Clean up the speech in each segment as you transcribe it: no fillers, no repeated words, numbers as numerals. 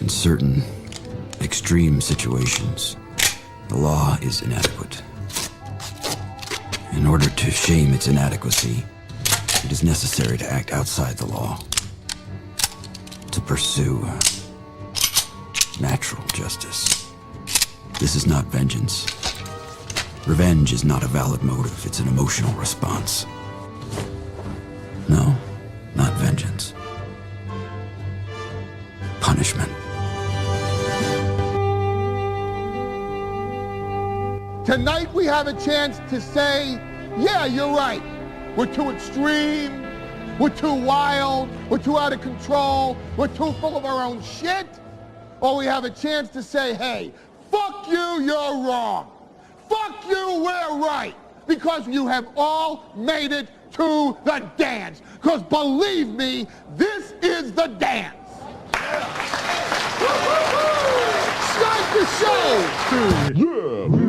In certain extreme situations, the law is inadequate. In order to shame its inadequacy, it is necessary to act outside the law, to pursue natural justice. This is not vengeance. Revenge is not a valid motive, it's an emotional response. No, not vengeance. Punishment. Tonight we have a chance to say, yeah, you're right. We're too extreme, we're too wild, we're too out of control, we're too full of our own shit. Or we have a chance to say, hey, fuck you, you're wrong. Fuck you, we're right. Because you have all made it to the dance. Because believe me, this is the dance. Start the show. Yeah.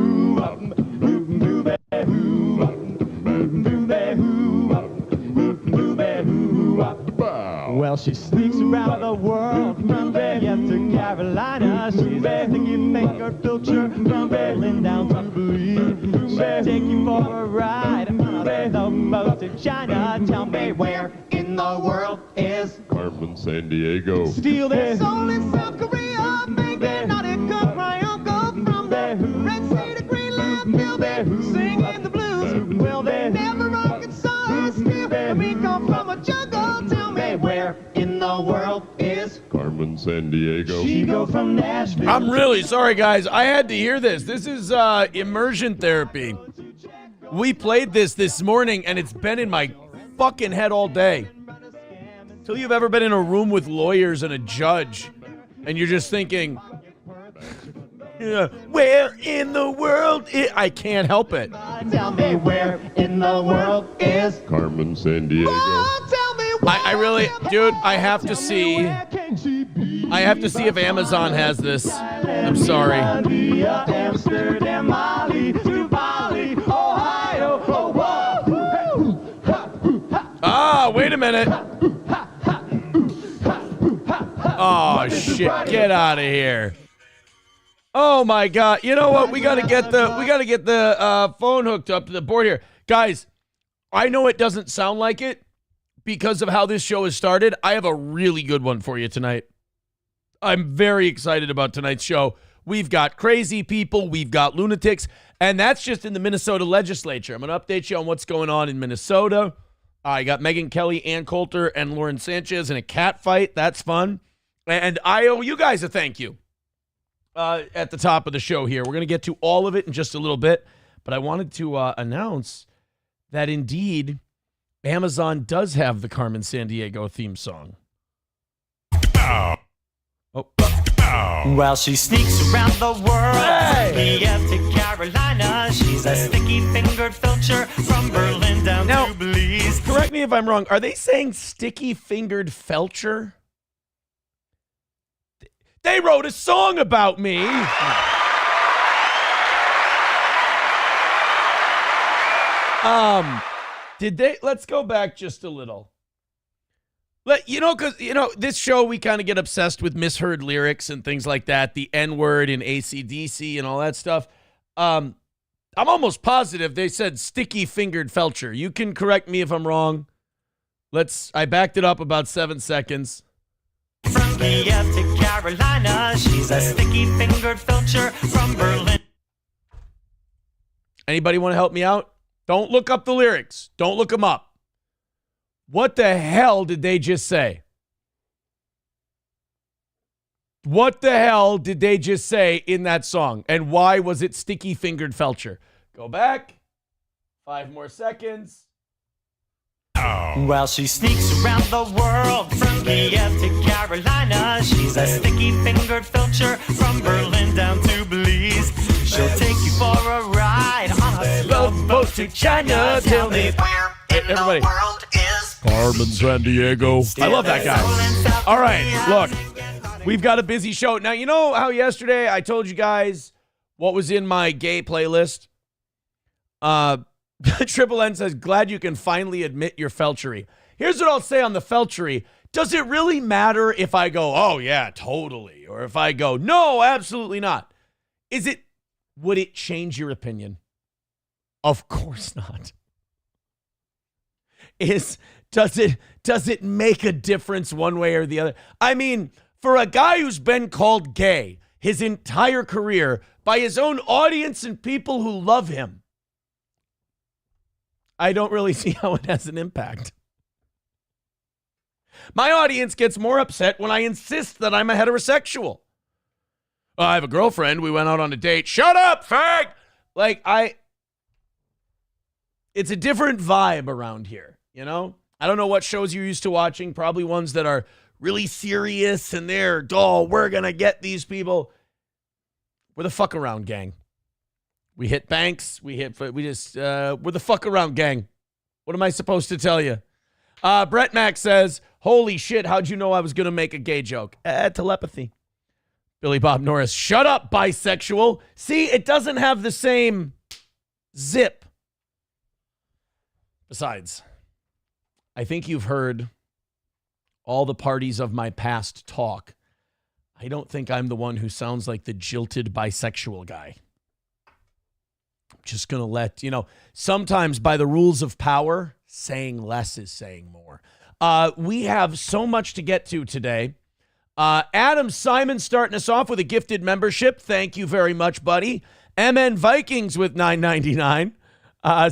Well, she sneaks around the world from Vegas to Carolina. She's a sticky-fingered filcher from Berlin down to Belize. She'll take you for a ride on a boat to China. Tell me where in the world is Carmen Sandiego? Steal their soul in South Korea. Make their naughty cook my uncle from the Red Sea to Greenland. Feel they singing the blues. Well, they never Arkansas. Still, we come from a jungle. Tell me where in the world is Carmen Sandiego? She go from Nashville. I'm really sorry, guys. I had to hear this. This is immersion therapy. We played this morning, and it's been in my fucking head all day. Till you've ever been in a room with lawyers and a judge, and you're just thinking, where in the world I can't help it. Tell me where in the world is Carmen Sandiego? I really, dude, I have to see if Amazon has this. I'm sorry. Amsterdam, Mali, to Bali, Ohio, Ah, wait a minute. Oh shit! Get out of here. Oh my God! You know what? We gotta get the phone hooked up to the board here, guys. I know it doesn't sound like it because of how this show has started. I have a really good one for you tonight. I'm very excited about tonight's show. We've got crazy people, we've got lunatics, and that's just in the Minnesota legislature. I'm gonna update you on what's going on in Minnesota. I got Megyn Kelly, Ann Coulter, and Lauren Sanchez in a cat fight. That's fun. And I owe you guys a thank you at the top of the show here. We're going to get to all of it in just a little bit, but I wanted to announce that indeed Amazon does have the Carmen Sandiego theme song. Well, she sneaks around the world from Kiev to Carolina. She's a sticky-fingered filcher from Berlin down to Belize. Correct me if I'm wrong. Are they saying sticky-fingered felcher? They wrote a song about me. Did they? Let's go back just a little. Because this show, we kind of get obsessed with misheard lyrics and things like that, the N-word in AC/DC and all that stuff. I'm almost positive they said sticky-fingered felcher. You can correct me if I'm wrong. I backed it up about 7 seconds. From Kiev to Carolina, she's a sticky-fingered filcher from Berlin. Anybody want to help me out? Don't look up the lyrics. Don't look them up. What the hell did they just say? What the hell did they just say in that song? And why was it sticky-fingered felcher? Go back. 5 more seconds. Well, she sneaks around the world from Kiev to Carolina. She's a sticky-fingered filcher from Berlin down to Belize. She'll take you for a ride on a love boat to China. Tell me where in the world is Carmen Sandiego. I love that guy. All right, look, we've got a busy show. Now, you know how yesterday I told you guys what was in my gay playlist? Triple N says, glad you can finally admit your felchery. Here's what I'll say on the felchery. Does it really matter if I go, oh, yeah, totally? Or if I go, no, absolutely not? Would it change your opinion? Of course not. Does it make a difference one way or the other? I mean, for a guy who's been called gay his entire career by his own audience and people who love him, I don't really see how it has an impact. My audience gets more upset when I insist that I'm a heterosexual. I have a girlfriend. We went out on a date. Shut up, fag! It's a different vibe around here, you know? I don't know what shows you're used to watching. Probably ones that are really serious and they're, we're going to get these people. We're the fuck around gang. We hit banks. We're the fuck around gang. What am I supposed to tell you? Brett Mack says, holy shit, how'd you know I was going to make a gay joke? Telepathy. Billy Bob Norris, shut up, bisexual. See, it doesn't have the same zip. Besides, I think you've heard all the parties of my past talk. I don't think I'm the one who sounds like the jilted bisexual guy. I'm just going to let, sometimes by the rules of power, saying less is saying more. We have so much to get to today. Adam Simon starting us off with a gifted membership. Thank you very much, buddy. MN Vikings with $9.99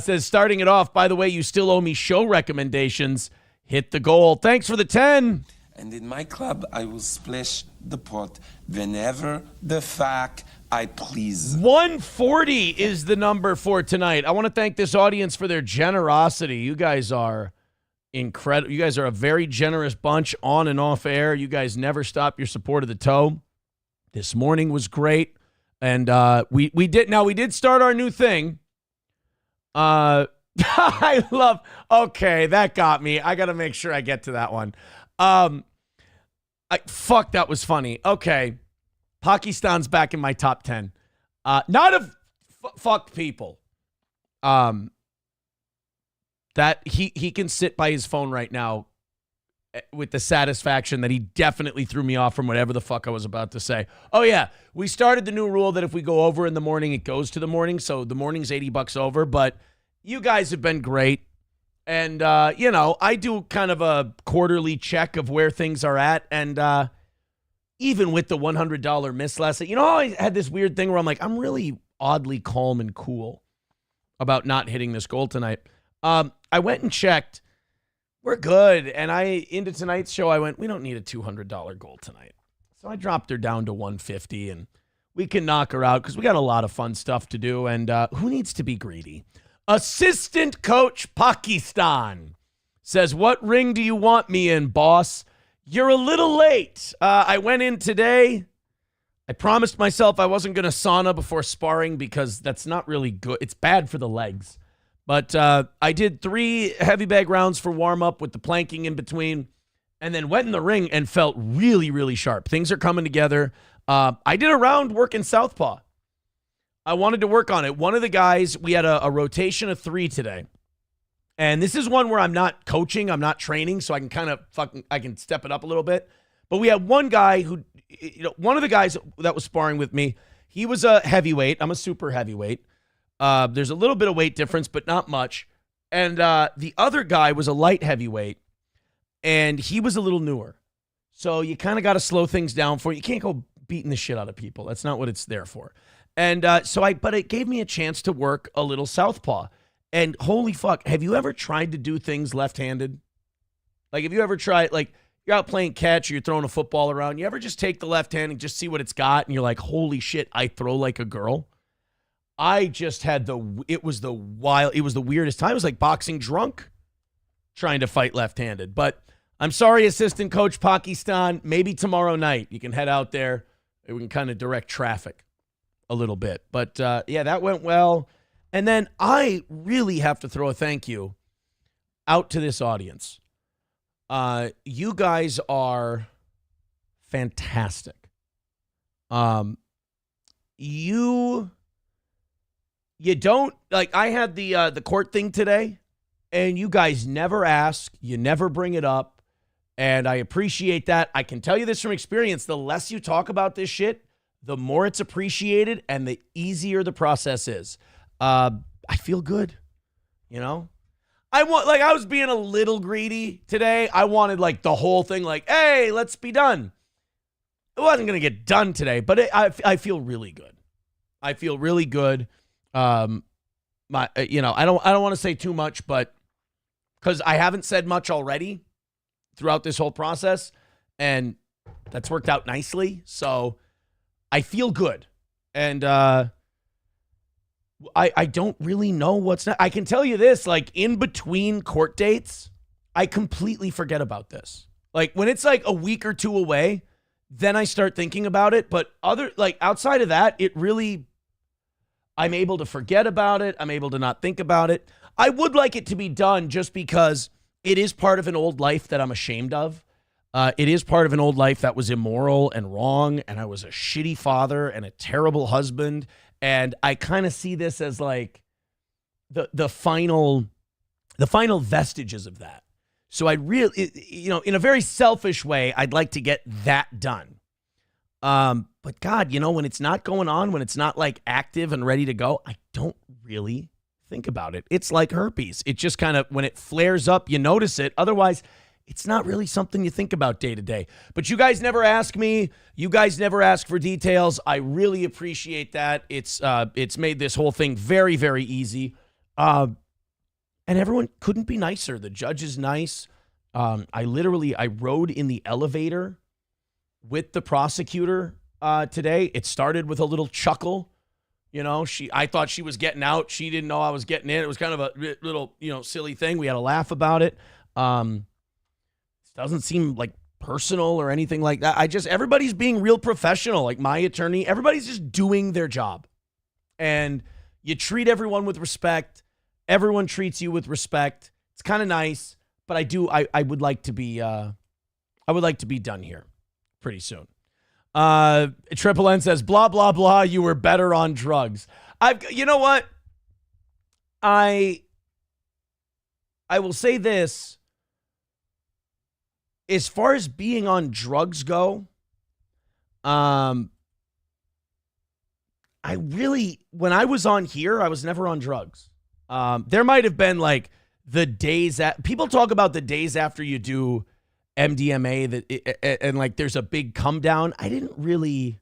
says, starting it off, by the way, you still owe me show recommendations. Hit the goal. Thanks for the 10. And in my club, I will splash the pot whenever the fuck I please. 140 is the number for tonight. I want to thank this audience for their generosity. You guys are incredible. You guys are a very generous bunch on and off air. You guys never stop your support of the toe. This morning was great. And we did start our new thing. Okay, that got me. I got to make sure I get to that one. That was funny. Okay. Pakistan's back in my top 10. Not of fucked people. That he can sit by his phone right now with the satisfaction that he definitely threw me off from whatever the fuck I was about to say. Oh yeah, we started the new rule that if we go over in the morning, it goes to the morning. So the morning's $80 over, but you guys have been great. And, I do kind of a quarterly check of where things are at. And even with the $100 miss lesson, I had this weird thing where I'm like, I'm really oddly calm and cool about not hitting this goal tonight. I went and checked. We're good. And into tonight's show, I went, we don't need a $200 goal tonight. So I dropped her down to 150 and we can knock her out because we got a lot of fun stuff to do. And who needs to be greedy? Assistant coach Pakistan says, what ring do you want me in, boss? You're a little late. I went in today. I promised myself I wasn't going to sauna before sparring because that's not really good. It's bad for the legs. But I did 3 heavy bag rounds for warm-up with the planking in between and then went in the ring and felt really, really sharp. Things are coming together. I did a round working southpaw. I wanted to work on it. One of the guys, we had a rotation of 3 today. And this is one where I'm not coaching, I'm not training, so I can I can step it up a little bit. But we had one guy who, one of the guys that was sparring with me, he was a heavyweight. I'm a super heavyweight. There's a little bit of weight difference, but not much. And the other guy was a light heavyweight, and he was a little newer. So you kind of got to slow things down for you. You can't go beating the shit out of people. That's not what it's there for. And but it gave me a chance to work a little southpaw. And holy fuck, have you ever tried to do things left-handed? Like, have you ever tried, like, you're out playing catch or you're throwing a football around, you ever just take the left hand and just see what it's got, and you're like, holy shit, I throw like a girl? I just had it was the weirdest time. It was like boxing drunk trying to fight left-handed. But I'm sorry, assistant coach Pakistan, maybe tomorrow night you can head out there and we can kind of direct traffic a little bit. But yeah, that went well. And then I really have to throw a thank you out to this audience. You guys are fantastic. You don't, like, I had the court thing today, and you guys never ask, you never bring it up. And I appreciate that. I can tell you this from experience. The less you talk about this shit, the more it's appreciated and the easier the process is. I feel good, you know? I was being a little greedy today. I wanted like the whole thing, like, hey, let's be done. It wasn't going to get done today, but I feel really good. I feel really good. I don't want to say too much, but because I haven't said much already throughout this whole process, and that's worked out nicely. So I feel good. And I don't really know what's next. I can tell you this, like in between court dates, I completely forget about this. Like when it's like a week or two away, then I start thinking about it. But outside of that, I'm able to forget about it. I'm able to not think about it. I would like it to be done just because it is part of an old life that I'm ashamed of. It is part of an old life that was immoral and wrong, and I was a shitty father and a terrible husband. And I kind of see this as like the final vestiges of that. So I'd really, in a very selfish way, I'd like to get that done. But God, when it's not going on, when it's not like active and ready to go, I don't really think about it. It's like herpes. It just kind of, when it flares up, you notice it. Otherwise, it's not really something you think about day to day. But you guys never ask me. You guys never ask for details. I really appreciate that. It's made this whole thing very, very easy. And everyone couldn't be nicer. The judge is nice. I rode in the elevator with the prosecutor today. It started with a little chuckle. I thought she was getting out. She didn't know I was getting in. It was kind of a little, silly thing. We had a laugh about it. Doesn't seem like personal or anything like that. Everybody's being real professional. Like my attorney, everybody's just doing their job. And you treat everyone with respect. Everyone treats you with respect. It's kind of nice, but I would like to be done here pretty soon. Triple N says, blah, blah, blah. You were better on drugs. You know what? I will say this. As far as being on drugs go, when I was on here, I was never on drugs. There might have been like the days that people talk about the days after you do MDMA and like there's a big come down. I didn't really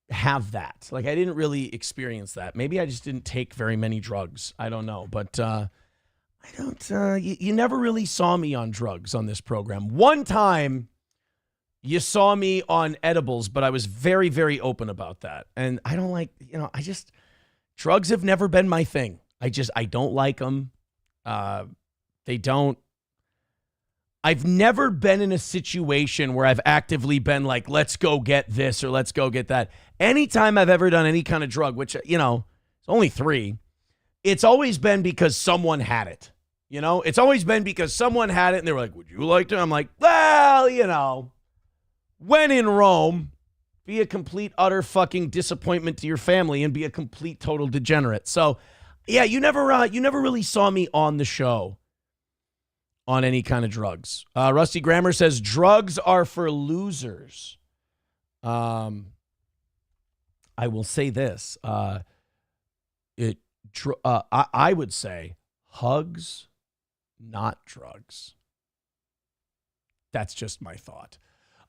have that. Like I didn't really experience that. Maybe I just didn't take very many drugs. I don't know, but you never really saw me on drugs on this program. One time you saw me on edibles, but I was very, very open about that. And I don't like, drugs have never been my thing. I don't like them. I've never been in a situation where I've actively been like, let's go get this or let's go get that. Anytime I've ever done any kind of drug, which, it's only 3, it's always been because someone had it. It's always been because someone had it and they were like, would you like to? I'm like, well, when in Rome, be a complete, utter fucking disappointment to your family and be a complete, total degenerate. So, yeah, you never really saw me on the show on any kind of drugs. Rusty Grammer says drugs are for losers. I will say this. I would say hugs, not drugs. That's just my thought.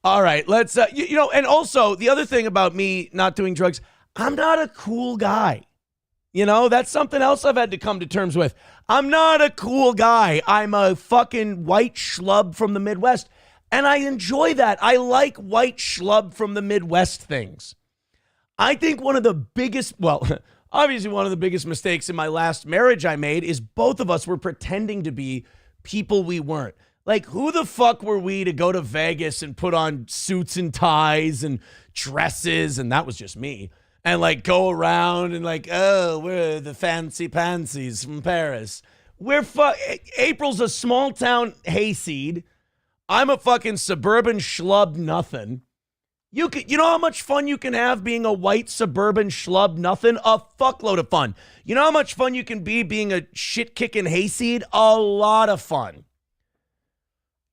All right, let's, and also the other thing about me not doing drugs, I'm not a cool guy. That's something else I've had to come to terms with. I'm not a cool guy. I'm a fucking white schlub from the Midwest, and I enjoy that. I like white schlub from the Midwest things. I think one of the biggest mistakes in my last marriage I made is both of us were pretending to be people we weren't. Like, who the fuck were we to go to Vegas and put on suits and ties and dresses, and that was just me, and like go around and like, oh, we're the fancy pansies from Paris. April's a small town hayseed. I'm a fucking suburban schlub nothing. You know how much fun you can have being a white suburban schlub nothing? A fuckload of fun. You know how much fun you can be being a shit-kicking hayseed? A lot of fun.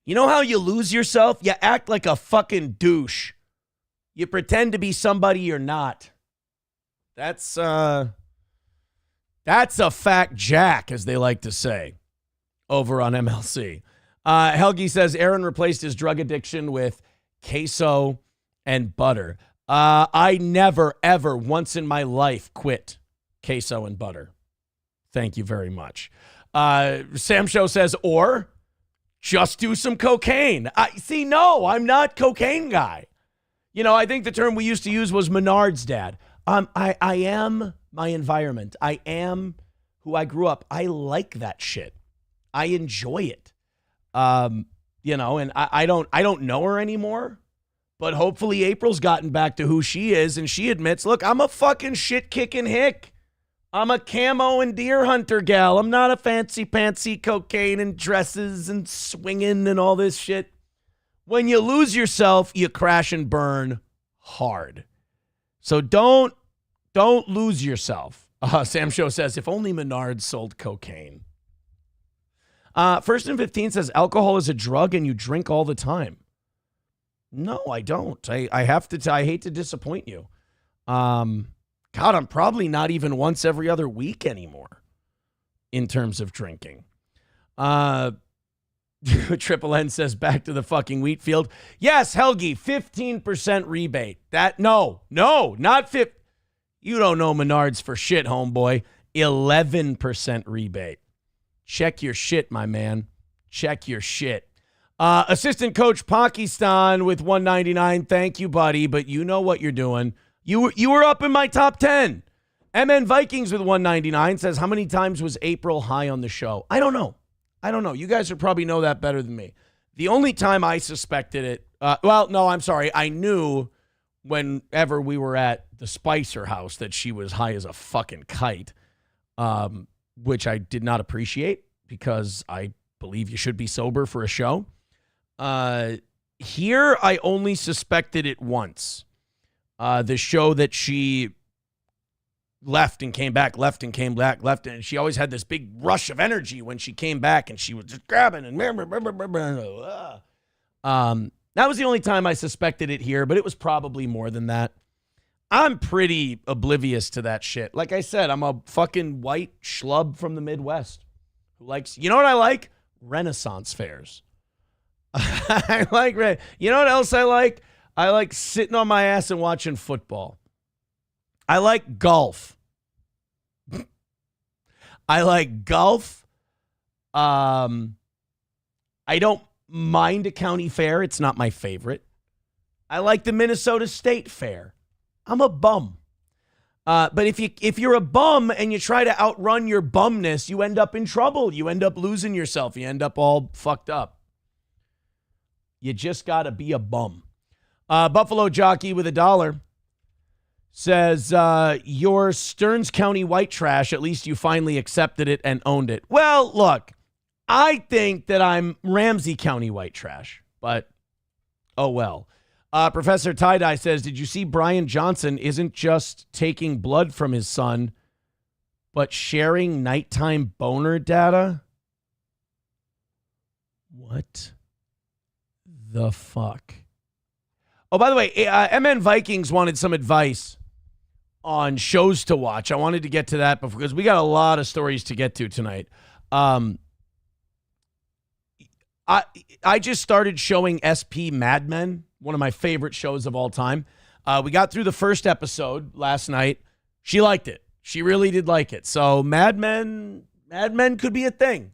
You know how you lose yourself? You act like a fucking douche. You pretend to be somebody you're not. That's a fact jack, as they like to say over on MLC. Helgi says Aaron replaced his drug addiction with queso and butter. I never, ever once in my life quit queso and butter. Thank you very much. Sam Show says, or just do some cocaine. No, I'm not cocaine guy. You know, I think the term we used to use was Menard's dad. I am my environment. I am who I grew up. I like that shit. I enjoy it. You know, and I don't know her anymore. But hopefully April's gotten back to who she is, and she admits, look, I'm a fucking shit-kicking hick. I'm a camo and deer hunter gal. I'm not a fancy-pantsy cocaine and dresses and swinging and all this shit. When you lose yourself, you crash and burn hard. So don't lose yourself. Sam Show says, if only Menard sold cocaine. First and 15 says, alcohol is a drug and you drink all the time. No, I don't. I have to. I hate to disappoint you. God, I'm probably not even once every other week anymore in terms of drinking. Triple N says back to the fucking wheat field. Yes, Helgi, 15% rebate. No, not 50. You don't know Menards for shit, homeboy. 11% rebate. Check your shit, my man. Check your shit. Assistant coach Pakistan with $1.99. Thank you, buddy, but you know what you're doing. You were up in my top 10. MN Vikings with $1.99 says, how many times was April high on the show? I don't know. You guys would probably know that better than me. The only time I suspected it, I knew whenever we were at the Spicer house that she was high as a fucking kite, which I did not appreciate because I believe you should be sober for a show. Here, I only suspected it once. The show that she left and came back, left and came back, left, and she always had this big rush of energy when she came back, and she was just grabbing and that was the only time I suspected it here, but it was probably more than that. I'm pretty oblivious to that shit. Like I said, I'm a fucking white schlub from the Midwest who likes, you know what I like? Renaissance fairs. I like, you know what else I like? I like sitting on my ass and watching football. I like golf. I like golf. I don't mind a county fair. It's not my favorite. I like the Minnesota State Fair. I'm a bum. But if you're a bum and you try to outrun your bumness, you end up in trouble. You end up losing yourself. You end up all fucked up. You just got to be a bum. Buffalo Jockey with $1 says, you're Stearns County white trash. At least you finally accepted it and owned it. Well, look, I think that I'm Ramsey County white trash, but oh well. Professor Tie-Dye says, did you see Brian Johnson isn't just taking blood from his son, but sharing nighttime boner data? What the fuck? Oh, by the way, MN Vikings wanted some advice on shows to watch. I wanted to get to that because we got a lot of stories to get to tonight. I just started showing SP Mad Men, one of my favorite shows of all time. We got through the first episode last night. She liked it. She really did like it. So Mad Men could be a thing.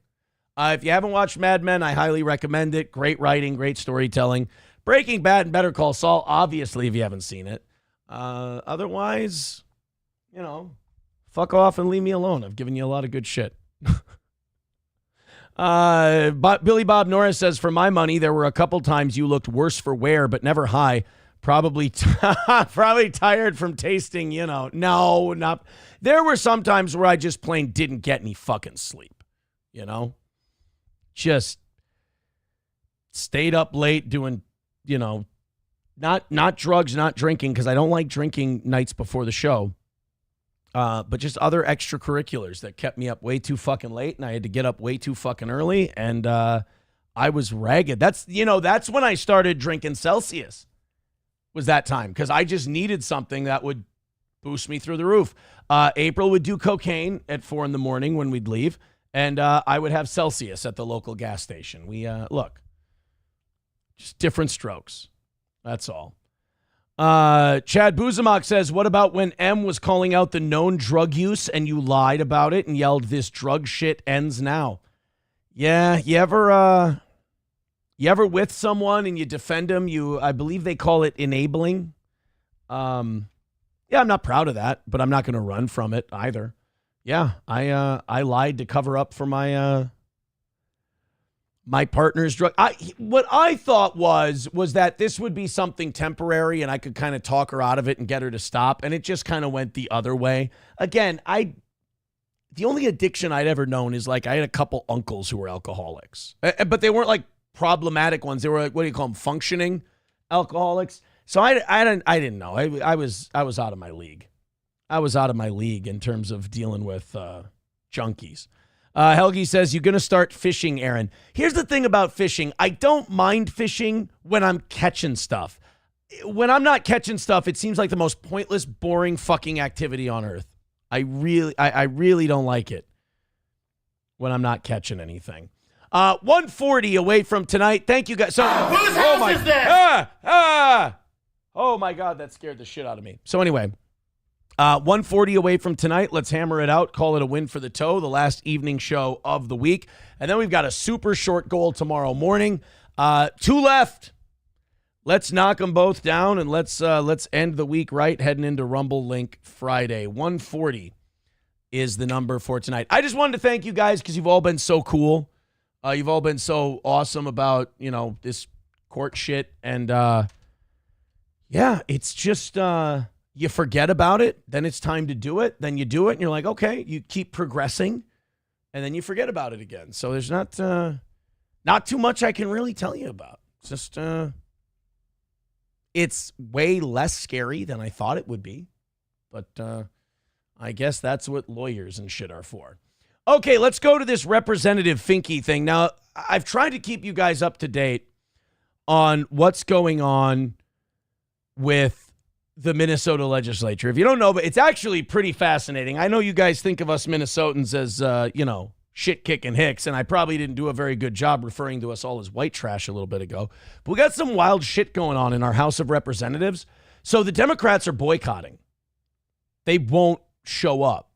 If you haven't watched Mad Men, I highly recommend it. Great writing, great storytelling. Breaking Bad and Better Call Saul, obviously, if you haven't seen it. Otherwise, fuck off and leave me alone. I've given you a lot of good shit. Billy Bob Norris says, for my money, there were a couple times you looked worse for wear, but never high. Probably tired from tasting, No, not. There were some times where I just plain didn't get any fucking sleep, Just stayed up late doing, not drugs, not drinking, because I don't like drinking nights before the show. But just other extracurriculars that kept me up way too fucking late, and I had to get up way too fucking early, and I was ragged. That's when I started drinking Celsius, was that time, because I just needed something that would boost me through the roof. April would do cocaine at 4 a.m. when we'd leave, and I would have Celsius at the local gas station. We look, just different strokes. That's all. Chad Buzamak says, what about when M was calling out the known drug use and you lied about it and yelled, this drug shit ends now? Yeah, you ever with someone and you defend them? I believe they call it enabling. Yeah, I'm not proud of that, but I'm not going to run from it either. Yeah, I lied to cover up for my partner's drug. What I thought was that this would be something temporary and I could kind of talk her out of it and get her to stop, and it just kind of went the other way. Again, the only addiction I'd ever known is like I had a couple uncles who were alcoholics, but they weren't like problematic ones. They were like, what do you call them, functioning alcoholics. So I didn't know. I was out of my league. I was out of my league in terms of dealing with junkies. Helgi says, you're going to start fishing, Aaron. Here's the thing about fishing. I don't mind fishing when I'm catching stuff. When I'm not catching stuff, it seems like the most pointless, boring fucking activity on earth. I really don't like it when I'm not catching anything. 140 away from tonight. Thank you guys. So, whose house is this? Oh my God, that scared the shit out of me. So anyway, 140 away from tonight. Let's hammer it out. Call it a win for the toe, the last evening show of the week. And then we've got a super short goal tomorrow morning. 2 left. Let's knock them both down, and let's end the week right, heading into Rumble Link Friday. 140 is the number for tonight. I just wanted to thank you guys because you've all been so cool. You've all been so awesome about, this court shit. And, yeah, it's just you forget about it. Then it's time to do it. Then you do it, and you're like, okay, you keep progressing, and then you forget about it again. So there's not too much I can really tell you about. It's just it's way less scary than I thought it would be. But I guess that's what lawyers and shit are for. Okay, let's go to this Representative Finke thing. Now, I've tried to keep you guys up to date on what's going on with the Minnesota legislature. If you don't know, but it's actually pretty fascinating. I know you guys think of us Minnesotans as, shit-kicking hicks, and I probably didn't do a very good job referring to us all as white trash a little bit ago. But we got some wild shit going on in our House of Representatives. So the Democrats are boycotting. They won't show up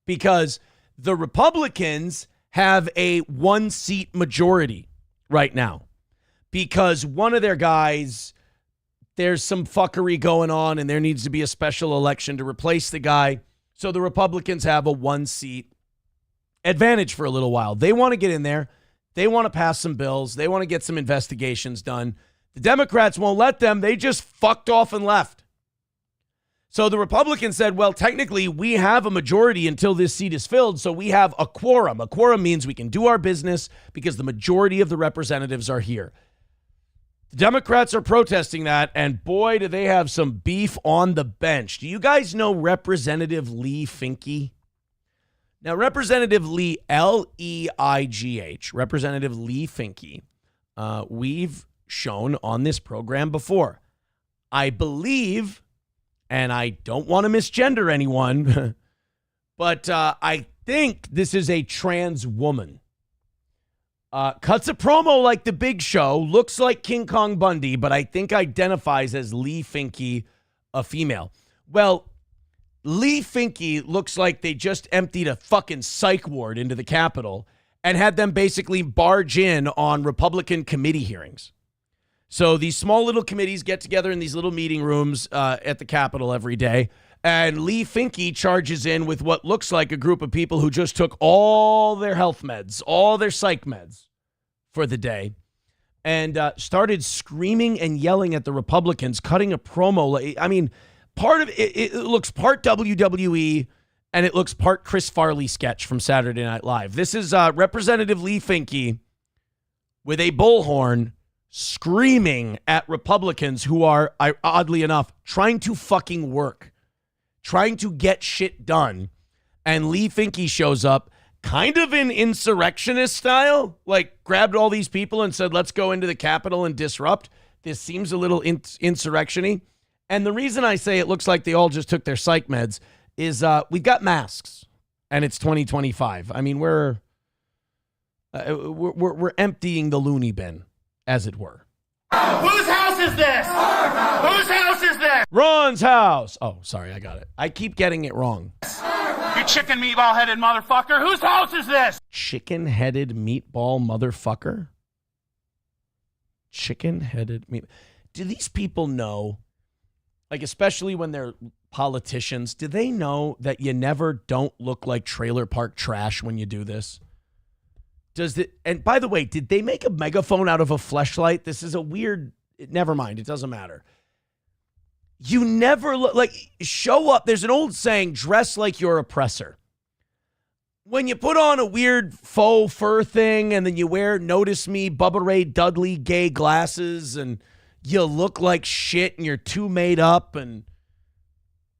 because the Republicans have a 1-seat majority right now because one of their guys, there's some fuckery going on and there needs to be a special election to replace the guy. So the Republicans have a 1-seat advantage for a little while. They want to get in there. They want to pass some bills. They want to get some investigations done. The Democrats won't let them. They just fucked off and left. So the Republicans said, well, technically we have a majority until this seat is filled, so we have a quorum. A quorum means we can do our business because the majority of the representatives are here. The Democrats are protesting that, and boy, do they have some beef on the bench. Do you guys know Representative Leigh Finke? Now, Representative Leigh, L-E-I-G-H, Representative Leigh Finke, we've shown on this program before. I believe, and I don't want to misgender anyone, but I think this is a trans woman. Cuts a promo like The Big Show, looks like King Kong Bundy, but I think identifies as Leigh Finke, a female. Well, Leigh Finke looks like they just emptied a fucking psych ward into the Capitol and had them basically barge in on Republican committee hearings. So these small little committees get together in these little meeting rooms at the Capitol every day, and Leigh Finke charges in with what looks like a group of people who just took all their health meds, all their psych meds for the day, and started screaming and yelling at the Republicans, cutting a promo. I mean, part of it looks part WWE and it looks part Chris Farley sketch from Saturday Night Live. This is Representative Leigh Finke with a bullhorn screaming at Republicans who are, oddly enough, trying to fucking work, trying to get shit done. And Leigh Finke shows up kind of in insurrectionist style, like grabbed all these people and said, let's go into the Capitol and disrupt. This seems a little insurrection-y. And the reason I say it looks like they all just took their psych meds is we've got masks and it's 2025. I mean, we're emptying the loony bin, as it were. Whose house is this? Whose house is this? Ron's house. Oh, sorry, I got it. I keep getting it wrong. You chicken meatball-headed motherfucker. Whose house is this? Chicken-headed meatball motherfucker? Chicken-headed meat. Do these people know, like especially when they're politicians, do they know that you never don't look like trailer park trash when you do this? And by the way, did they make a megaphone out of a fleshlight? This is a weird, never mind, it doesn't matter. You never look like, show up. There's an old saying, dress like your oppressor. When you put on a weird faux fur thing and then you wear Notice Me, Bubba Ray Dudley gay glasses and you look like shit and you're too made up and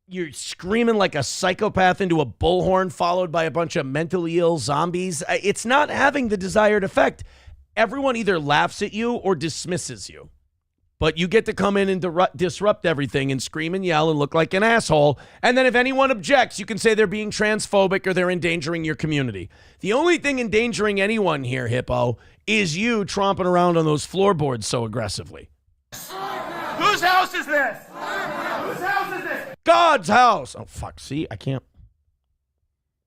you're screaming like a psychopath into a bullhorn followed by a bunch of mentally ill zombies, it's not having the desired effect. Everyone either laughs at you or dismisses you. But you get to come in and disrupt everything and scream and yell and look like an asshole. And then if anyone objects, you can say they're being transphobic or they're endangering your community. The only thing endangering anyone here, Hippo, is you tromping around on those floorboards so aggressively. Whose house is this? Whose house is this? God's house. Oh, fuck. See, I can't.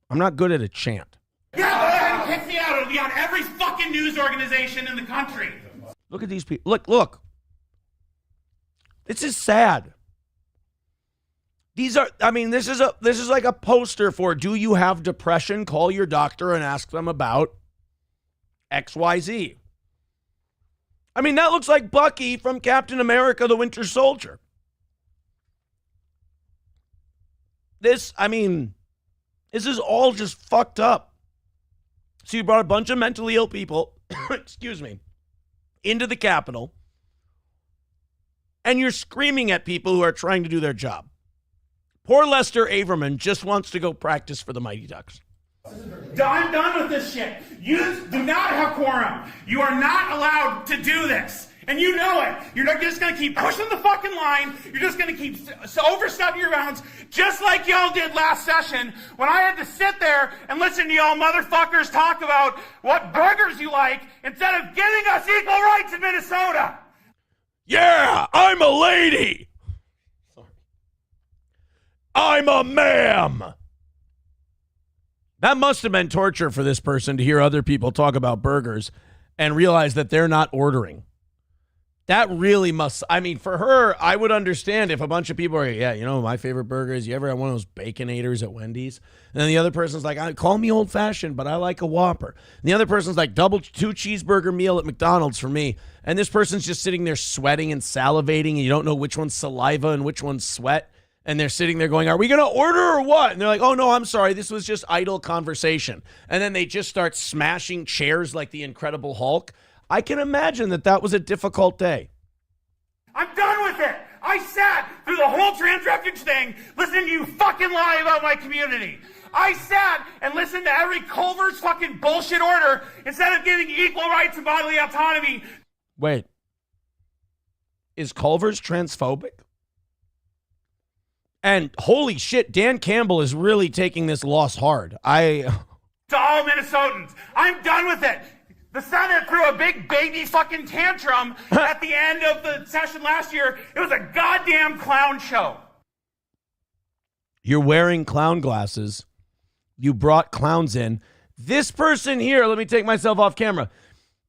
I'm not good at a chant. Yeah, go ahead and kick me out. It'll be on every fucking news organization in the country. Look at these people. Look. This is sad. This is like a poster for, do you have depression? Call your doctor and ask them about XYZ. I mean, that looks like Bucky from Captain America, the Winter Soldier. This is all just fucked up. So you brought a bunch of mentally ill people, excuse me, into the Capitol, and you're screaming at people who are trying to do their job. Poor Lester Averman just wants to go practice for the Mighty Ducks. I'm done with this shit. You do not have quorum. You are not allowed to do this. And you know it. You're just going to keep pushing the fucking line. You're just going to keep overstepping your bounds, just like y'all did last session when I had to sit there and listen to y'all motherfuckers talk about what burgers you like instead of giving us equal rights in Minnesota. Yeah, I'm a lady. Sorry. I'm a ma'am. That must have been torture for this person to hear other people talk about burgers and realize that they're not ordering. That really must, for her, I would understand if a bunch of people are, yeah, my favorite burger is, you ever have one of those Baconators at Wendy's? And then the other person's like, call me old fashioned, but I like a Whopper. And the other person's like, double 2 cheeseburger meal at McDonald's for me. And this person's just sitting there sweating and salivating, and you don't know which one's saliva and which one's sweat. And they're sitting there going, are we going to order or what? And they're like, oh, no, I'm sorry. This was just idle conversation. And then they just start smashing chairs like the Incredible Hulk. I can imagine that was a difficult day. I'm done with it. I sat through the whole trans refuge thing listening to you fucking lie about my community. I sat and listened to every Culver's fucking bullshit order instead of giving equal rights and bodily autonomy. Wait. Is Culver's transphobic? And holy shit, Dan Campbell is really taking this loss hard. To all Minnesotans, I'm done with it. The Senate threw a big baby fucking tantrum at the end of the session last year. It was a goddamn clown show. You're wearing clown glasses. You brought clowns in. This person here, let me take myself off camera.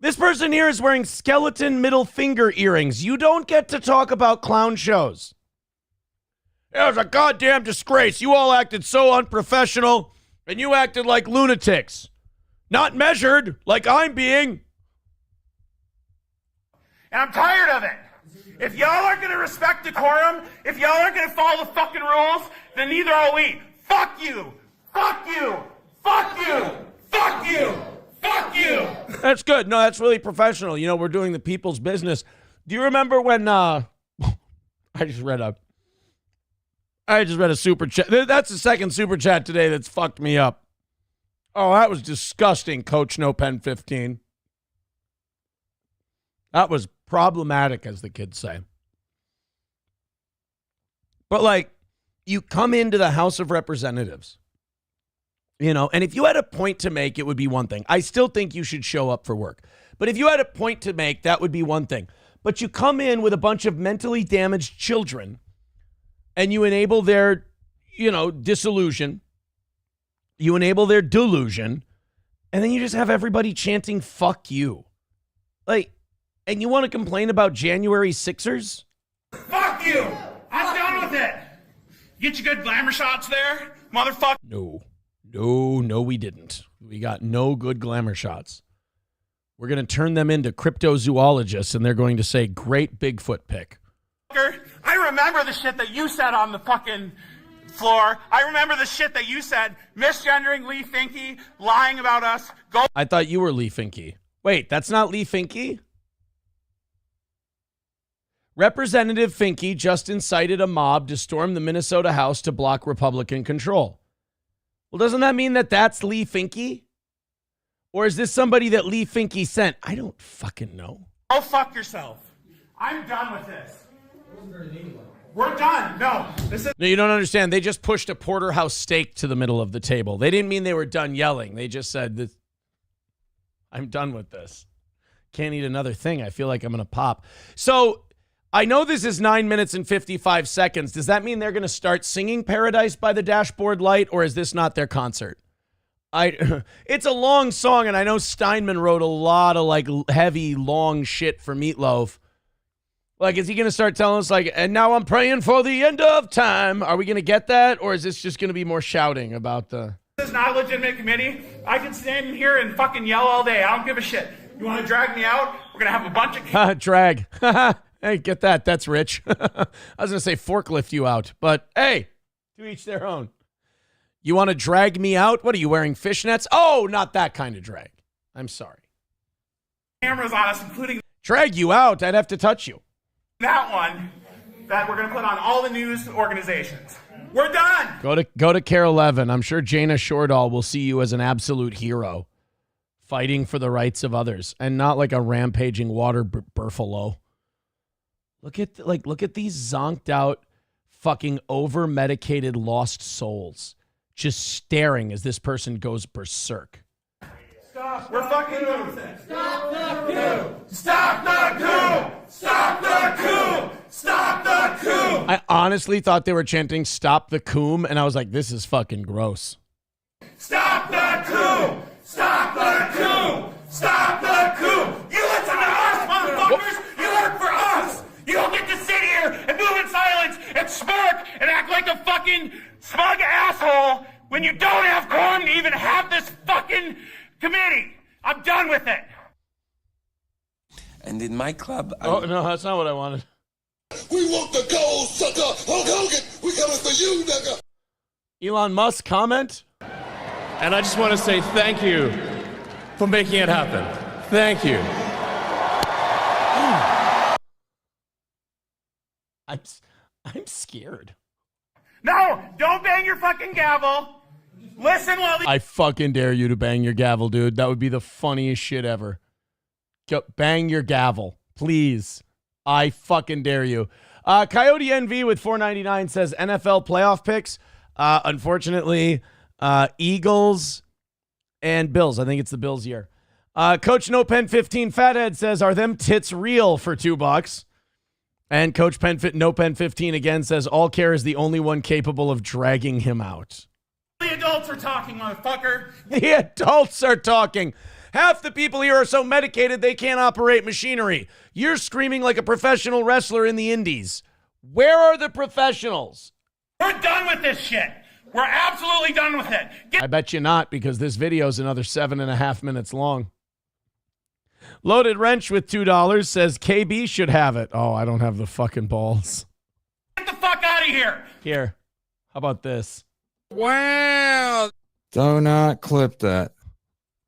This person here is wearing skeleton middle finger earrings. You don't get to talk about clown shows. It was a goddamn disgrace. You all acted so unprofessional, and you acted like lunatics. Not measured like I'm being. And I'm tired of it. If y'all aren't going to respect decorum, if y'all aren't going to follow the fucking rules, then neither are we. Fuck you. Fuck you. Fuck you. Fuck you. Fuck you. That's good. No, that's really professional. You know, we're doing the people's business. Do you remember when I just read a super chat. That's the second super chat today that's fucked me up. Oh, that was disgusting, Coach No Pen 15. That was problematic, as the kids say. But, like, you come into the House of Representatives, you know, and if you had a point to make, it would be one thing. I still think you should show up for work. But if you had a point to make, that would be one thing. But you come in with a bunch of mentally damaged children and you enable their, you know, disillusion. You enable their delusion. And then you just have everybody chanting, fuck you. Like, and you want to complain about January 6ers? Fuck you! I'm done with it! Get you good glamour shots there, motherfucker? No, we didn't. We got no good glamour shots. We're going to turn them into cryptozoologists, and they're going to say, great Bigfoot pic. I remember the shit that you said on the fucking floor. I remember the shit that you said, misgendering Leigh Finke, lying about us. I thought you were Leigh Finke. Wait, that's not Leigh Finke? Representative Finke just incited a mob to storm the Minnesota House to block Republican control. Well, doesn't that mean that that's Leigh Finke? Or is this somebody that Leigh Finke sent? I don't fucking know. Go fuck yourself. I'm done with this. We're done. No, this is... No, you don't understand. They just pushed a porterhouse steak to the middle of the table. They didn't mean they were done yelling. They just said, this, I'm done with this. Can't eat another thing. I feel like I'm going to pop. So I know this is 9 minutes and 55 seconds. Does that mean they're going to start singing Paradise by the Dashboard Light, or is this not their concert? It's a long song, and I know Steinman wrote a lot of like heavy, long shit for Meatloaf. Like, is he going to start telling us, like, and now I'm praying for the end of time? Are we going to get that, or is this just going to be more shouting about the... This is not a legitimate committee. I can stand in here and fucking yell all day. I don't give a shit. You want to drag me out? We're going to have a bunch of... Drag. Hey, get that. That's rich. I was going to say forklift you out, but hey, to each their own. You want to drag me out? What are you wearing, fishnets? Oh, not that kind of drag. I'm sorry. Cameras on us, including... Drag you out? I'd have to touch you. That one that we're going to put on all the news organizations. We're done. Go to Care 11. I'm sure Jaina Shordahl will see you as an absolute hero, fighting for the rights of others, and not like a rampaging water buffalo. Look at these zonked out, fucking over medicated lost souls, just staring as this person goes berserk. Stop. We're fucking done with it. Stop the coup. Stop the coup. Stop the coup. Stop the coup. I honestly thought they were chanting "Stop the Coom," and I was like, "This is fucking gross." Stop the coup. Stop the coup. Stop the coup. You listen to us, motherfuckers. You work for us. You don't get to sit here and move in silence and smirk and act like a fucking smug asshole when you don't have quorum to even have this fucking committee. I'm done with it. And in my club, Oh, no, that's not what I wanted. We want the gold, sucker. Hulk Hogan, we coming for you, nigga. Elon Musk comment? And I just want to say thank you for making it happen. Thank you. I'm scared. No, don't bang your fucking gavel. Listen while the... I fucking dare you to bang your gavel, dude. That would be the funniest shit ever. Bang your gavel, please. I fucking dare you. Coyote NV with $4.99 says NFL playoff picks. Unfortunately, Eagles and Bills. I think it's the Bills year. Coach No Pen 15 Fathead says, are them tits real for $2? And Coach No Pen 15 again says, all care is the only one capable of dragging him out. The adults are talking, motherfucker. The adults are talking. Half the people here are so medicated they can't operate machinery. You're screaming like a professional wrestler in the indies. Where are the professionals? We're done with this shit. We're absolutely done with it. I bet you not, because this video is another 7.5 minutes long. Loaded Wrench with $2 says KB should have it. Oh, I don't have the fucking balls. Get the fuck out of here. Here, how about this? Wow. Do not clip that.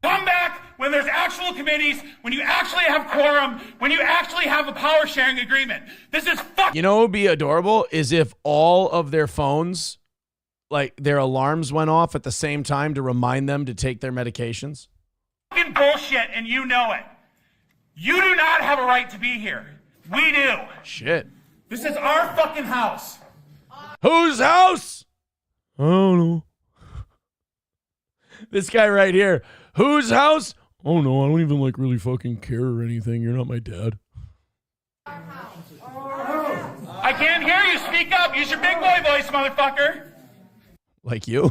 Come back when there's actual committees, when you actually have quorum, when you actually have a power sharing agreement. This is fucking. You know what would be adorable is if all of their phones, like their alarms went off at the same time to remind them to take their medications. Fucking bullshit, and you know it. You do not have a right to be here. We do. Shit. This is our fucking house. Whose house? I don't know. This guy right here. Whose house? Oh no, I don't even like really fucking care or anything. You're not my dad. I can't hear you. Speak up. Use your big boy voice, motherfucker. Like you?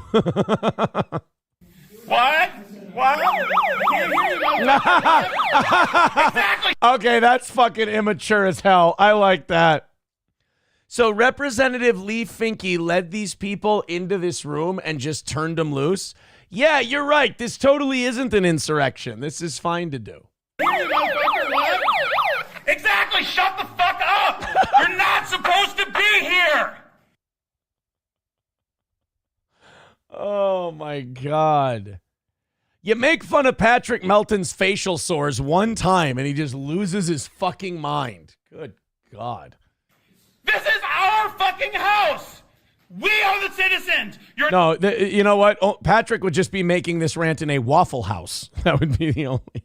What? What? I can't hear you. Exactly. Okay, that's fucking immature as hell. I like that. So Representative Leigh Finke led these people into this room and just turned them loose. Yeah, you're right. This totally isn't an insurrection. This is fine to do. Exactly. Shut the fuck up. You're not supposed to be here. Oh, my God. You make fun of Patrick Melton's facial sores one time and he just loses his fucking mind. Good God. This is our fucking house. We are the citizens. No, you know what? Oh, Patrick would just be making this rant in a Waffle House. That would be the only.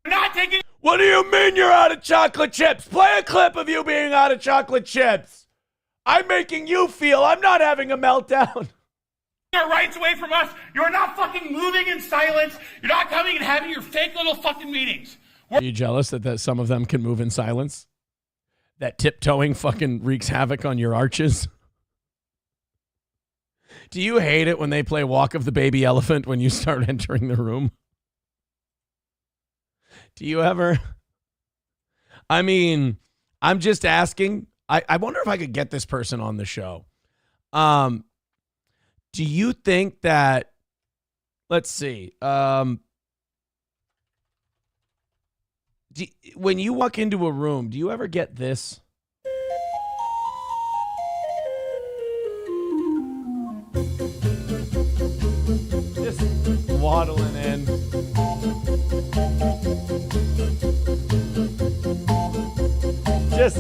Not taking. What do you mean you're out of chocolate chips? Play a clip of you being out of chocolate chips. I'm making you feel I'm not having a meltdown. Our rights away from us. You're not fucking moving in silence. You're not coming and having your fake little fucking meetings. Are you jealous that some of them can move in silence? That tiptoeing fucking wreaks havoc on your arches? Do you hate it when they play Walk of the Baby Elephant when you start entering the room? Do you ever? I mean, I'm just asking. I wonder if I could get this person on the show. Do you think that, let's see, when you walk into a room, do you ever get this? Just waddling in. Just.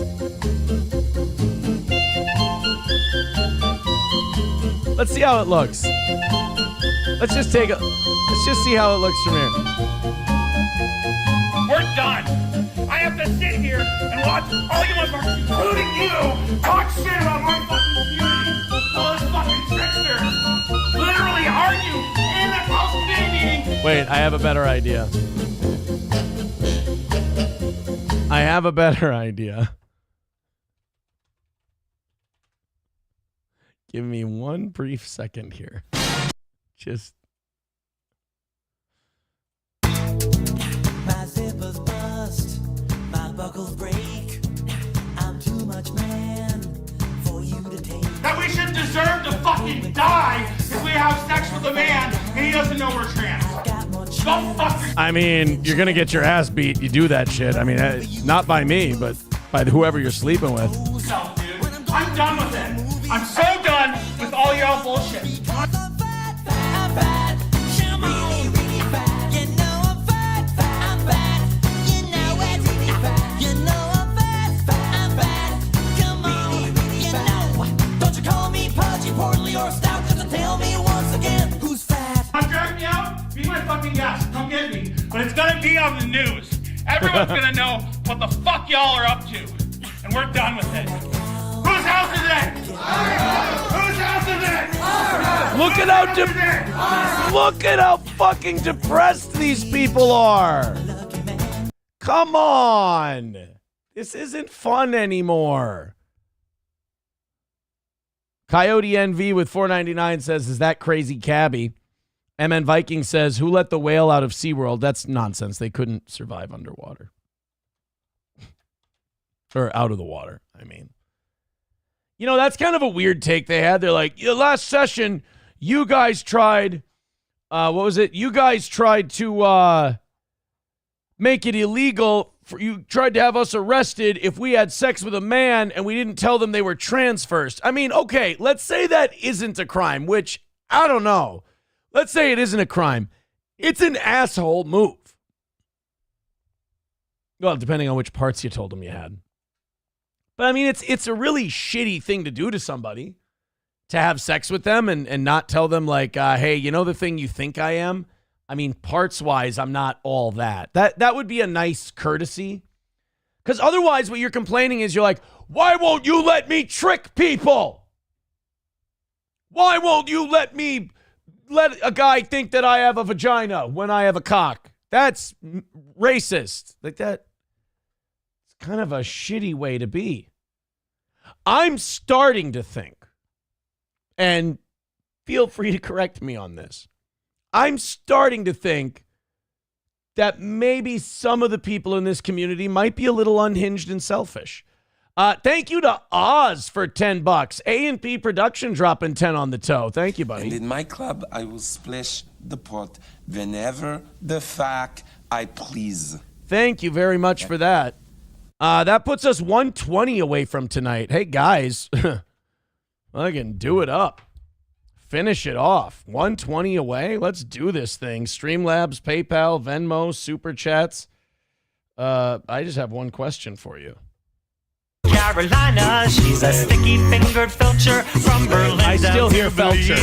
Let's see how it looks. Let's just see how it looks from here. We're done. I have to sit here and watch all you motherfuckers, including you, talk shit about my fucking community. All this fucking trickster literally argue in the House committee meeting. Wait, I have a better idea. I have a better idea. Give me one brief second here. Just. My zippers bust, my buckles break. I'm too much man for you to take. That we should deserve to fucking die if we have sex with a man and he doesn't know we're trans. Go fuck yourself. I mean, you're gonna get your ass beat. You do that shit. I mean, not by me, but by whoever you're sleeping with. Dude, I'm done with it. I'm so done with all y'all bullshit. Want to drag me out? Be my fucking guest. Come get me. But it's gonna be on the news. Everyone's gonna know what the fuck y'all are up to. And we're done with it. Whose house is it? Whose house is it? Look at how fucking depressed these people are. Come on. This isn't fun anymore. Coyote NV with $4.99 says, is that crazy cabbie? MN Viking says, who let the whale out of SeaWorld? That's nonsense. They couldn't survive underwater. Or out of the water, I mean. You know, that's kind of a weird take they had. They're like, yeah, last session, you guys tried, what was it? You guys tried to make it illegal. You tried to have us arrested if we had sex with a man and we didn't tell them they were trans first. I mean, okay, let's say that isn't a crime, which I don't know. Let's say it isn't a crime. It's an asshole move. Well, depending on which parts you told them you had. But I mean, it's a really shitty thing to do to somebody, to have sex with them and not tell them like, hey, you know the thing you think I am? I mean, parts-wise, I'm not all that. That would be a nice courtesy. Because otherwise, what you're complaining is you're like, why won't you let me trick people? Why won't you let a guy think that I have a vagina when I have a cock? That's racist. Like that. It's kind of a shitty way to be. I'm starting to think, and feel free to correct me on this, I'm starting to think that maybe some of the people in this community might be a little unhinged and selfish. Thank you to Oz for $10. A&P Production dropping 10 on the toe. Thank you, buddy. And in my club, I will splash the pot whenever the fuck I please. Thank you very much for that. That puts us 120 away from tonight. Hey, guys, I can do it up. Finish it off. 120 away. Let's do this thing. Streamlabs, PayPal, Venmo, Super Chats. I just have one question for you. Carolina, she's a sticky-fingered Felcher from Berlin. I still hear Felcher.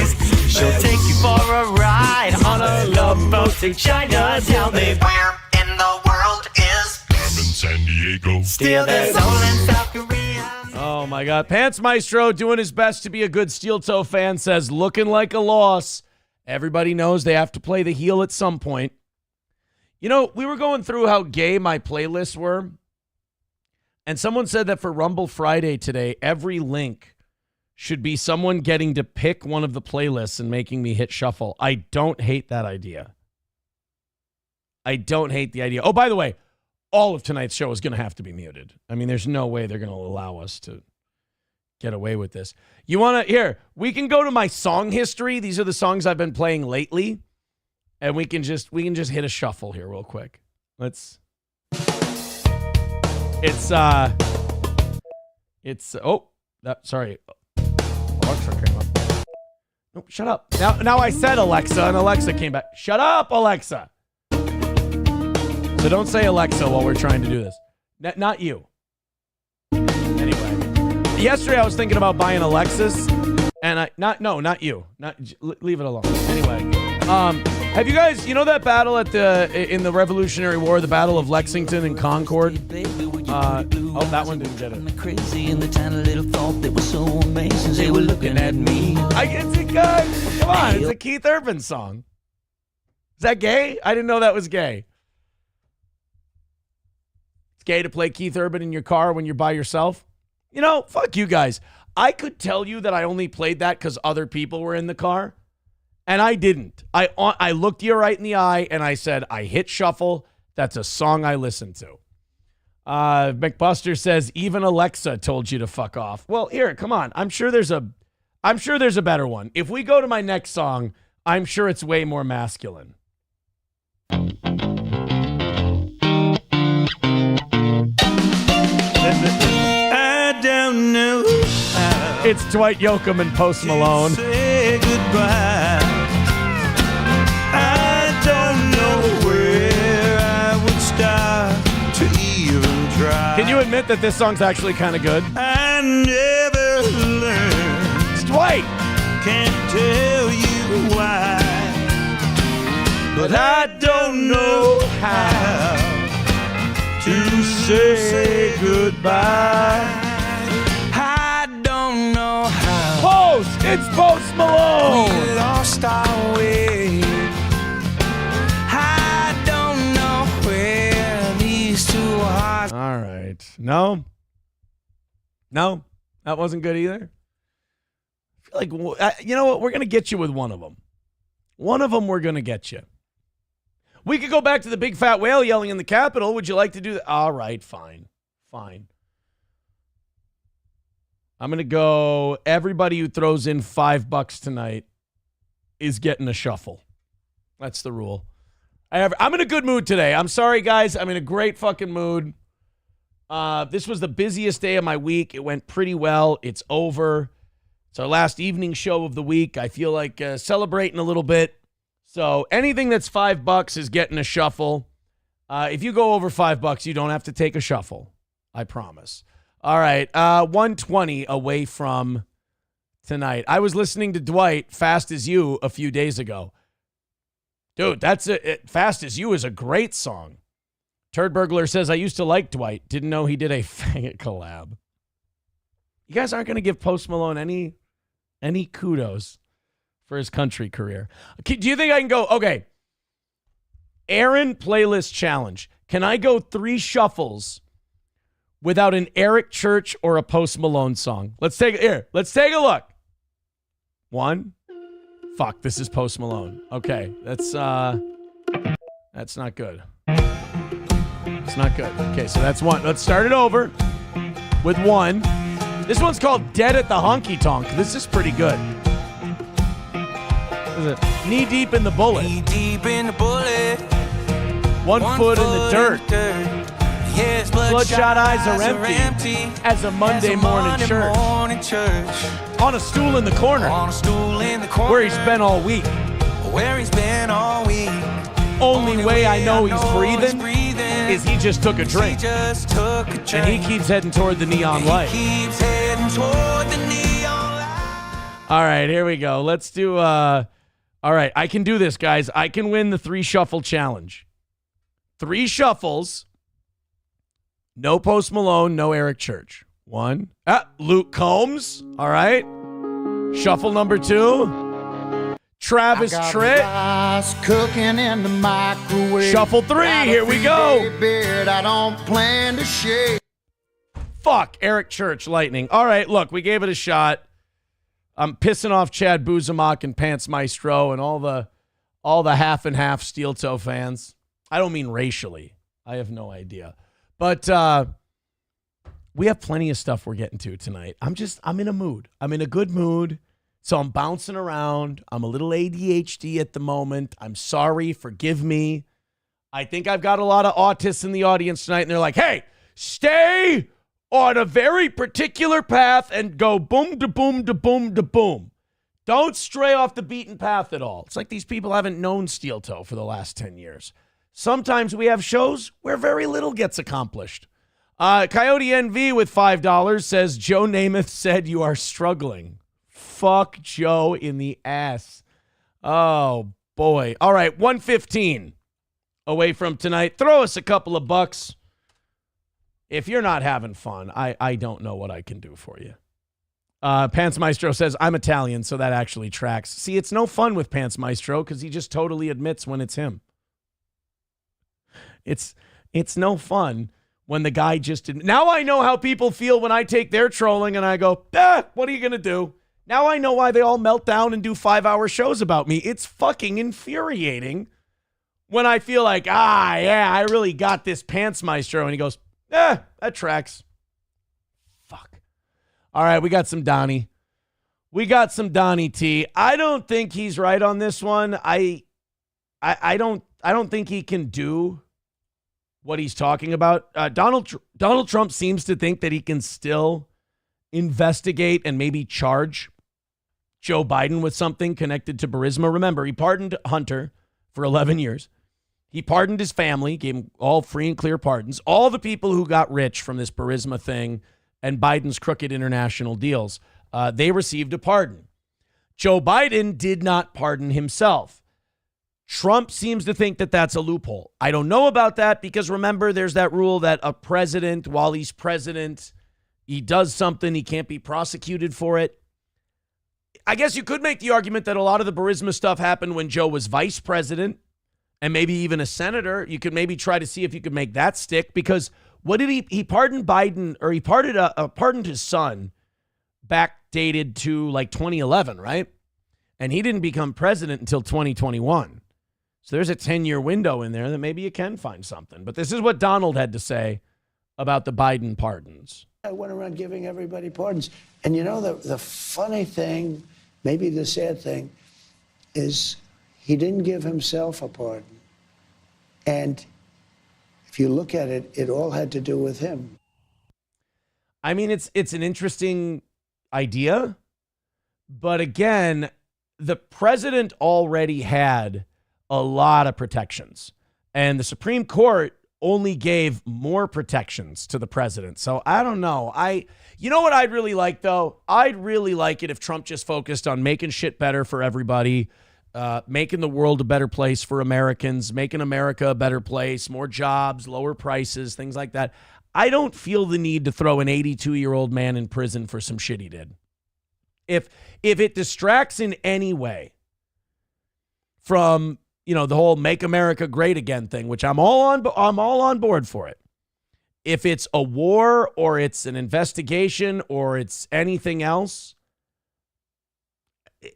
She'll take you for a ride on a love boat to China. Tell me where in the world is I'm in San Diego. still there's Seoul and South Korea. Oh, my God. Pants Maestro doing his best to be a good Steel Toe fan says, looking like a loss. Everybody knows they have to play the heel at some point. You know, we were going through how gay my playlists were. And someone said that for Rumble Friday today, every link should be someone getting to pick one of the playlists and making me hit shuffle. I don't hate that idea. I don't hate the idea. Oh, by the way, all of tonight's show is going to have to be muted. I mean, there's no way they're going to allow us to get away with this. You want to, here, we can go to my song history. These are the songs I've been playing lately. And we can just hit a shuffle here real quick. Sorry. Alexa came up. No, shut up. Now I said Alexa, and Alexa came back. Shut up, Alexa. So don't say Alexa while we're trying to do this. Not you. Anyway, yesterday I was thinking about buying a Lexus, and not you. Leave it alone. Anyway, have you guys, you know that battle in the Revolutionary War, the Battle of Lexington and Concord? That one didn't get it. Crazy and the tiny little thought they were so amazing. They were looking at me. Come on, it's a Keith Urban song. Is that gay? I didn't know that was gay. It's gay to play Keith Urban in your car when you're by yourself? You know, fuck you guys. I could tell you that I only played that because other people were in the car, and I didn't. I looked you right in the eye, and I said, I hit shuffle. That's a song I listened to. McBuster says, even Alexa told you to fuck off. Well, here, come on. I'm sure there's a better one. If we go to my next song, I'm sure it's way more masculine. I don't know how It's Dwight Yoakam and Post Malone. say goodbye. I don't know where I would start to even try. Can you admit that this song's actually kind of good? I never learned. It's Dwight. Can't tell you why, but I don't know how to say goodbye. I don't know how. Post! It's Post Malone! We lost our way. I don't know where these two hearts. All right. No, that wasn't good either. I feel like, you know what? We're going to get you with one of them. One of them we're going to get you. We could go back to the big fat whale yelling in the Capitol. Would you like to do that? All right, fine. I'm going to go, everybody who throws in $5 tonight is getting a shuffle. That's the rule. I'm in a good mood today. I'm sorry, guys. I'm in a great fucking mood. This was the busiest day of my week. It went pretty well. It's over. It's our last evening show of the week. I feel like celebrating a little bit. So anything that's $5 is getting a shuffle. If you go over $5, you don't have to take a shuffle. I promise. All right. 120 away from tonight. I was listening to Dwight, Fast As You, a few days ago. Dude, Fast As You is a great song. Turd Burglar says, I used to like Dwight. Didn't know he did a faggot collab. You guys aren't going to give Post Malone any kudos for his country career. Do you think I can go, okay, Aaron playlist challenge. Can I go 3 shuffles without an Eric Church or a Post Malone song? Let's take a look. 1. Fuck, this is Post Malone. Okay, that's not good. It's not good. Okay, so that's 1. Let's start it over with 1. This one's called Dead at the Honky Tonk. This is pretty good. What is it? Knee deep in the bullet. Knee deep in the bullet. 1 foot in the dirt. Yes, bloodshot eyes are empty as a Monday morning church. On a stool in the corner. Where he's been all week. Only way I know he's breathing is he just took a drink. And he keeps heading toward the neon light. All right, here we go. Let's do all right, I can do this, guys. I can win the 3 shuffle challenge. 3 shuffles. No Post Malone, no Eric Church. 1. Luke Combs. All right. Shuffle number 2. Travis Tritt. Cooking in the microwave. Shuffle 3. Here we go. Beard, I don't plan to shave. Fuck, Eric Church, Lightning. All right, look, we gave it a shot. I'm pissing off Chad Buzamok and Pants Maestro and all the half and half steel toe fans. I don't mean racially. I have no idea. But we have plenty of stuff we're getting to tonight. I'm in a mood. I'm in a good mood. So I'm bouncing around. I'm a little ADHD at the moment. I'm sorry. Forgive me. I think I've got a lot of autists in the audience tonight, and they're like, hey, stay on a very particular path and go boom to boom to boom to boom. Don't stray off the beaten path at all. It's like these people haven't known steel toe for the last 10 years. Sometimes we have shows where very little gets accomplished. Coyote NV with $5 says, Joe Namath said you are struggling. Fuck Joe in the ass. Oh, boy. All right, 115 away from tonight. Throw us a couple of bucks. If you're not having fun, I don't know what I can do for you. Pants Maestro says, I'm Italian, so that actually tracks. See, it's no fun with Pants Maestro because he just totally admits when it's him. It's no fun when the guy just... Now I know how people feel when I take their trolling and I go, what are you going to do? Now I know why they all melt down and do 5-hour shows about me. It's fucking infuriating when I feel like, yeah, I really got this Pants Maestro. And he goes, that tracks. Fuck. All right, we got some Donnie. We got some Donnie T. I don't think he's right on this one. I don't think he can do what he's talking about. Donald Trump seems to think that he can still investigate and maybe charge Joe Biden with something connected to Burisma. Remember, he pardoned Hunter for 11 years. He pardoned his family, gave him all free and clear pardons. All the people who got rich from this Burisma thing and Biden's crooked international deals, they received a pardon. Joe Biden did not pardon himself. Trump seems to think that that's a loophole. I don't know about that because remember, there's that rule that a president, while he's president, he does something, he can't be prosecuted for it. I guess you could make the argument that a lot of the Burisma stuff happened when Joe was vice president and maybe even a senator. You could maybe try to see if you could make that stick because what did he pardoned Biden, or he pardoned his son backdated to like 2011, right? And he didn't become president until 2021. So there's a 10-year window in there that maybe you can find something. But this is what Donald had to say about the Biden pardons. I went around giving everybody pardons. And you know, the funny thing, maybe the sad thing, is he didn't give himself a pardon. And if you look at it, it all had to do with him. I mean, it's an interesting idea. But again, the president already had a lot of protections. And the Supreme Court only gave more protections to the president. So I don't know. You know what I'd really like, though? I'd really like it if Trump just focused on making shit better for everybody, making the world a better place for Americans, making America a better place, more jobs, lower prices, things like that. I don't feel the need to throw an 82-year-old man in prison for some shit he did. If it distracts in any way from, the whole Make America Great Again thing, which I'm all on board for it. If it's a war or it's an investigation or it's anything else,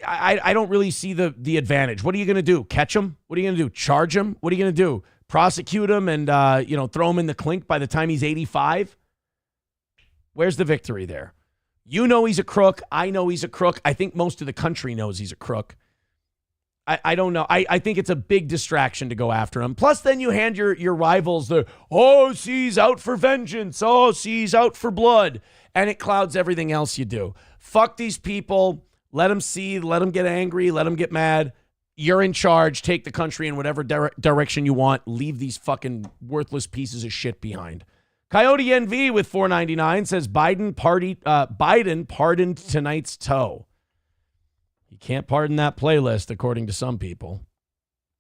I don't really see the advantage. What are you going to do? Catch him? What are you going to do? Charge him? What are you going to do? Prosecute him and, throw him in the clink by the time he's 85? Where's the victory there? You know he's a crook. I know he's a crook. I think most of the country knows he's a crook. I don't know. I think it's a big distraction to go after him. Plus, then you hand your rivals he's out for vengeance. He's out for blood. And it clouds everything else you do. Fuck these people. Let them see. Let them get angry. Let them get mad. You're in charge. Take the country in whatever direction you want. Leave these fucking worthless pieces of shit behind. Coyote NV with $4.99 says Biden pardoned tonight's toe. You can't pardon that playlist, according to some people.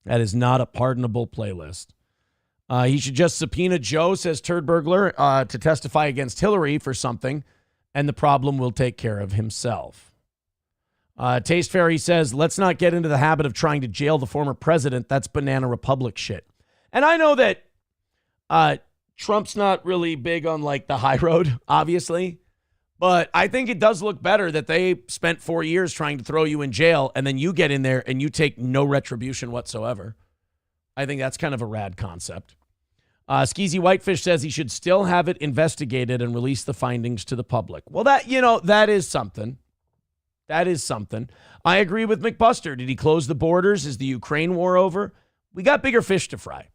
That is not a pardonable playlist. He should just subpoena Joe, says Turd Burglar, to testify against Hillary for something, and the problem will take care of himself. Taste Fairy says, let's not get into the habit of trying to jail the former president. That's Banana Republic shit. And I know that Trump's not really big on, the high road, obviously. But I think it does look better that they spent 4 years trying to throw you in jail and then you get in there and you take no retribution whatsoever. I think that's kind of a rad concept. Skeezy Whitefish says he should still have it investigated and release the findings to the public. Well, that is something. That is something. I agree with McBuster. Did he close the borders? Is the Ukraine war over? We got bigger fish to fry.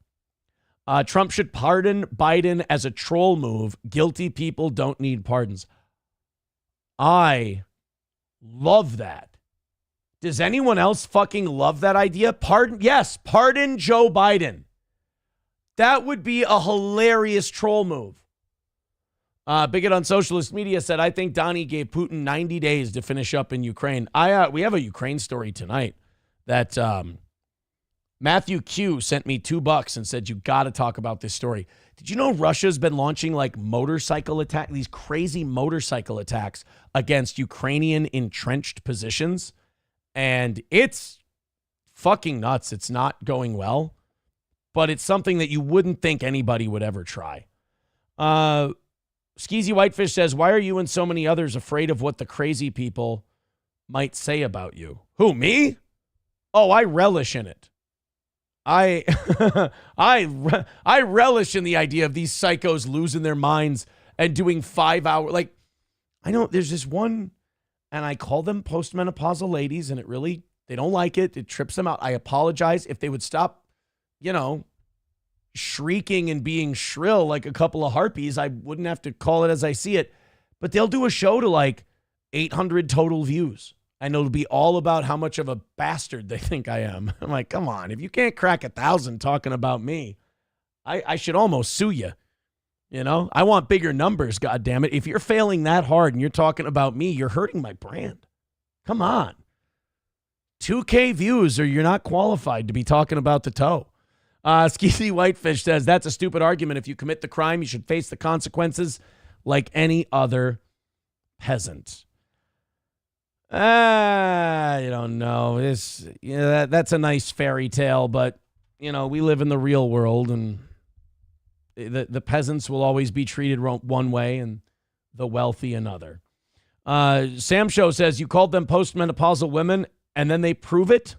Trump should pardon Biden as a troll move. Guilty people don't need pardons. I love that. Does anyone else fucking love that idea? Pardon Joe Biden. That would be a hilarious troll move. Bigot on Socialist Media said, I think Donnie gave Putin 90 days to finish up in Ukraine. We have a Ukraine story tonight that Matthew Q sent me $2 and said, you got to talk about this story. Did you know Russia's been launching motorcycle attacks, these crazy motorcycle attacks against Ukrainian entrenched positions? And it's fucking nuts. It's not going well, but it's something that you wouldn't think anybody would ever try. Skeezy Whitefish says, why are you and so many others afraid of what the crazy people might say about you? Who, me? Oh, I relish in it. I relish in the idea of these psychos losing their minds and doing 5 hour. I know there's this one, and I call them postmenopausal ladies, and they don't like it. It trips them out. I apologize. If they would stop, shrieking and being shrill like a couple of harpies, I wouldn't have to call it as I see it. But they'll do a show to 800 total views. And it'll be all about how much of a bastard they think I am. I'm like, come on, if you can't crack 1,000 talking about me, I should almost sue you. I want bigger numbers, goddammit. If you're failing that hard and you're talking about me, you're hurting my brand. Come on. 2K views or you're not qualified to be talking about the toe. Skeezy Whitefish says, that's a stupid argument. If you commit the crime, you should face the consequences like any other peasant. You don't know. That's a nice fairy tale, but, we live in the real world, and the peasants will always be treated one way and the wealthy another. Sam Show says, you called them postmenopausal women, and then they prove it?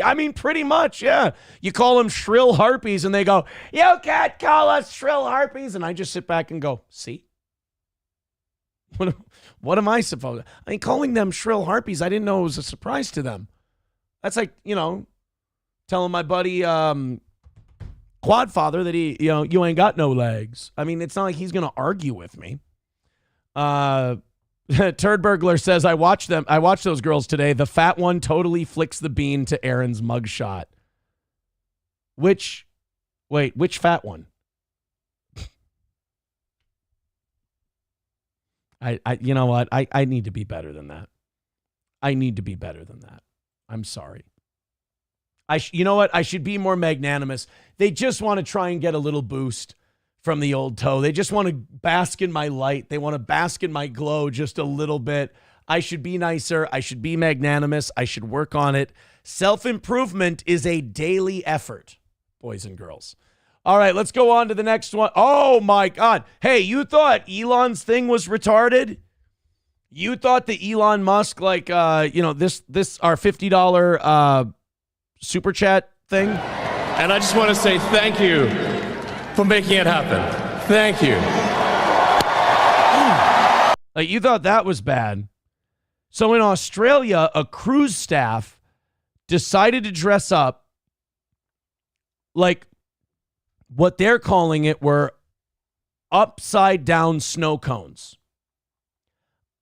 I mean, pretty much, yeah. You call them shrill harpies, and they go, you can't call us shrill harpies. And I just sit back and go, see? What am I supposed to? I mean, calling them shrill harpies, I didn't know it was a surprise to them. That's like, telling my buddy Quadfather that you ain't got no legs. I mean, it's not like he's going to argue with me. Turd Burglar says, I watched those girls today. The fat one totally flicks the bean to Aaron's mugshot. Which fat one? You know what? I need to be better than that. I need to be better than that. I'm sorry. You know what? I should be more magnanimous. They just want to try and get a little boost from the old toe. They just want to bask in my light. They want to bask in my glow just a little bit. I should be nicer. I should be magnanimous. I should work on it. Self-improvement is a daily effort, boys and girls. All right, let's go on to the next one. Oh, my God. Hey, you thought Elon's thing was retarded? You thought the Elon Musk, like, this our $50 super chat thing? And I just want to say thank you for making it happen. Thank you. Like, you thought that was bad. So in Australia, a cruise staff decided to dress up like what they're calling it were upside down snow cones.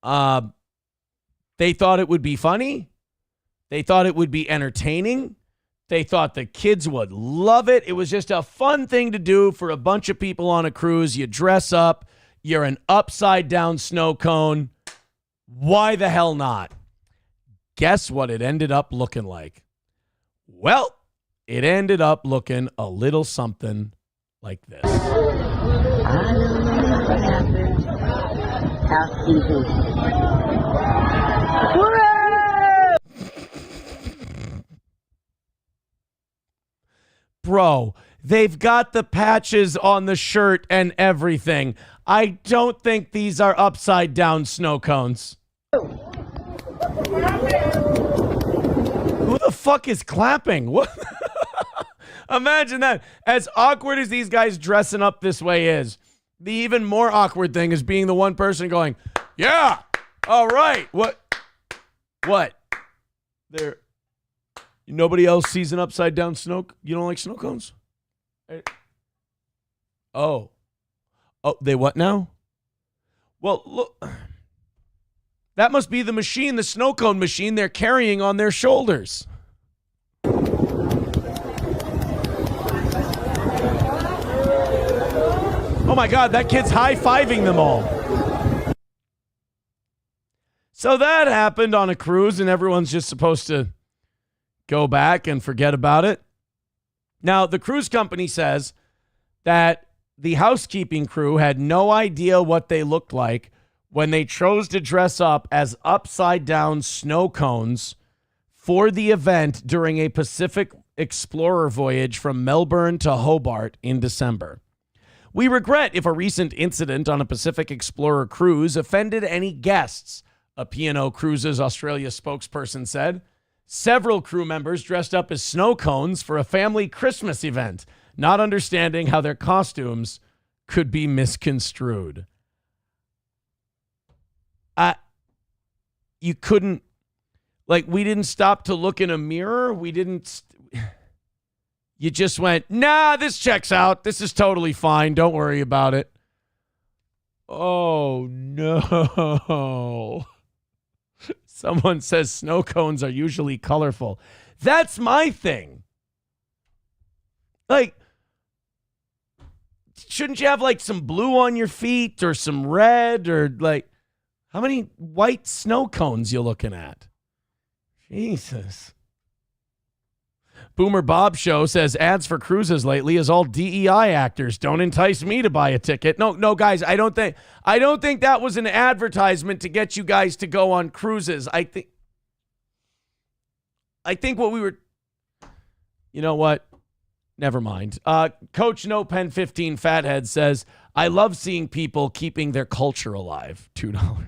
They thought it would be funny. They thought it would be entertaining. They thought the kids would love it. It was just a fun thing to do for a bunch of people on a cruise. You dress up. You're an upside down snow cone. Why the hell not? Guess what it ended up looking like? Well, it ended up looking a little something like this. I don't know what happened. Housekeeping. Bro, they've got the patches on the shirt and everything. I don't think these are upside down snow cones. Who the fuck is clapping? What? Imagine that. As awkward as these guys dressing up this way is, the even more awkward thing is being the one person going, yeah, all right. What? There. Nobody else sees an upside down snow. You don't like snow cones? Oh, they what now? Well, look. That must be the machine, the snow cone machine they're carrying on their shoulders. Oh my God, that kid's high-fiving them all. So that happened on a cruise, and everyone's just supposed to go back and forget about it. Now, the cruise company says that the housekeeping crew had no idea what they looked like when they chose to dress up as upside-down snow cones for the event during a Pacific Explorer voyage from Melbourne to Hobart in December. We regret if a recent incident on a Pacific Explorer cruise offended any guests, a P&O Cruises Australia spokesperson said. Several crew members dressed up as snow cones for a family Christmas event, not understanding how their costumes could be misconstrued. You couldn't, like, we didn't stop to look in a mirror. You just went, nah, this checks out. This is totally fine. Don't worry about it. Oh, no. Someone says snow cones are usually colorful. That's my thing. Like, shouldn't you have like some blue on your feet or some red or like, how many white snow cones you looking at? Jesus. Boomer Bob Show says ads for cruises lately is all DEI actors. Don't entice me to buy a ticket. No, guys, I don't think that was an advertisement to get you guys to go on cruises. I think what we were, you know what? Never mind. Coach No Pen 15 Fathead says, I love seeing people keeping their culture alive. $2.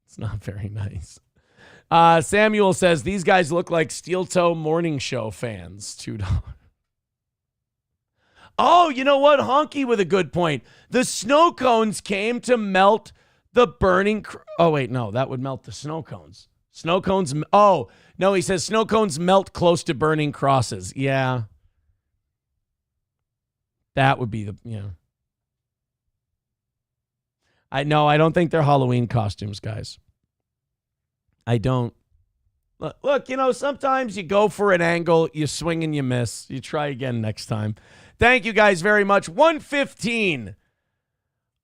It's not very nice. Samuel says, these guys look like Steel Toe Morning Show fans. $2. Oh, you know what? Honky with a good point. The snow cones came to melt the burning... Oh, wait, no. That would melt the snow cones. Snow cones... Oh, no, he says snow cones melt close to burning crosses. Yeah. That would be the... Yeah. I don't think they're Halloween costumes, guys. I don't. Look, sometimes you go for an angle, you swing and you miss. You try again next time. Thank you guys very much. 1:15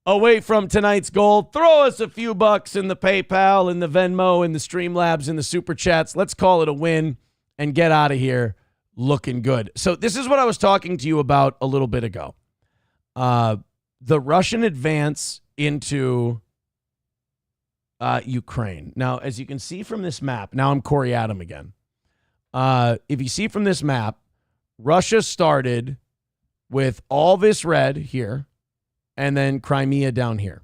away from tonight's goal. Throw us a few bucks in the PayPal, in the Venmo, in the Streamlabs, in the Super Chats. Let's call it a win and get out of here looking good. So this is what I was talking to you about a little bit ago. The Russian advance into Ukraine. Now, as you can see from this map, now I'm Corey Adam again. If you see from this map, Russia started with all this red here and then Crimea down here.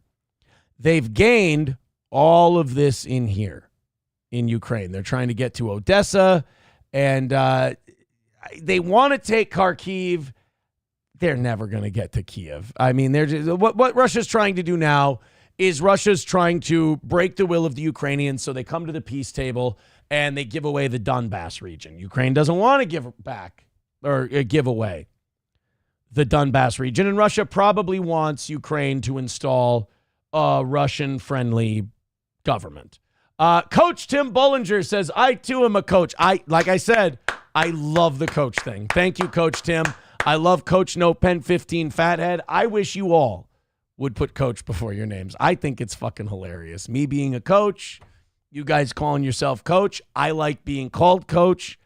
They've gained all of this in here in Ukraine. They're trying to get to Odessa, and they want to take Kharkiv. They're never going to get to Kiev. I mean, they're just, what Russia's trying to do now is Russia's trying to break the will of the Ukrainians, so they come to the peace table and they give away the Donbass region. Ukraine doesn't want to give back or give away the Donbass region, and Russia probably wants Ukraine to install a Russian-friendly government. Coach Tim Bollinger says, I too am a coach. Like I said, I love the coach thing. Thank you, Coach Tim. I love Coach No Pen 15 Fathead. I wish you all would put coach before your names. I think it's fucking hilarious. Me being a coach, you guys calling yourself coach. I like being called coach.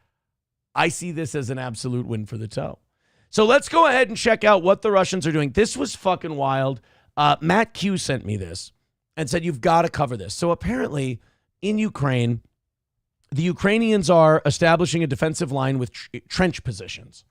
I see this as an absolute win for the toe. So let's go ahead and check out what the Russians are doing. This was fucking wild. Matt Q sent me this and said, you've got to cover this. So apparently in Ukraine, the Ukrainians are establishing a defensive line with trench positions.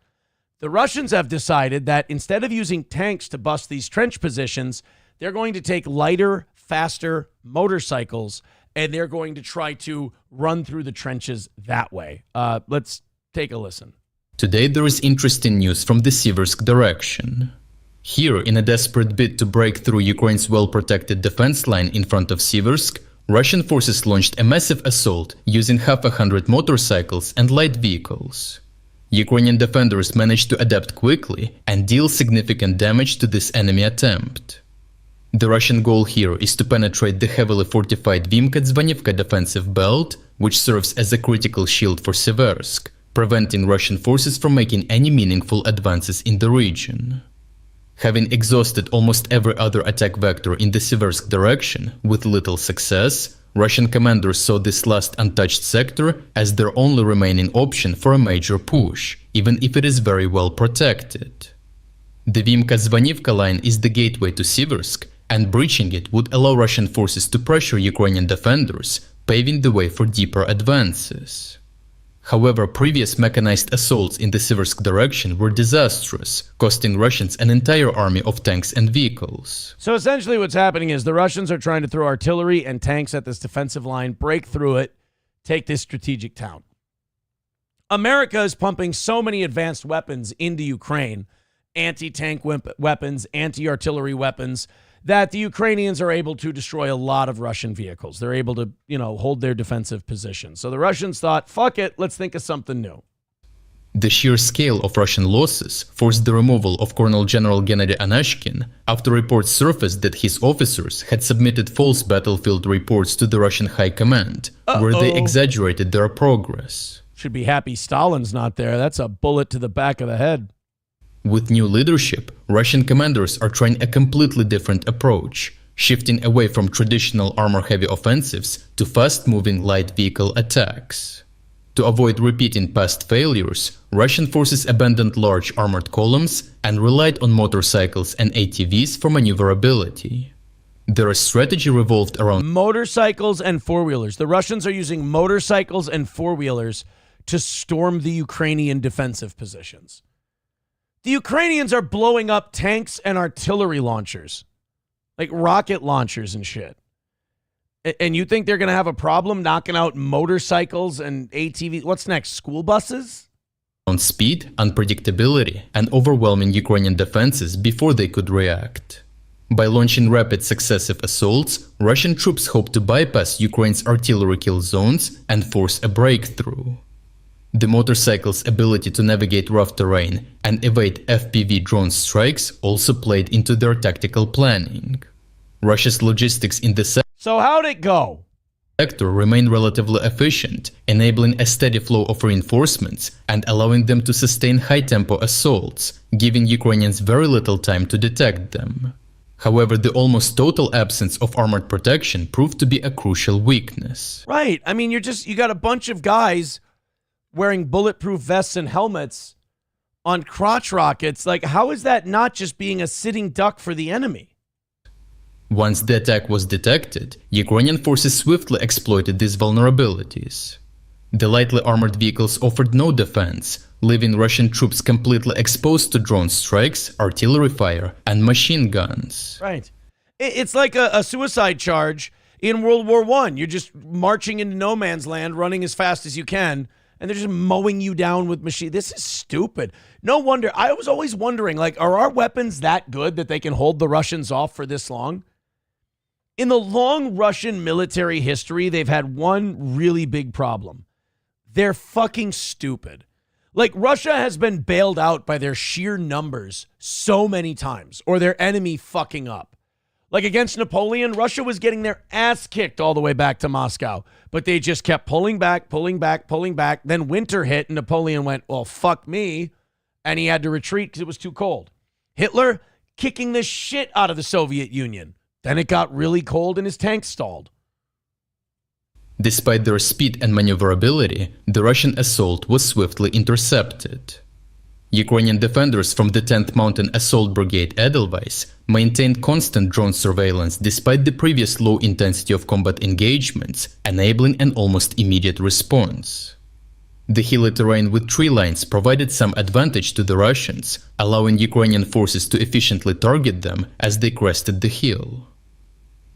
The Russians have decided that instead of using tanks to bust these trench positions, they're going to take lighter, faster motorcycles, and they're going to try to run through the trenches that way. Let's take a listen. Today there is interesting news from the Siversk direction. Here, in a desperate bid to break through Ukraine's well-protected defense line in front of Siversk, Russian forces launched a massive assault using 100 motorcycles and light vehicles. Ukrainian defenders managed to adapt quickly and deal significant damage to this enemy attempt. The Russian goal here is to penetrate the heavily fortified Vimka-Dzvanivka defensive belt, which serves as a critical shield for Siversk, preventing Russian forces from making any meaningful advances in the region. Having exhausted almost every other attack vector in the Siversk direction with little success, Russian commanders saw this last untouched sector as their only remaining option for a major push, even if it is very well protected. The Vimka-Dzvanivka line is the gateway to Siversk, and breaching it would allow Russian forces to pressure Ukrainian defenders, paving the way for deeper advances. However, previous mechanized assaults in the Siversk direction were disastrous, costing Russians an entire army of tanks and vehicles. So essentially what's happening is the Russians are trying to throw artillery and tanks at this defensive line, break through it, take this strategic town. America is pumping so many advanced weapons into Ukraine, anti-tank weapons, anti-artillery weapons, that the Ukrainians are able to destroy a lot of Russian vehicles. They're able to, hold their defensive position. So the Russians thought, fuck it, let's think of something new. The sheer scale of Russian losses forced the removal of Colonel General Gennady Anashkin after reports surfaced that his officers had submitted false battlefield reports to the Russian High Command, where they exaggerated their progress. Should be happy Stalin's not there. That's a bullet to the back of the head. With new leadership, Russian commanders are trying a completely different approach, shifting away from traditional armor-heavy offensives to fast-moving light vehicle attacks. To avoid repeating past failures, Russian forces abandoned large armored columns and relied on motorcycles and ATVs for maneuverability. Their strategy revolved around motorcycles and four-wheelers. The Russians are using motorcycles and four-wheelers to storm the Ukrainian defensive positions. The Ukrainians are blowing up tanks and artillery launchers, like rocket launchers and shit. And you think they're going to have a problem knocking out motorcycles and ATVs? What's next, school buses? On speed, unpredictability, and overwhelming Ukrainian defenses before they could react. By launching rapid successive assaults, Russian troops hope to bypass Ukraine's artillery kill zones and force a breakthrough. The motorcycle's ability to navigate rough terrain and evade FPV drone strikes also played into their tactical planning. Russia's logistics in the So how'd it go? sector remained relatively efficient, enabling a steady flow of reinforcements and allowing them to sustain high-tempo assaults, giving Ukrainians very little time to detect them. However, the almost total absence of armored protection proved to be a crucial weakness. Right. I mean, you got a bunch of guys wearing bulletproof vests and helmets on crotch rockets. Like, how is that not just being a sitting duck for the enemy? Once the attack was detected, Ukrainian forces swiftly exploited these vulnerabilities. The lightly armored vehicles offered no defense, leaving Russian troops completely exposed to drone strikes, artillery fire, and machine guns. Right. It's like a suicide charge in World War I. You're just marching into no man's land, running as fast as you can, and they're just mowing you down with machine. This is stupid. No wonder. I was always wondering, like, are our weapons that good that they can hold the Russians off for this long? In the long Russian military history, they've had one really big problem. They're fucking stupid. Like, Russia has been bailed out by their sheer numbers so many times, or their enemy fucking up. Like against Napoleon, Russia was getting their ass kicked all the way back to Moscow, but they just kept pulling back. Then winter hit, and Napoleon went, well, fuck me, and he had to retreat because it was too cold. Hitler kicking the shit out of the Soviet Union. Then it got really cold and his tanks stalled. Despite their speed and maneuverability, the Russian assault was swiftly intercepted. Ukrainian defenders from the 10th Mountain Assault Brigade Edelweiss maintained constant drone surveillance despite the previous low intensity of combat engagements, enabling an almost immediate response. The hilly terrain with tree lines provided some advantage to the Russians, allowing Ukrainian forces to efficiently target them as they crested the hill.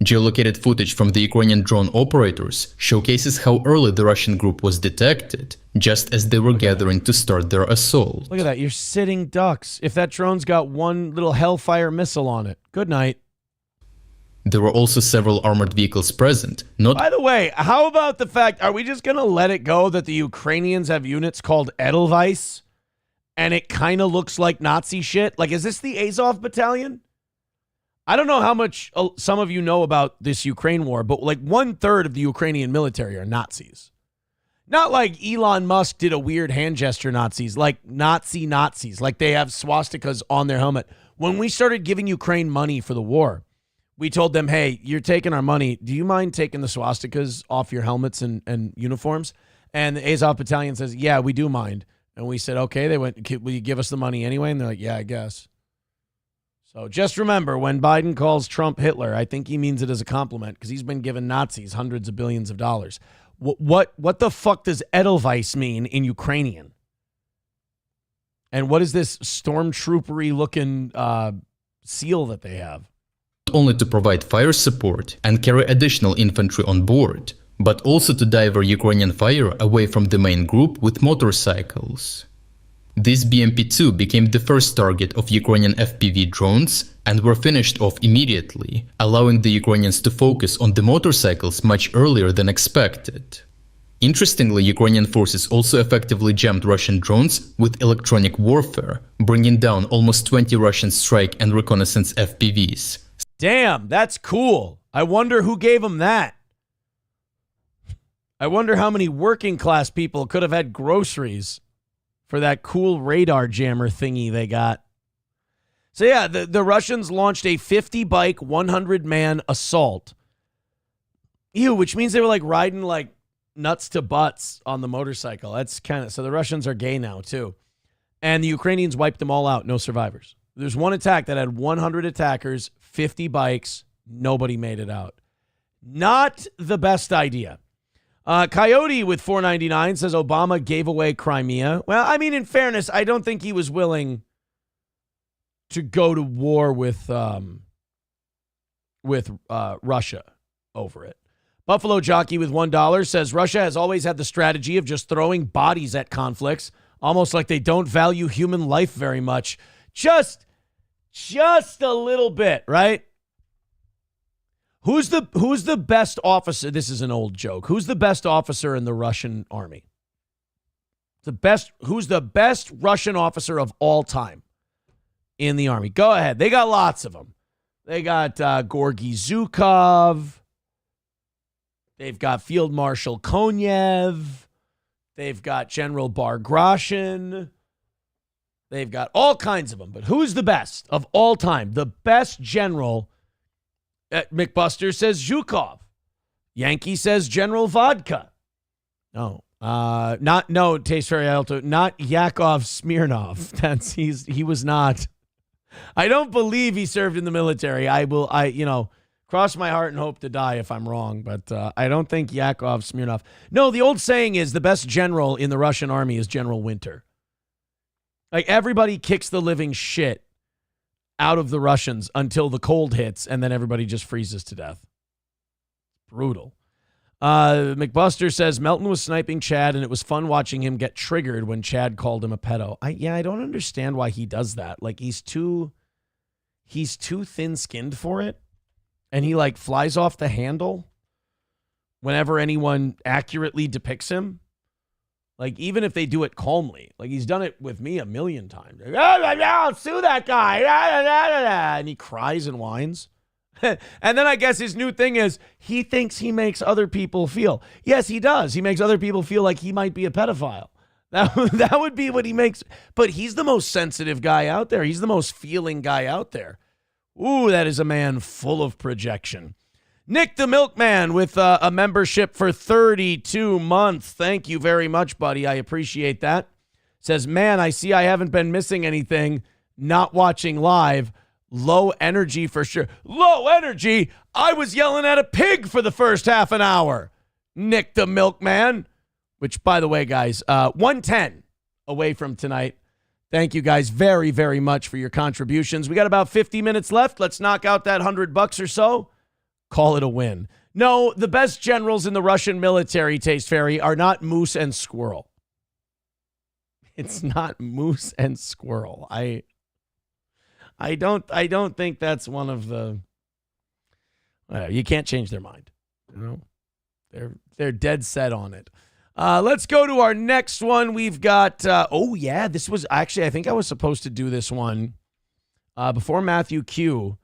Geolocated footage from the Ukrainian drone operators showcases how early the Russian group was detected, just as they were gathering to start their assault. Look at that, you're sitting ducks. If that drone's got one little Hellfire missile on it, good night. There were also several armored vehicles present. By the way, how about the fact, are we just going to let it go that the Ukrainians have units called Edelweiss? And it kind of looks like Nazi shit? Like, is this the Azov battalion? I don't know how much some of you know about this Ukraine war, but like 1/3 of the Ukrainian military are Nazis. Not like Elon Musk did a weird hand gesture Nazis, like Nazis, like they have swastikas on their helmet. When we started giving Ukraine money for the war, we told them, hey, you're taking our money. Do you mind taking the swastikas off your helmets and uniforms? And the Azov battalion says, yeah, we do mind. And we said, okay. They went, will you give us the money anyway? And they're like, yeah, I guess. So just remember, when Biden calls Trump Hitler, I think he means it as a compliment because he's been giving Nazis hundreds of billions of dollars. What the fuck does Edelweiss mean in Ukrainian? And what is this stormtroopery looking seal that they have? Not only to provide fire support and carry additional infantry on board, but also to divert Ukrainian fire away from the main group with motorcycles. These BMP-2 became the first target of Ukrainian FPV drones and were finished off immediately, allowing the Ukrainians to focus on the motorcycles much earlier than expected. Interestingly, Ukrainian forces also effectively jammed Russian drones with electronic warfare, bringing down almost 20 Russian strike and reconnaissance FPVs. Damn, that's cool. I wonder who gave them that. I wonder how many working class people could have had groceries for that cool radar jammer thingy they got. So yeah, the Russians launched a 50-bike, 100-man assault. Ew, which means they were like riding like nuts to butts on the motorcycle. That's kind of, so the Russians are gay now too. And the Ukrainians wiped them all out, no survivors. There's one attack that had 100 attackers, 50 bikes, nobody made it out. Not the best idea. Coyote with $4.99 says Obama gave away Crimea. Well, I mean, in fairness, I don't think he was willing to go to war with Russia over it. Buffalo Jockey with $1 says Russia has always had the strategy of just throwing bodies at conflicts, almost like they don't value human life very much. Just a little bit, right? Who's the best officer? This is an old joke. Who's the best officer in the Russian army? Who's the best Russian officer of all time in the army? Go ahead. They got lots of them. They got Gorgy Zhukov. They've got Field Marshal Konyev. They've got General Bargrashin. They've got all kinds of them. But who's the best of all time? The best general McBuster says Zhukov. Yankee says General Vodka. No. Taste Fairy Alto, not Yakov Smirnov. He was not. I don't believe he served in the military. Cross my heart and hope to die if I'm wrong, but I don't think Yakov Smirnov. No, the old saying is the best general in the Russian army is General Winter. Like, everybody kicks the living shit out of the Russians until the cold hits, and then everybody just freezes to death. Brutal. McBuster says Melton was sniping Chad, and it was fun watching him get triggered when Chad called him a pedo. I don't understand why he does that. Like, he's too thin-skinned for it, and he, like, flies off the handle whenever anyone accurately depicts him. Like, even if they do it calmly. Like, he's done it with me a million times. I'll sue that guy. And he cries and whines. And then I guess his new thing is he thinks he makes other people feel. Yes, he does. He makes other people feel like he might be a pedophile. That would be what he makes. But he's the most sensitive guy out there. He's the most feeling guy out there. Ooh, that is a man full of projection. Nick the Milkman with a membership for 32 months. Thank you very much, buddy. I appreciate that. Says, man, I see I haven't been missing anything. Not watching live. Low energy for sure. Low energy? I was yelling at a pig for the first half an hour. Nick the Milkman. Which, by the way, guys, 110 away from tonight. Thank you guys very, very much for your contributions. We got about 50 minutes left. Let's knock out that $100 or so. Call it a win. No, the best generals in the Russian military, Taste Fairy, are not Moose and Squirrel. It's not Moose and Squirrel. I don't think that's one of the. You can't change their mind. You know, they're dead set on it. Let's go to our next one. We've got. This was actually. I think I was supposed to do this one before Matthew Q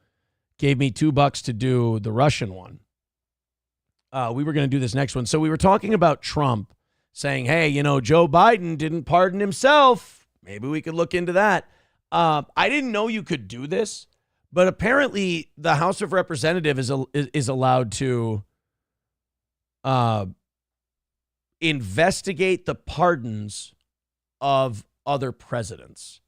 gave me $2 to do the Russian one. We were going to do this next one. So we were talking about Trump saying, hey, Joe Biden didn't pardon himself. Maybe we could look into that. I didn't know you could do this, but apparently the House of Representatives is allowed to investigate the pardons of other presidents.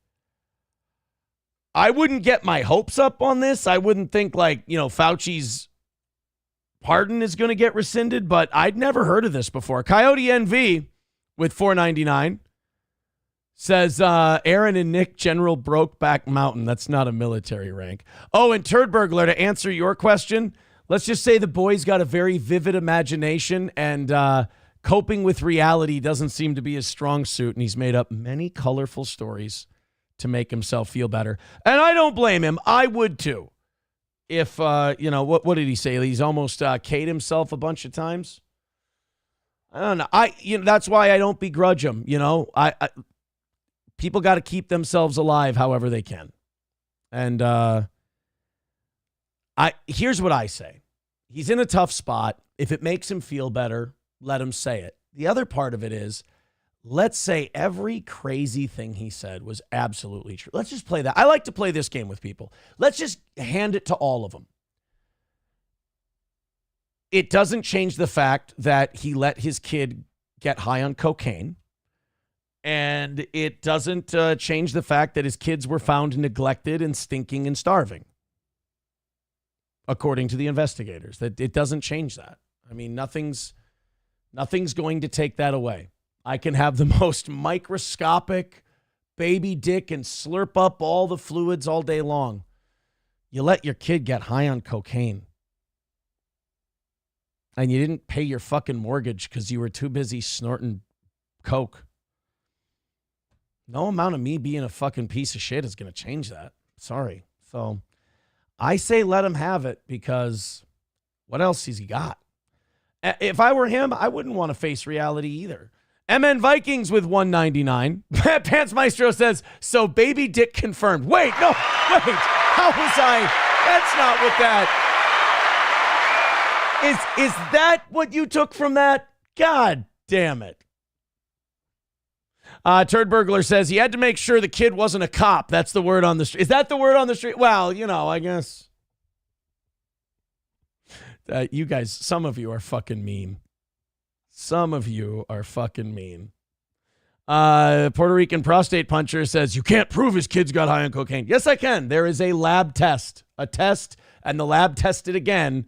I wouldn't get my hopes up on this. I wouldn't think Fauci's pardon is going to get rescinded, but I'd never heard of this before. Coyote NV with $4.99 says Aaron and Nick General Brokeback Mountain. That's not a military rank. Oh, and Turd Burglar, to answer your question, let's just say the boy's got a very vivid imagination, and coping with reality doesn't seem to be his strong suit, and he's made up many colorful stories to make himself feel better. And I don't blame him. I would too. If, what did he say? He's almost K'd himself a bunch of times. I don't know. That's why I don't begrudge him. People got to keep themselves alive however they can. And here's what I say. He's in a tough spot. If it makes him feel better, let him say it. The other part of it is, let's say every crazy thing he said was absolutely true. Let's just play that. I like to play this game with people. Let's just hand it to all of them. It doesn't change the fact that he let his kid get high on cocaine. And it doesn't change the fact that his kids were found neglected and stinking and starving. According to the investigators. That it doesn't change that. I mean, nothing's going to take that away. I can have the most microscopic baby dick and slurp up all the fluids all day long. You let your kid get high on cocaine. And you didn't pay your fucking mortgage because you were too busy snorting coke. No amount of me being a fucking piece of shit is going to change that. Sorry. So I say let him have it, because what else has he got? If I were him, I wouldn't want to face reality either. MN Vikings with $1.99. Pants Maestro says, so baby dick confirmed. Wait. How was I? That's not what that. Is that what you took from that? God damn it. Turd Burglar says he had to make sure the kid wasn't a cop. That's the word on the street. Is that the word on the street? Well, I guess. You guys, some of you are fucking mean. Some of you are fucking mean. Puerto Rican prostate puncher says, you can't prove his kids got high on cocaine. Yes, I can. There is a lab test. A test, and the lab tested again.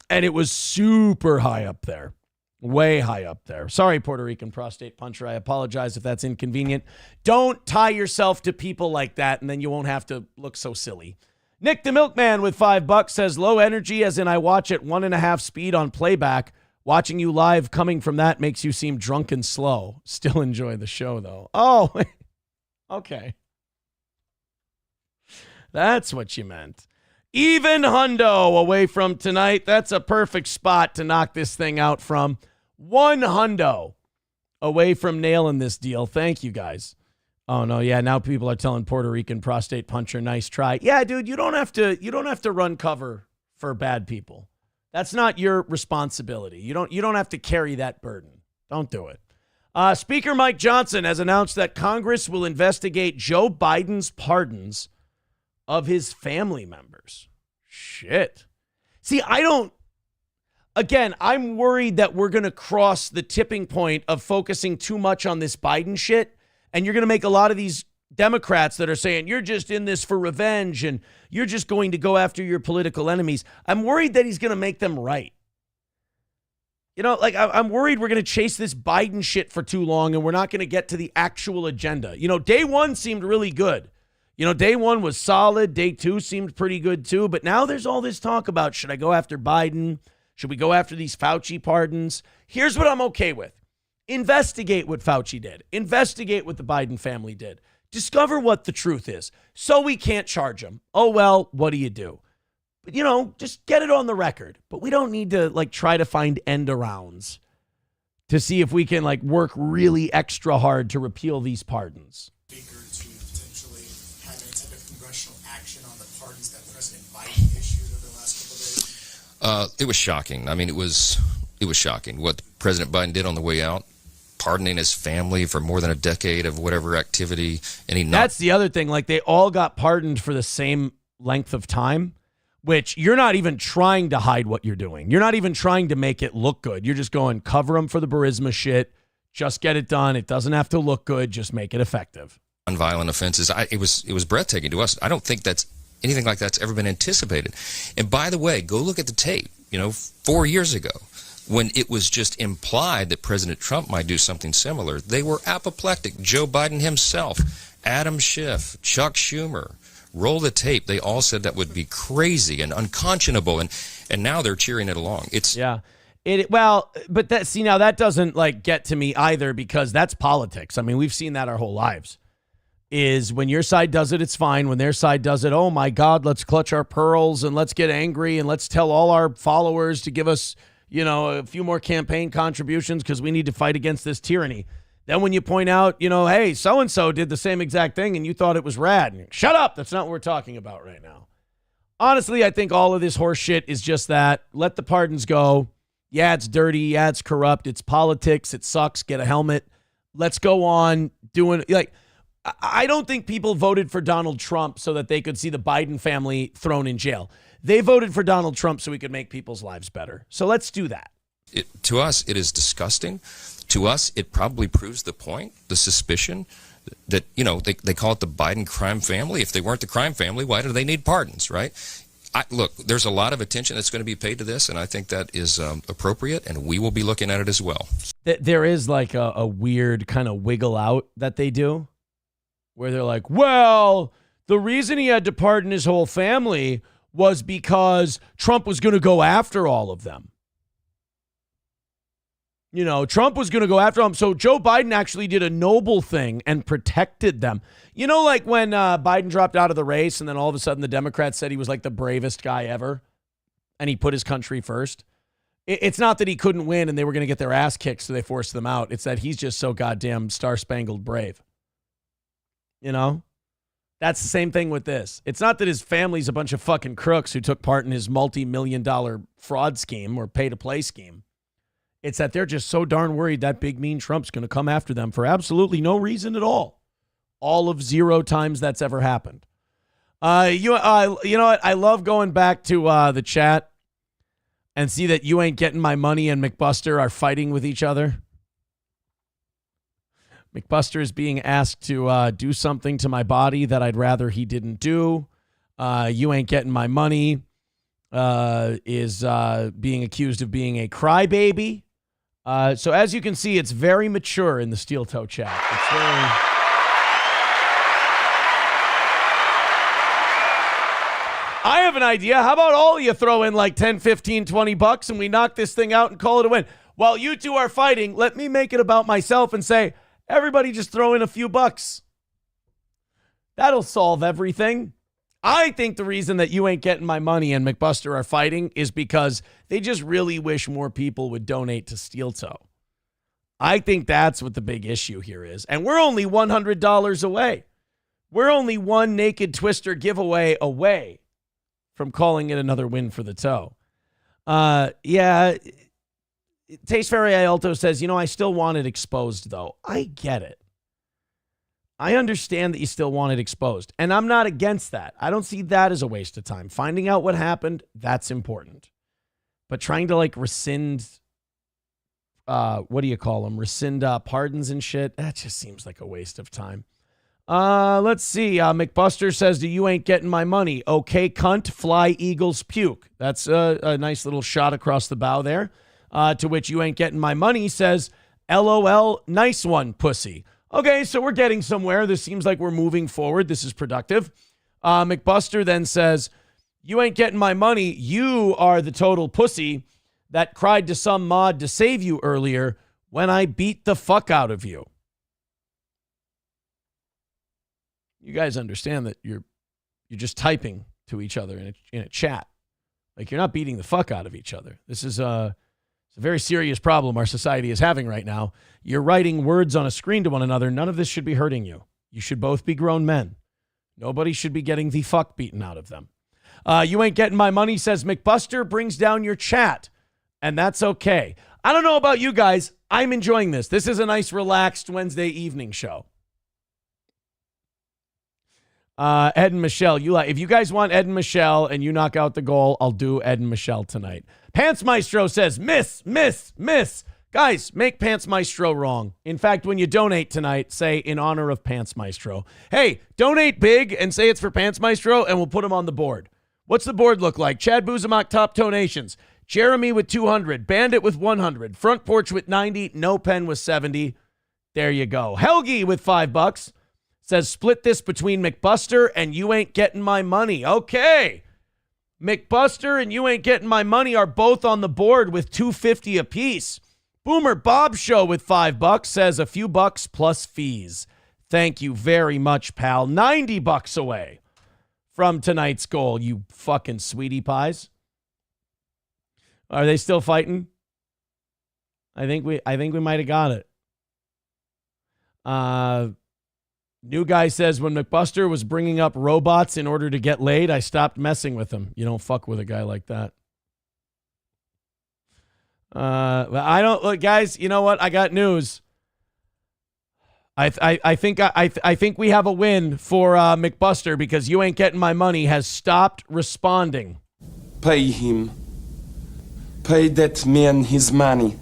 And it was super high up there. Way high up there. Sorry, Puerto Rican prostate puncher. I apologize if that's inconvenient. Don't tie yourself to people like that, and then you won't have to look so silly. Nick the Milkman with $5 says, low energy as in I watch at 1.5 speed on playback. Watching you live coming from that makes you seem drunk and slow. Still enjoy the show, though. Oh, okay. That's what you meant. Even hundo away from tonight. That's a perfect spot to knock this thing out from. 1 hundo away from nailing this deal. Thank you, guys. Oh, no, yeah, now people are telling Puerto Rican prostate puncher, nice try. Yeah, dude, you don't have to run cover for bad people. That's not your responsibility. You don't have to carry that burden. Don't do it. Speaker Mike Johnson has announced that Congress will investigate Joe Biden's pardons of his family members. Shit. See, I'm worried that we're going to cross the tipping point of focusing too much on this Biden shit, and you're going to make a lot of these Democrats that are saying you're just in this for revenge and you're just going to go after your political enemies. I'm worried that he's going to make them right. You know, like I'm worried we're going to chase this Biden shit for too long and we're not going to get to the actual agenda. You know, day one seemed really good. You know, day one was solid. Day two seemed pretty good too. But now there's all this talk about, should I go after Biden? Should we go after these Fauci pardons? Here's what I'm okay with. Investigate what Fauci did. Investigate what the Biden family did. Discover what the truth is so we can't charge them. Oh, well, what do you do? But, you know, just get it on the record. But we don't need to, like, try to find end arounds to see if we can, like, work really extra hard to repeal these pardons. Speaker to potentially have any type of congressional action on the pardons that President Biden issued over the last couple of days? It was shocking. I mean, it was shocking what President Biden did on the way out. Pardoning his family for more than a decade of whatever activity. And that's the other thing. Like, they all got pardoned for the same length of time, which you're not even trying to hide what you're doing. You're not even trying to make it look good. You're just going, cover them for the Burisma shit. Just get it done. It doesn't have to look good. Just make it effective. Nonviolent offenses. It was breathtaking to us. I don't think that's anything like that's ever been anticipated. And by the way, go look at the tape, 4 years ago, when it was just implied that President Trump might do something similar. They were apoplectic. Joe Biden himself, Adam Schiff, Chuck Schumer, roll the tape. They all said that would be crazy and unconscionable, and now they're cheering it along. But that doesn't like get to me either, because that's politics. I mean, we've seen that our whole lives. Is when your side does it, it's fine. When their side does it, oh my God, let's clutch our pearls and let's get angry and let's tell all our followers to give us, a few more campaign contributions because we need to fight against this tyranny. Then when you point out, hey, so-and-so did the same exact thing and you thought it was rad. And shut up. That's not what we're talking about right now. Honestly, I think all of this horse shit is just that. Let the pardons go. Yeah, it's dirty. Yeah, it's corrupt. It's politics. It sucks. Get a helmet. Let's go on doing I don't think people voted for Donald Trump so that they could see the Biden family thrown in jail. They voted for Donald Trump so we could make people's lives better. So let's do that. To us, it is disgusting. To us, it probably proves the point, the suspicion that, they call it the Biden crime family. If they weren't the crime family, why do they need pardons, right? Look, there's a lot of attention that's going to be paid to this, and I think that is appropriate, and we will be looking at it as well. There is like a weird kind of wiggle out that they do where they're like, well, the reason he had to pardon his whole family was because Trump was going to go after all of them. Trump was going to go after them. So Joe Biden actually did a noble thing and protected them. Like when Biden dropped out of the race and then all of a sudden the Democrats said he was like the bravest guy ever and he put his country first. It's not that he couldn't win and they were going to get their ass kicked, so they forced them out. It's that he's just so goddamn star-spangled brave. That's the same thing with this. It's not that his family's a bunch of fucking crooks who took part in his multi-million-dollar fraud scheme or pay-to-play scheme. It's that they're just so darn worried that big mean Trump's going to come after them for absolutely no reason at all. All of 0 times that's ever happened. You know what? I love going back to the chat and see that You Ain't Getting My Money and McBuster are fighting with each other? McBuster is being asked to do something to my body that I'd rather he didn't do. You Ain't Getting My Money is being accused of being a crybaby. So as you can see, it's very mature in the Steel Toe chat. It's very... I have an idea. How about all of you throw in like 10, 15, 20 bucks and we knock this thing out and call it a win? While you two are fighting, let me make it about myself and say, everybody just throw in a few bucks. That'll solve everything. I think the reason that You Ain't Getting My Money and McBuster are fighting is because they just really wish more people would donate to Steel Toe. I think that's what the big issue here is. And we're only $100 away. We're only one Naked Twister giveaway away from calling it another win for the toe. Yeah. Taste Fairy Ialto says, I still want it exposed, though. I get it. I understand that you still want it exposed. And I'm not against that. I don't see that as a waste of time. Finding out what happened, that's important. But trying to, rescind, what do you call them? Rescind pardons and shit, that just seems like a waste of time. Let's see. McBuster says to You Ain't Getting My Money. Okay, cunt, fly, eagles, puke. That's a nice little shot across the bow there. To which You Ain't Getting My Money says, LOL, nice one, pussy. Okay, so we're getting somewhere. This seems like we're moving forward. This is productive. McBuster then says, You ain't getting my money. You are the total pussy that cried to some mod to save you earlier when I beat the fuck out of you. You guys understand that you're just typing to each other in a chat. You're not beating the fuck out of each other. This is it's a very serious problem our society is having right now. You're writing words on a screen to one another. None of this should be hurting you. You should both be grown men. Nobody should be getting the fuck beaten out of them. You Ain't Getting My Money says McBuster brings down your chat, and that's okay. I don't know about you guys. I'm enjoying this. This is a nice, relaxed Wednesday evening show. Ed and Michelle, if you guys want Ed and Michelle and you knock out the goal, I'll do Ed and Michelle tonight. Pants Maestro says, miss. Guys, make Pants Maestro wrong. In fact, when you donate tonight, say in honor of Pants Maestro. Hey, donate big and say it's for Pants Maestro and we'll put him on the board. What's the board look like? Chad Buzamak, top donations. Jeremy with 200. Bandit with 100. Front Porch with 90. No Pen with 70. There you go. Helgi with $5. Says, split this between McBuster and You Ain't Getting My Money. Okay. McBuster and You Ain't Getting My Money are both on the board with $250 apiece. Boomer Bob Show with $5 says a few bucks plus fees. Thank you very much, pal. $90 away from tonight's goal, you fucking sweetie pies. Are they still fighting? I think we might have got it. New guy says, when McBuster was bringing up robots in order to get laid, I stopped messing with him. You don't fuck with a guy like that. I don't look, guys. You know what? I got news. I think we have a win for McBuster because You Ain't Getting My Money has stopped responding. Pay him. Pay that man his money.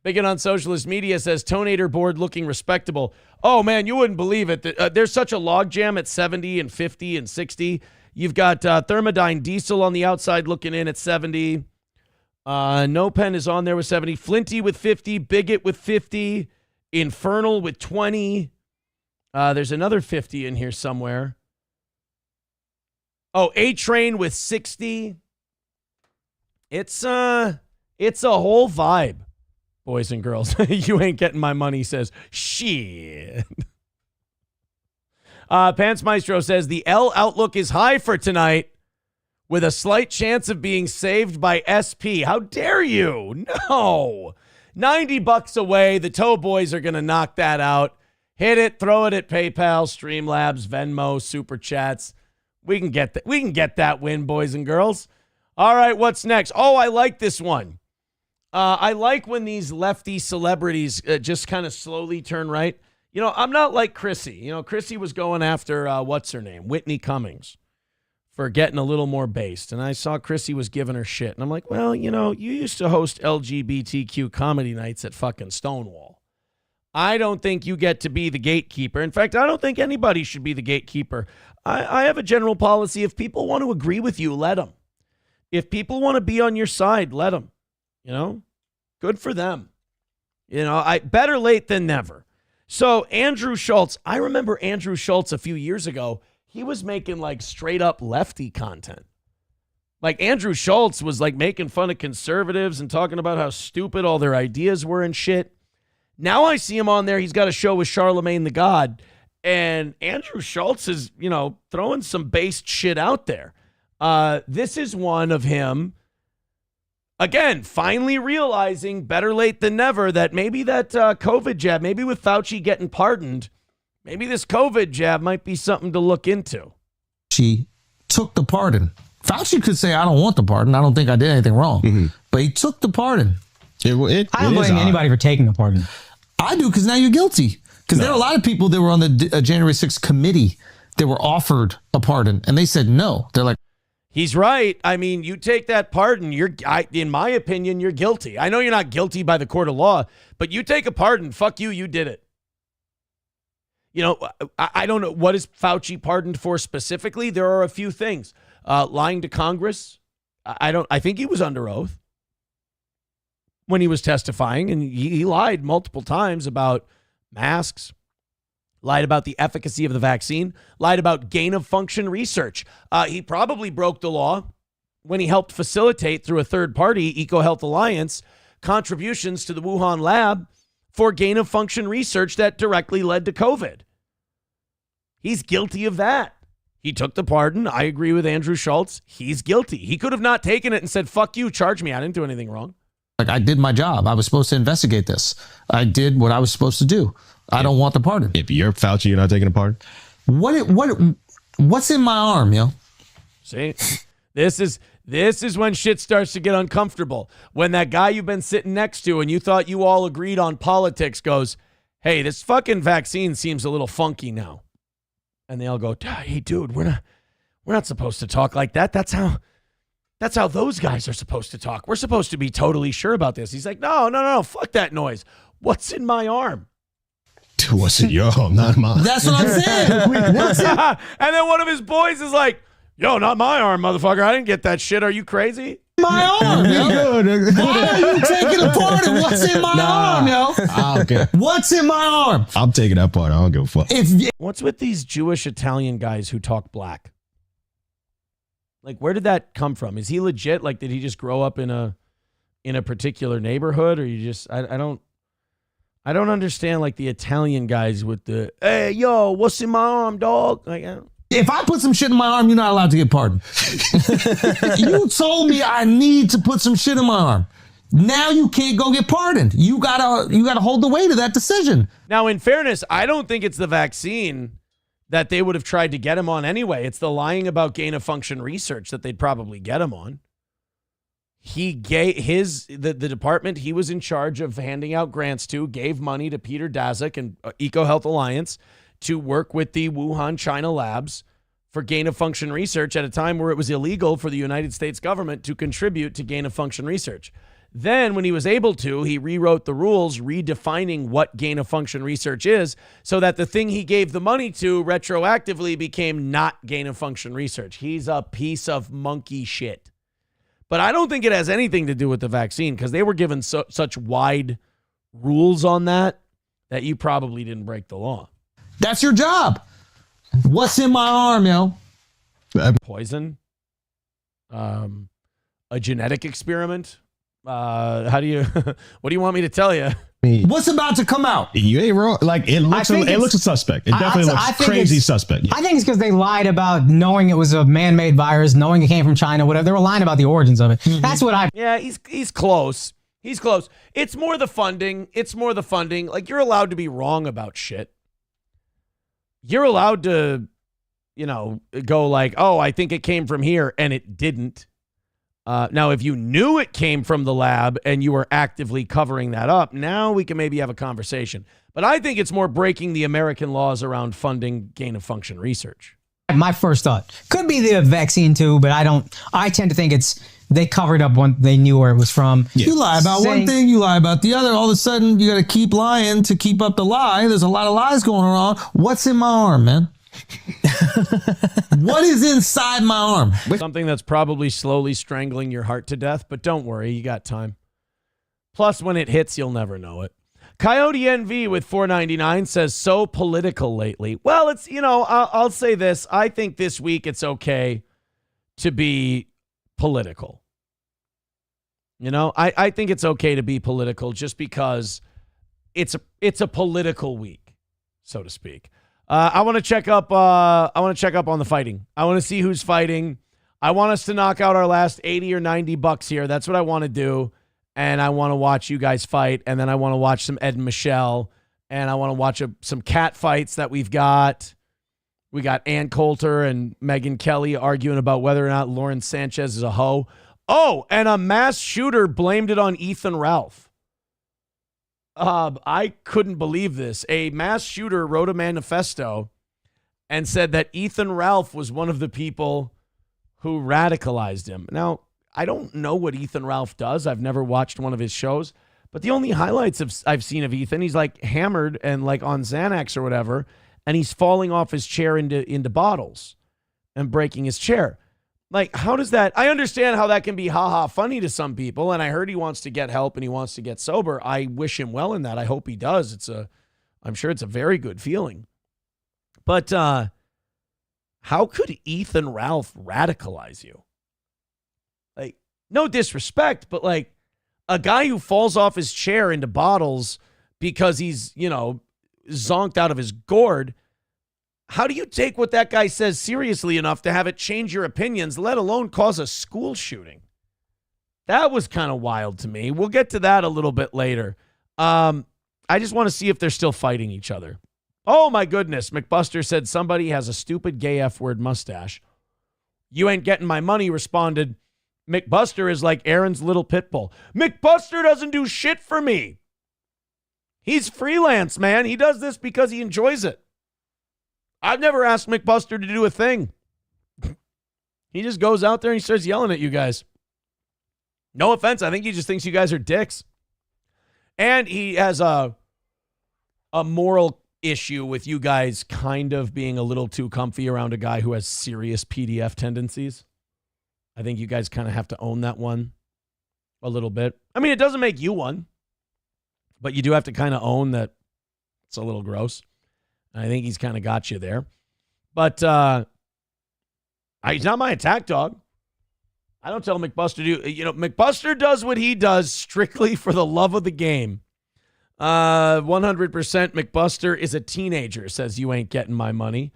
Megyn on Socialist Media says, Tonator board looking respectable. Oh, man, you wouldn't believe it. There's such a logjam at 70 and 50 and 60. You've got Thermodyne Diesel on the outside looking in at 70. No Pen is on there with 70. Flinty with 50. Bigot with 50. Infernal with 20. There's another 50 in here somewhere. Oh, A-Train with 60. It's a whole vibe. Boys and girls, You Ain't Getting My Money says, shit. Pants Maestro says, the L outlook is high for tonight with a slight chance of being saved by SP. How dare you? No. $90 away. The Toe Boys are going to knock that out. Hit it, throw it at PayPal, Streamlabs, Venmo, Super Chats. We can get that. We can get that win, boys and girls. All right, what's next? Oh, I like this one. I like when these lefty celebrities just kind of slowly turn right. I'm not like Chrissy. Chrissy was going after, what's her name? Whitney Cummings for getting a little more based. And I saw Chrissy was giving her shit. And I'm like, well, you know, you used to host LGBTQ comedy nights at fucking Stonewall. I don't think you get to be the gatekeeper. In fact, I don't think anybody should be the gatekeeper. I have a general policy. If people want to agree with you, let them. If people want to be on your side, let them. You know, good for them. You know, better late than never. So Andrew Schulz, I remember Andrew Schulz a few years ago. He was making like straight up lefty content. Like Andrew Schulz was like making fun of conservatives and talking about how stupid all their ideas were and shit. Now I see him on there. He's got a show with Charlemagne the God. And Andrew Schulz is, you know, throwing some based shit out there. This is one of him, again, finally realizing better late than never that maybe that COVID jab, maybe with Fauci getting pardoned, maybe this COVID jab might be something to look into. She took the pardon. Fauci could say, I don't want the pardon. I don't think I did anything wrong. But he took the pardon. I don't blame anybody for taking the pardon. I do, because now you're guilty. Because there are a lot of people that were on the January 6th committee that were offered a pardon, and they said no. They're like, he's right. I mean, you take that pardon, in my opinion, you're guilty. I know you're not guilty by the court of law, but you take a pardon, fuck you, you did it. You know, I don't know, what is Fauci pardoned for specifically? There are a few things. Lying to Congress. I think he was under oath when he was testifying, and he lied multiple times about masks, lied about the efficacy of the vaccine, lied about gain of function research. He probably broke the law when he helped facilitate through a third party, EcoHealth Alliance, contributions to the Wuhan lab for gain of function research that directly led to COVID. He's guilty of that. He took the pardon. I agree with Andrew Schulz. He's guilty. He could have not taken it and said, fuck you, charge me. I didn't do anything wrong. like, I did my job. I was supposed to investigate this. I did what I was supposed to do. I don't want the pardon. If you're Fauci, you're not taking a pardon? What's in my arm, yo? See, this is when shit starts to get uncomfortable. When that guy you've been sitting next to and you thought you all agreed on politics goes, hey, this fucking vaccine seems a little funky now. And they all go, hey, dude, we're not supposed to talk like that. That's how those guys are supposed to talk. We're supposed to be totally sure about this. He's like, no, fuck that noise. What's in my arm? What's in your arm, not mine. That's what I'm saying. And then one of his boys is like, yo, not my arm, motherfucker. I didn't get that shit. Are you crazy? My arm, yo. Why are you taking a part of what's in my arm, yo? I don't care. What's in my arm? I'm taking that part. I don't give a fuck. What's with these Jewish Italian guys who talk black? Like, where did that come from? Is he legit? Like, did he just grow up in a particular neighborhood, or you just I don't understand, like, the Italian guys with the, hey, yo, what's in my arm, dog? Like, if I put some shit in my arm, you're not allowed to get pardoned. You told me I need to put some shit in my arm. Now you can't go get pardoned. You gotta hold the weight of that decision. Now, in fairness, I don't think it's the vaccine that they would have tried to get him on anyway. It's the lying about gain of function research that they'd probably get him on. He gave the department he was in charge of handing out grants to, gave money to Peter Daszak and EcoHealth Alliance to work with the Wuhan, China labs for gain of function research at a time where it was illegal for the United States government to contribute to gain of function research. Then when he was able to, he rewrote the rules, redefining what gain of function research is, so that the thing he gave the money to retroactively became not gain of function research. He's a piece of monkey shit. But I don't think it has anything to do with the vaccine, because they were given such wide rules on that you probably didn't break the law. That's your job. What's in my arm, yo? Poison? A genetic experiment? What do you want me to tell you? What's about to come out? You ain't wrong. Like, it looks a suspect. It definitely looks crazy suspect. Yeah. I think it's because they lied about knowing it was a man-made virus, knowing it came from China, whatever. They were lying about the origins of it. Mm-hmm. That's what I... Yeah, he's close. He's close. It's more the funding. Like, you're allowed to be wrong about shit. You're allowed to, go like, oh, I think it came from here, and it didn't. Now, if you knew it came from the lab and you were actively covering that up, now we can maybe have a conversation. But I think it's more breaking the American laws around funding gain of function research. my first thought. Could be the vaccine too, but I tend to think they covered up when they knew where it was from. You lie about one thing, you lie about the other. All of a sudden, you got to keep lying to keep up the lie. There's a lot of lies going on. What's in my arm, man? What is inside my arm? Something that's probably slowly strangling your heart to death, but don't worry, you got time. Plus, when it hits, you'll never know it. Coyote NV with $4.99 says, so political lately. Well, it's, I'll say this. I think this week it's okay to be political. I think it's okay to be political just because it's a political week, so to speak. I want to check up on the fighting. I want to see who's fighting. I want us to knock out our last 80 or 90 bucks here. That's what I want to do. And I want to watch you guys fight. And then I want to watch some Ed and Michelle. And I want to watch some cat fights that we've got. We got Ann Coulter and Megyn Kelly arguing about whether or not Lauren Sanchez is a hoe. Oh, and a mass shooter blamed it on Ethan Ralph. I couldn't believe this. A mass shooter wrote a manifesto and said that Ethan Ralph was one of the people who radicalized him. Now, I don't know what Ethan Ralph does. I've never watched one of his shows, but the only highlights I've seen of Ethan, he's like hammered and like on Xanax or whatever, and he's falling off his chair into bottles and breaking his chair. Like, how does that? I understand how that can be funny to some people, and I heard he wants to get help and he wants to get sober. I wish him well in that. I hope he does. I'm sure it's a very good feeling. But how could Ethan Ralph radicalize you? Like, no disrespect, but like a guy who falls off his chair into bottles because he's, zonked out of his gourd. How do you take what that guy says seriously enough to have it change your opinions, let alone cause a school shooting? That was kind of wild to me. We'll get to that a little bit later. I just want to see if they're still fighting each other. Oh, my goodness. McBuster said somebody has a stupid gay F-word mustache. You ain't getting my money, responded. McBuster is like Aaron's little pit bull. McBuster doesn't do shit for me. He's freelance, man. He does this because he enjoys it. I've never asked McBuster to do a thing. He just goes out there and he starts yelling at you guys. No offense. I think he just thinks you guys are dicks. And he has a moral issue with you guys kind of being a little too comfy around a guy who has serious PDF tendencies. I think you guys kind of have to own that one a little bit. I mean, it doesn't make you one, but you do have to kind of own that it's a little gross. I think he's kind of got you there. But he's not my attack dog. I don't tell McBuster to do. McBuster does what he does strictly for the love of the game. 100% McBuster is a teenager, says you ain't getting my money.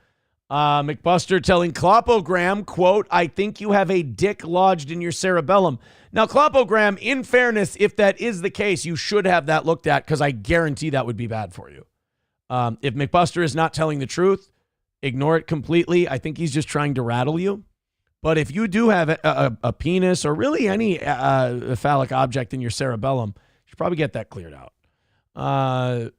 McBuster telling Clopogram, quote, I think you have a dick lodged in your cerebellum. Now, Clopogram, in fairness, if that is the case, you should have that looked at because I guarantee that would be bad for you. If McBuster is not telling the truth, ignore it completely. I think he's just trying to rattle you. But if you do have a penis or really any phallic object in your cerebellum, you should probably get that cleared out.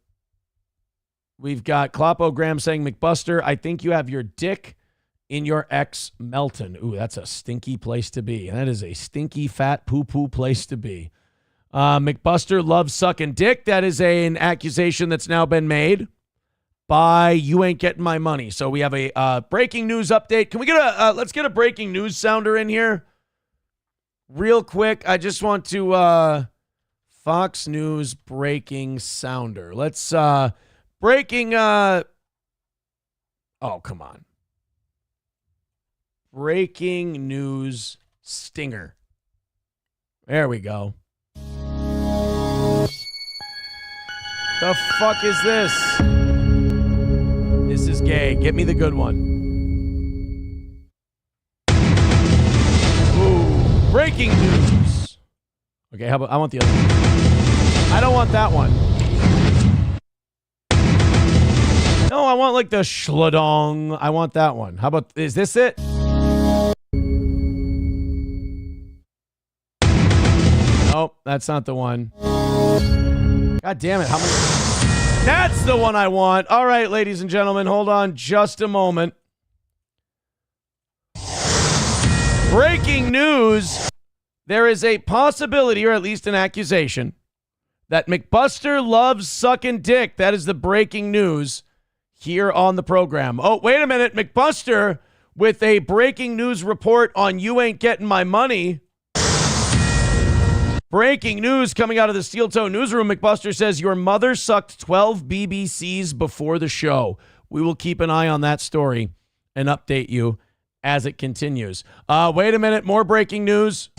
We've got Clopogram saying, McBuster, I think you have your dick in your ex Melton. Ooh, that's a stinky place to be. That is a stinky, fat, poo-poo place to be. McBuster loves sucking dick. That is an accusation that's now been made by You Ain't Getting My Money. So we have a breaking news update. Can we get let's get a breaking news sounder in here real quick. I just want to, Fox News breaking sounder. Let's, breaking, oh, come on. Breaking news stinger. There we go. The fuck is this? This is gay. Get me the good one. Ooh, breaking news. Okay, how about I want the other one. I don't want that one. No, I want like the schladong. I want that one. How about, is this it? Nope, that's not the one. God damn it. How many? That's the one I want. All right, ladies and gentlemen, hold on just a moment. Breaking news. There is a possibility, or at least an accusation, that McBuster loves sucking dick. That is the breaking news here on the program. Oh, wait a minute. McBuster with a breaking news report on You Ain't Getting My Money. Breaking news coming out of the Steel Toe newsroom. McBuster says your mother sucked 12 BBCs before the show. We will keep an eye on that story and update you as it continues. Wait a minute. More breaking news.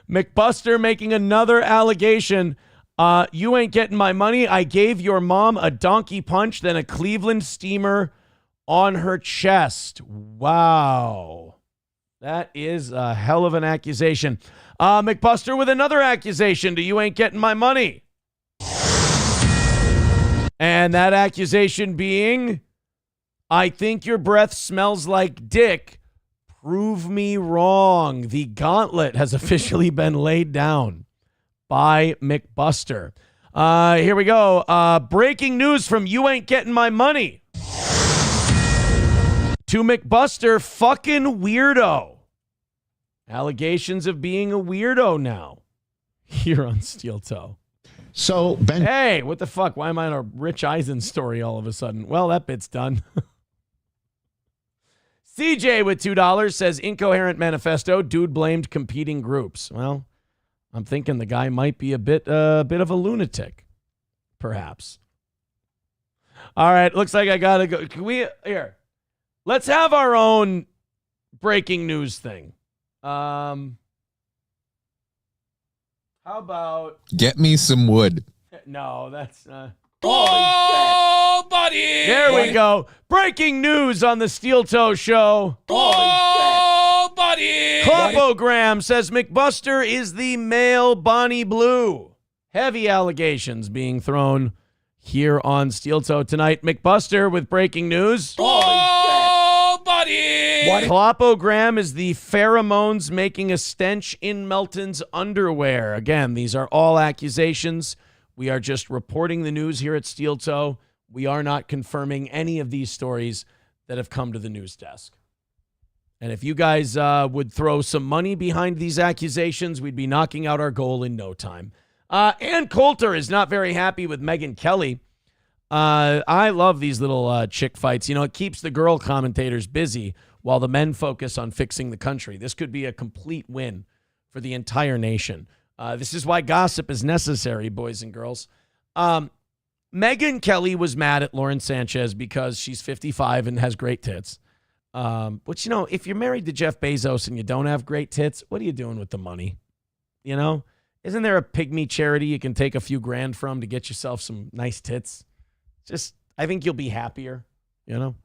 McBuster making another allegation. You ain't getting my money. I gave your mom a donkey punch, then a Cleveland steamer on her chest. Wow. That is a hell of an accusation. McBuster with another accusation to You Ain't Getting My Money. And that accusation being, I think your breath smells like dick. Prove me wrong. The gauntlet has officially been laid down by McBuster. Here we go. Breaking news from You Ain't Getting My Money. To McBuster, fucking weirdo. Allegations of being a weirdo now. Here on Steel Toe. So, Ben. Hey, what the fuck? Why am I on a Rich Eisen story all of a sudden? Well, that bit's done. CJ with $2 says incoherent manifesto. Dude blamed competing groups. Well, I'm thinking the guy might be a bit of a lunatic, perhaps. All right, looks like I gotta go. Can we here? Let's have our own breaking news thing. How about get me some wood? No, that's Oh, buddy! There we go. Breaking news on the Steel Toe Show. Oh, buddy! Clopogram says McBuster is the male Bonnie Blue. Heavy allegations being thrown here on Steel Toe tonight. McBuster with breaking news. Oh, buddy! Clopogram is the pheromones making a stench in Melton's underwear. Again, these are all accusations. We are just reporting the news here at Steel Toe. We are not confirming any of these stories that have come to the news desk. And if you guys would throw some money behind these accusations, we'd be knocking out our goal in no time. And Coulter is not very happy with Megyn Kelly. I love these little chick fights. You know, it keeps the girl commentators busy while the men focus on fixing the country. This could be a complete win for the entire nation. This is why gossip is necessary, boys and girls. Megyn Kelly was mad at Lauren Sanchez because she's 55 and has great tits. Which, you know, if you're married to Jeff Bezos and you don't have great tits, what are you doing with the money? You know, isn't there a pygmy charity you can take a few grand from to get yourself some nice tits? Just, I think you'll be happier, you know?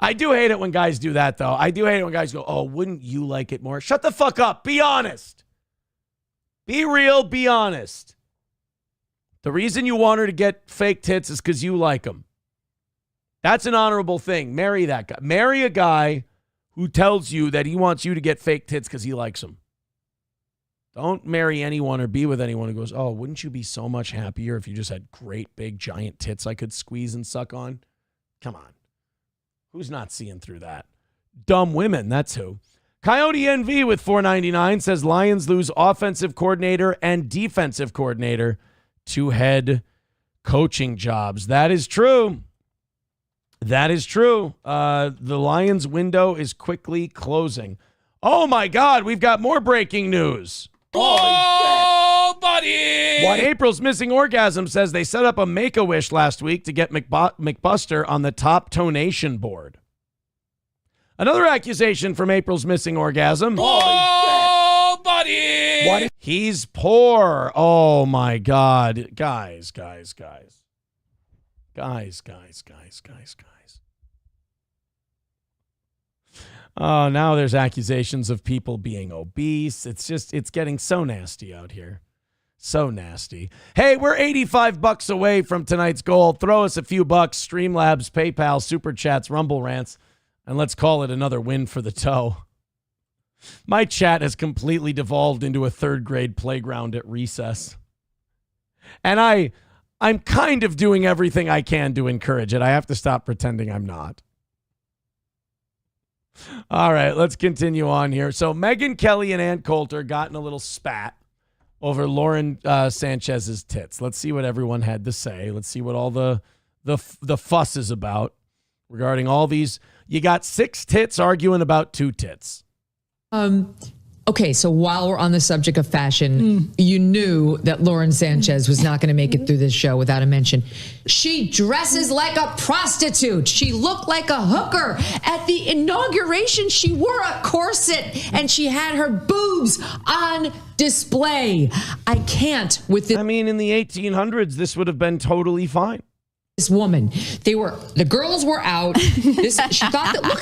I do hate it when guys do that, though. I do hate it when guys go, oh, wouldn't you like it more? Shut the fuck up. Be honest. Be real, be honest. The reason you want her to get fake tits is because you like them. That's an honorable thing. Marry that guy. Marry a guy who tells you that he wants you to get fake tits because he likes them. Don't marry anyone or be with anyone who goes, oh, wouldn't you be so much happier if you just had great, big, giant tits I could squeeze and suck on? Come on. Who's not seeing through that? Dumb women, that's who. Coyote NV with $4.99 says Lions lose offensive coordinator and defensive coordinator to head coaching jobs. That is true. That is true. The Lions window is quickly closing. Oh, my God. We've got more breaking news. Oh, buddy! What? April's Missing Orgasm says they set up a Make-A-Wish last week to get McBuster on the top Tonation board. Another accusation from April's Missing Orgasm. Oh, buddy! What? He's poor. Oh, my God. Guys. Oh, now there's accusations of people being obese. It's getting so nasty out here. So nasty. Hey, we're $85 away from tonight's goal. Throw us a few bucks. Streamlabs, PayPal, Super Chats, Rumble Rants, and let's call it another win for the toe. My chat has completely devolved into a third grade playground at recess. And I'm kind of doing everything I can to encourage it. I have to stop pretending I'm not. All right, let's continue on here. So Megyn Kelly and Ann Coulter got in a little spat over Lauren Sanchez's tits. Let's see what everyone had to say. Let's see what all the fuss is about regarding all these. You got 6 tits arguing about 2 tits. Okay, so while we're on the subject of fashion, you knew that Lauren Sanchez was not going to make it through this show without a mention. She dresses like a prostitute. She looked like a hooker. At the inauguration, she wore a corset and she had her boobs on display. I can't with this. I mean, in the 1800s, this would have been totally fine. This woman, the girls were out. She thought that, look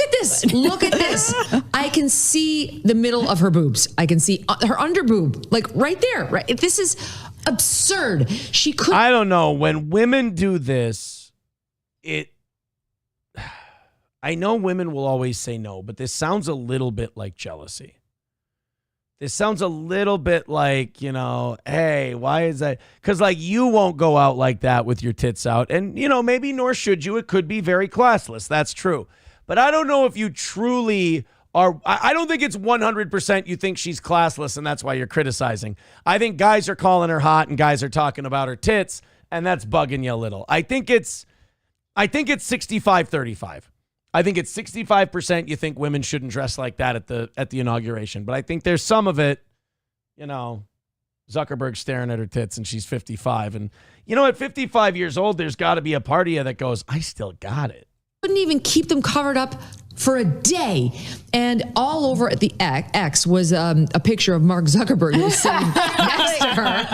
at this. I can see the middle of her boobs. I can see her under boob, like right there. Right. This is absurd. She could. I don't know. When women do this, I know women will always say no, but this sounds a little bit like jealousy. This sounds a little bit like, hey, why is that? Because, you won't go out like that with your tits out. And, maybe nor should you. It could be very classless. That's true. But I don't know if you truly are. I don't think it's 100% you think she's classless and that's why you're criticizing. I think guys are calling her hot and guys are talking about her tits, and that's bugging you a little. I think it's 65-35. I think it's 65% you think women shouldn't dress like that at the inauguration. But I think there's some of it, Zuckerberg staring at her tits and she's 55. And, at 55 years old, there's got to be a part of you that goes, I still got it. Couldn't even keep them covered up for a day. And all over at the X was a picture of Mark Zuckerberg who was sitting next to her,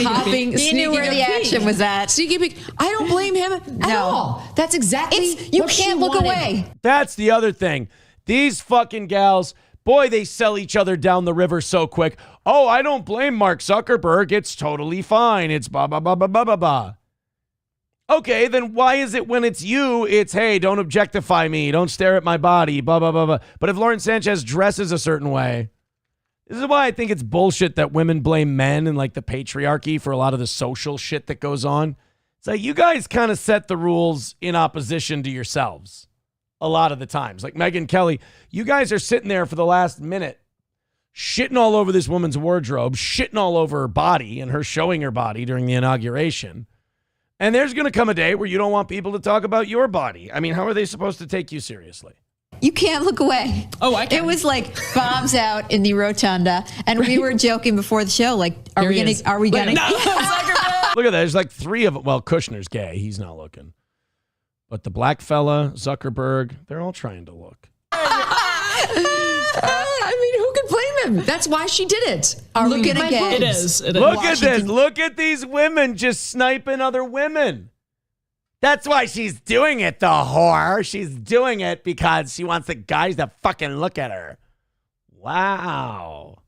copying. He knew where the action was at. Sneaky peek. I don't blame him at all. That's exactly you what can't she look wanted. away. That's the other thing. These fucking gals, boy, they sell each other down the river so quick. Oh, I don't blame Mark Zuckerberg. It's totally fine. It's blah, blah, blah, blah, blah, blah, blah. Okay, then why is it when it's you, it's, hey, don't objectify me, don't stare at my body, blah, blah, blah, blah. But if Lauren Sanchez dresses a certain way, this is why I think it's bullshit that women blame men and the patriarchy for a lot of the social shit that goes on. It's like you guys kind of set the rules in opposition to yourselves a lot of the times. Like Megyn Kelly, you guys are sitting there for the last minute shitting all over this woman's wardrobe, shitting all over her body and her showing her body during the inauguration. And there's going to come a day where you don't want people to talk about your body. I mean, how are they supposed to take you seriously? You can't look away. Oh, I can. It was like bombs out in the rotunda, and we were joking before the show, like, are we gonna? No! Look at that. There's 3 of them. Well, Kushner's gay. He's not looking. But the black fella, Zuckerberg, they're all trying to look. I mean, who could blame him? That's why she did it. Looking again. It is. Look at this. Look at these women just sniping other women. That's why she's doing it, the whore. She's doing it because she wants the guys to fucking look at her. Wow.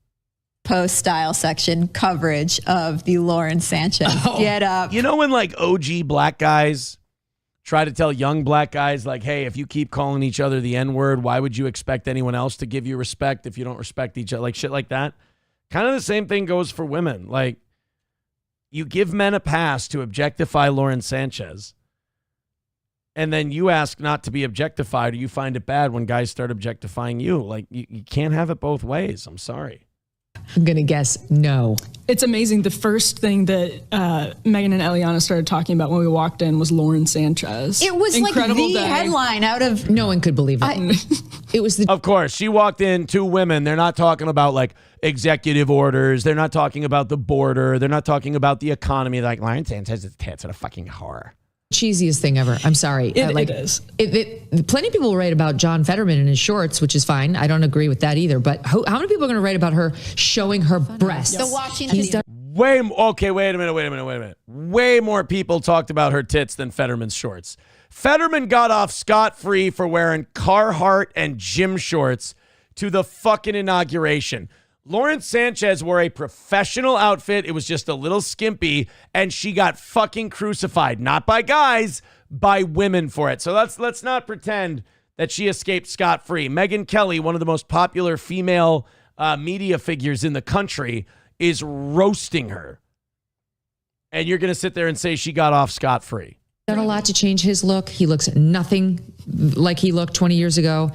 Post-style section coverage of the Lauren Sanchez get up. You know when OG black guys try to tell young black guys hey, if you keep calling each other the N-word, why would you expect anyone else to give you respect if you don't respect each other? Shit like that. Kind of the same thing goes for women. You give men a pass to objectify Lauren Sanchez, and then you ask not to be objectified, or you find it bad when guys start objectifying you. You can't have it both ways. I'm sorry. I'm going to guess no. It's amazing. The first thing that Megyn and Eliana started talking about when we walked in was Lauren Sanchez. It was Incredible the day. headline out of... No one could believe it. It was Of course, she walked in, 2 women. They're not talking about executive orders. They're not talking about the border. They're not talking about the economy. Lauren Sanchez's tits are a fucking horror. Cheesiest thing ever. I'm sorry. It is. Plenty of people write about John Fetterman and his shorts, which is fine. I don't agree with that either. But how many people are going to write about her showing her breasts? The watching. He's done. Okay, wait a minute. Way more people talked about her tits than Fetterman's shorts. Fetterman got off scot-free for wearing Carhartt and gym shorts to the fucking inauguration. Lauren Sanchez wore a professional outfit. It was just a little skimpy, and she got fucking crucified. Not by guys, by women for it. So let's not pretend that she escaped scot-free. Megyn Kelly, one of the most popular female media figures in the country, is roasting her. And you're going to sit there and say she got off scot-free. Done a lot to change his look. He looks nothing like he looked 20 years ago.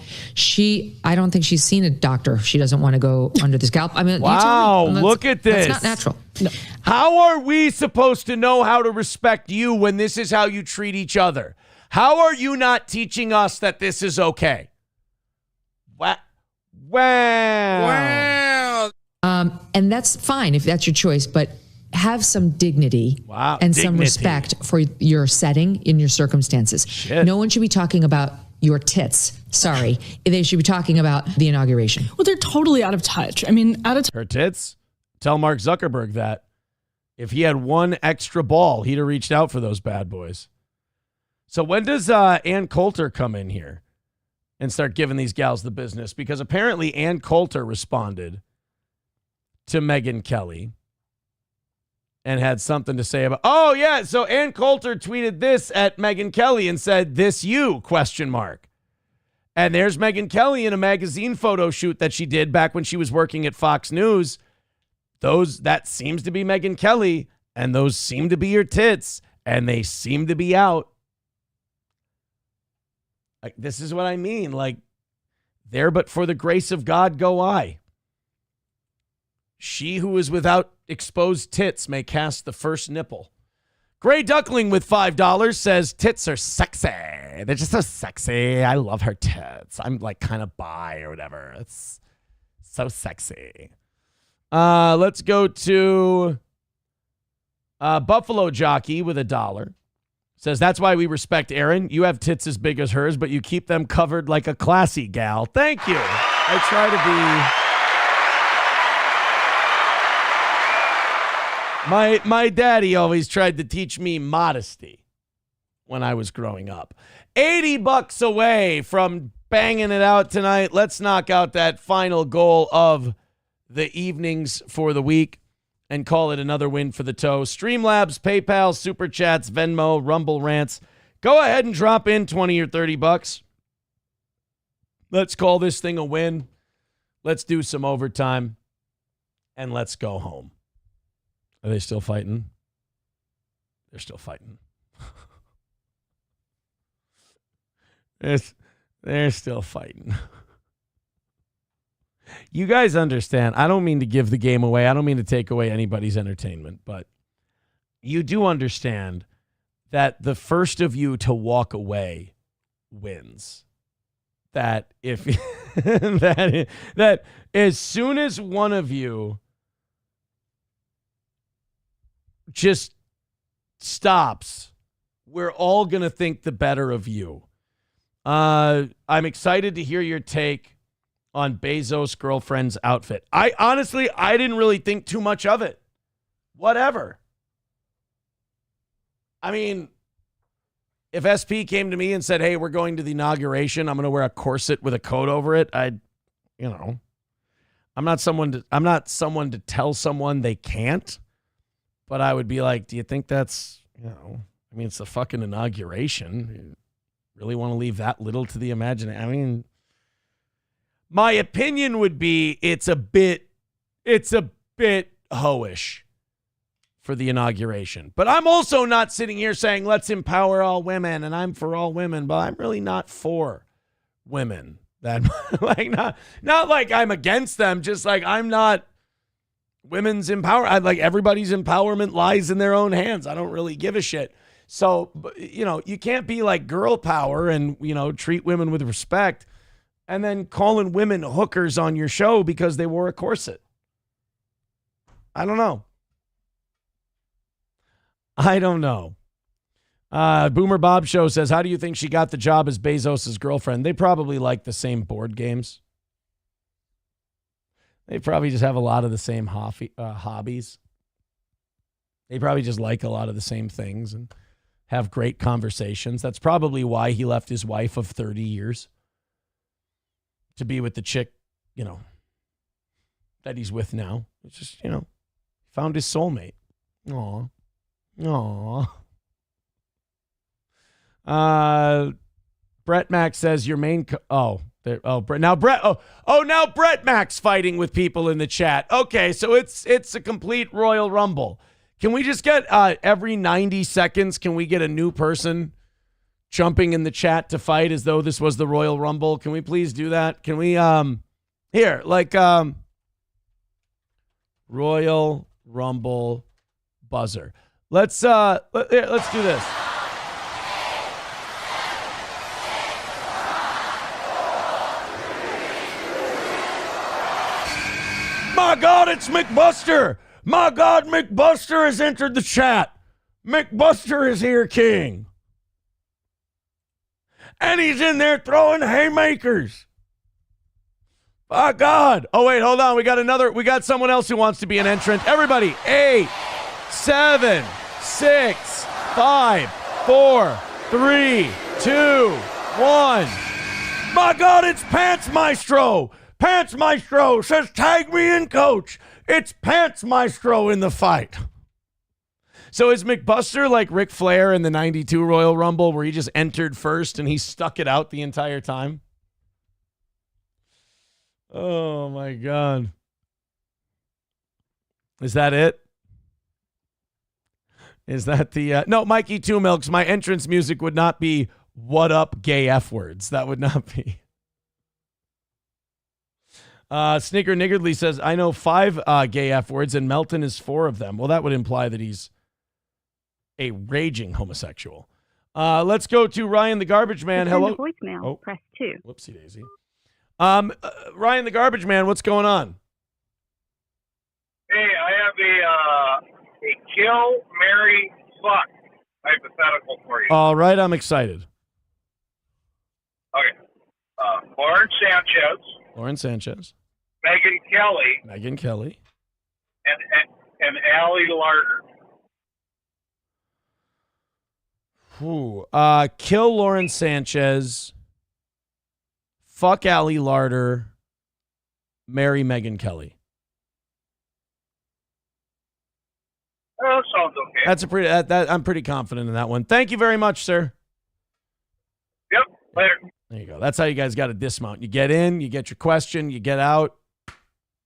I don't think she's seen a doctor. She doesn't want to go under the scalp. I mean, wow, look at this. That's not natural. No. How are we supposed to know how to respect you when this is how you treat each other? How are you not teaching us that this is okay? Wow. And that's fine if that's your choice, but have some dignity and some respect for your setting in your circumstances. Shit. No one should be talking about your tits. Sorry. They should be talking about the inauguration. Well, they're totally out of touch. I mean, Her tits? Tell Mark Zuckerberg that. If he had one extra ball, he'd have reached out for those bad boys. So when does Ann Coulter come in here and start giving these gals the business? Because apparently Ann Coulter responded to Megyn Kelly and had something to say about, so Ann Coulter tweeted this at Megyn Kelly and said, "This you?" ? And there's Megyn Kelly in a magazine photo shoot that she did back when she was working at Fox News. That seems to be Megyn Kelly, and those seem to be your tits, and they seem to be out. Like, this is what I mean. Like, there but for the grace of God go I. She who is without exposed tits may cast the first nipple. Gray Duckling with $5 says, tits are sexy. They're just so sexy. I love her tits. I'm like kind of bi or whatever. It's so sexy. Let's go to Buffalo Jockey with $1. Says, that's why we respect Erin. You have tits as big as hers, but you keep them covered like a classy gal. Thank you. I try to be... My daddy always tried to teach me modesty when I was growing up. $80 away from banging it out tonight. Let's knock out that final goal of the evenings for the week and call it another win for the toe. Streamlabs, PayPal, Super Chats, Venmo, Rumble Rants. Go ahead and drop in $20 or $30. Let's call this thing a win. Let's do some overtime. And let's go home. Are they still fighting? They're still fighting. They're still fighting. You guys understand. I don't mean to give the game away. I don't mean to take away anybody's entertainment, but you do understand that the first of you to walk away wins. That if that as soon as one of you just stops, we're all going to think the better of you. I'm excited to hear your take on Bezos' girlfriend's outfit. I didn't really think too much of it. Whatever. I mean, if SP came to me and said, hey, we're going to the inauguration, I'm going to wear a corset with a coat over it, I'm not someone to tell someone they can't, but I would be like, do you think that's, it's the fucking inauguration. You really want to leave that little to the imagination? I mean, my opinion would be it's a bit hoish for the inauguration. But I'm also not sitting here saying, let's empower all women, and I'm for all women, but I'm really not for women. That like not like I'm against them, just like I'm not women's empowerment. Like everybody's empowerment lies in their own hands. I don't really give a shit. So, you can't be like girl power and, treat women with respect and then calling women hookers on your show because they wore a corset. I don't know. Boomer Bob Show says, how do you think she got the job as Bezos' girlfriend? They probably like the same board games. They probably just have a lot of the same hobbies. They probably just like a lot of the same things and have great conversations. That's probably why he left his wife of 30 years to be with the chick, that he's with now. It's just, found his soulmate. Aw. Brett Max says your main now Brett Max fighting with people in the chat. Okay, so it's a complete Royal Rumble. Can we just get every 90 seconds? Can we get a new person jumping in the chat to fight as though this was the Royal Rumble. Can we please do that? Can we, here, like, Royal Rumble buzzer. Let's do this. My God, it's McBuster. My God, McBuster has entered the chat. McBuster is here, King. And he's in there throwing haymakers. My God. Oh, wait, hold on. We got someone else who wants to be an entrant. Everybody, 8, 7, 6, 5, 4, 3, 2, 1. My God, it's Pants Maestro. Pants Maestro says, tag me in, coach. It's Pants Maestro in the fight. So is McBuster like Ric Flair in the 92 Royal Rumble where he just entered first and he stuck it out the entire time? Oh, my God. Is that it? Is that the... No, Mikey Two Milks, my entrance music would not be what up gay F words. That would not be... Snicker Niggardly says, I know 5 gay F words and Melton is 4 of them. Well, that would imply that he's a raging homosexual. Let's go to Ryan the Garbage Man. Hello. Voicemail. Press 2. Whoopsie daisy. Ryan the Garbage Man, what's going on? Hey, I have a kill, marry, fuck hypothetical for you. All right, I'm excited. Okay. Lauren Sanchez. Lauren Sanchez. Megyn Kelly. And Allie Larder. Kill Lauren Sanchez. Fuck Allie Larder. Marry Megyn Kelly. Oh, sounds okay. That's a pretty. I'm pretty confident in that one. Thank you very much, sir. Yep. Later. There you go. That's how you guys got to dismount. You get in, you get your question, you get out.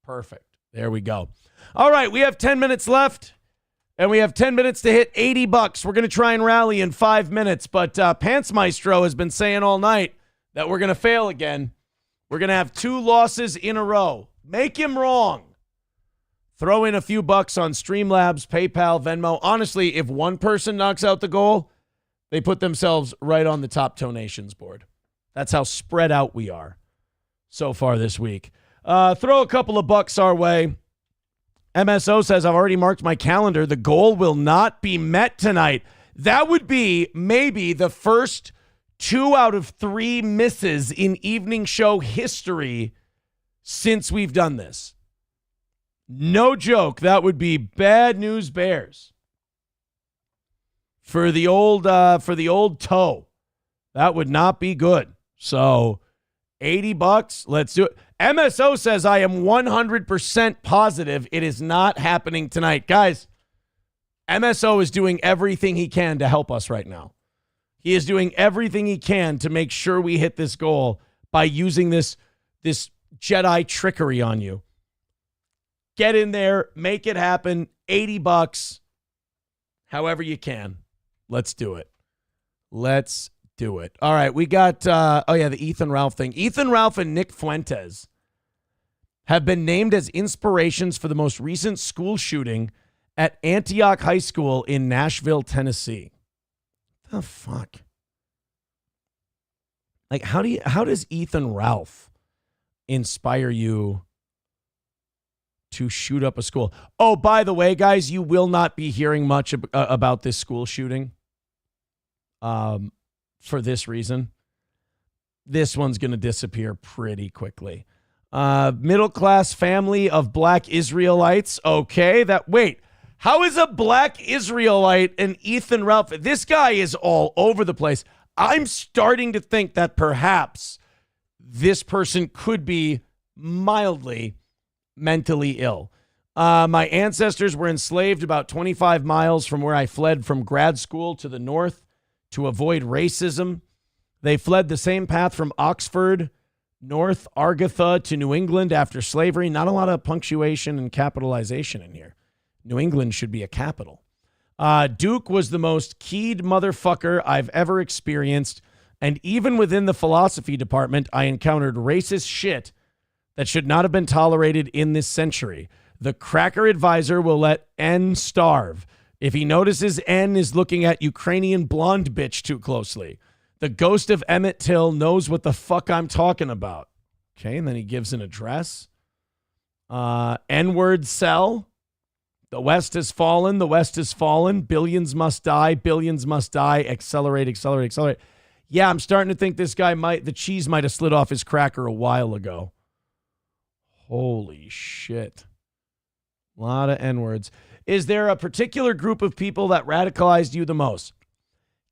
Perfect. There we go. All right, we have 10 minutes left, and we have 10 minutes to hit $80. We're going to try and rally in 5 minutes, but Pants Maestro has been saying all night that we're going to fail again. We're going to have 2 losses in a row. Make him wrong. Throw in a few bucks on Streamlabs, PayPal, Venmo. Honestly, if one person knocks out the goal, they put themselves right on the top donations board. That's how spread out we are so far this week. Throw a couple of bucks our way. MSO says, I've already marked my calendar. The goal will not be met tonight. That would be maybe the first 2 out of 3 misses in evening show history since we've done this. No joke. That would be bad news bears. For the old toe. That would not be good. So $80, let's do it. MSO says I am 100% positive it is not happening tonight. Guys, MSO is doing everything he can to help us right now. He is doing everything he can to make sure we hit this goal by using this Jedi trickery on you. Get in there, make it happen. $80, however you can. Let's do it. Let's do it. All right, we got, the Ethan Ralph thing. Ethan Ralph and Nick Fuentes have been named as inspirations for the most recent school shooting at Antioch High School in Nashville, Tennessee. The fuck? Like, how does Ethan Ralph inspire you to shoot up a school? Oh, by the way, guys, you will not be hearing much about this school shooting. For this reason, this one's going to disappear pretty quickly. Middle-class family of black Israelites. Okay, how is a black Israelite an Ethan Ralph? This guy is all over the place. I'm starting to think that perhaps this person could be mildly mentally ill. My ancestors were enslaved about 25 miles from where I fled from grad school to the north to avoid racism. They fled the same path from Oxford, North Argatha to New England after slavery. Not a lot of punctuation and capitalization in here. New England should be a capital. Duke was the most keyed motherfucker I've ever experienced. And even within the philosophy department, I encountered racist shit that should not have been tolerated in this century. The cracker advisor will let N starve if he notices N is looking at Ukrainian blonde bitch too closely. The ghost of Emmett Till knows what the fuck I'm talking about. Okay, and then he gives an address. N-word cell. The West has fallen. The West has fallen. Billions must die. Billions must die. Accelerate, accelerate, accelerate. Yeah, I'm starting to think this guy the cheese might have slid off his cracker a while ago. Holy shit. A lot of N-words. Is there a particular group of people that radicalized you the most?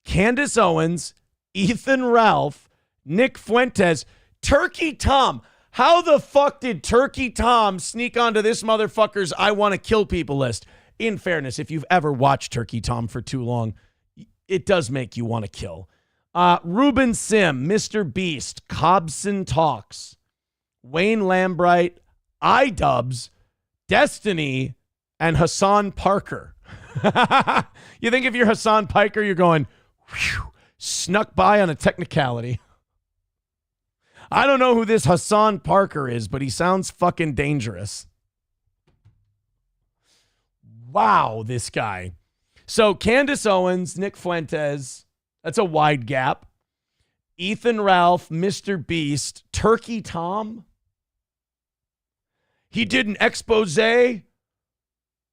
Candace Owens, Ethan Ralph, Nick Fuentes, Turkey Tom. How the fuck did Turkey Tom sneak onto this motherfucker's I want to kill people list? In fairness, if you've ever watched Turkey Tom for too long, it does make you want to kill. Ruben Sim, Mr. Beast, Cobson Talks, Wayne Lambright, iDubbbz, Destiny, and Hassan Parker. You think if you're Hassan Parker, you're going, whew, snuck by on a technicality. I don't know who this Hassan Parker is, but he sounds fucking dangerous. Wow, this guy. So Candace Owens, Nick Fuentes, that's a wide gap. Ethan Ralph, Mr. Beast, Turkey Tom. He did an expose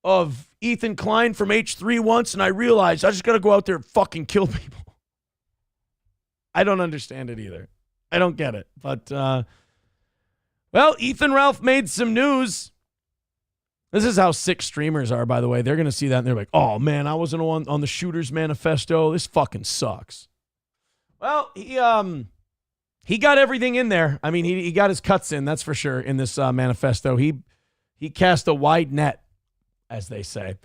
of Ethan Klein from H3 once, and I realized I just got to go out there and fucking kill people. I don't understand it either. I don't get it. But, well, Ethan Ralph made some news. This is how sick streamers are, by the way. They're going to see that, and they're like, oh, man, I wasn't on the shooter's manifesto. This fucking sucks. Well, he got everything in there. I mean, he got his cuts in, that's for sure, in this manifesto. He cast a wide net, as they say.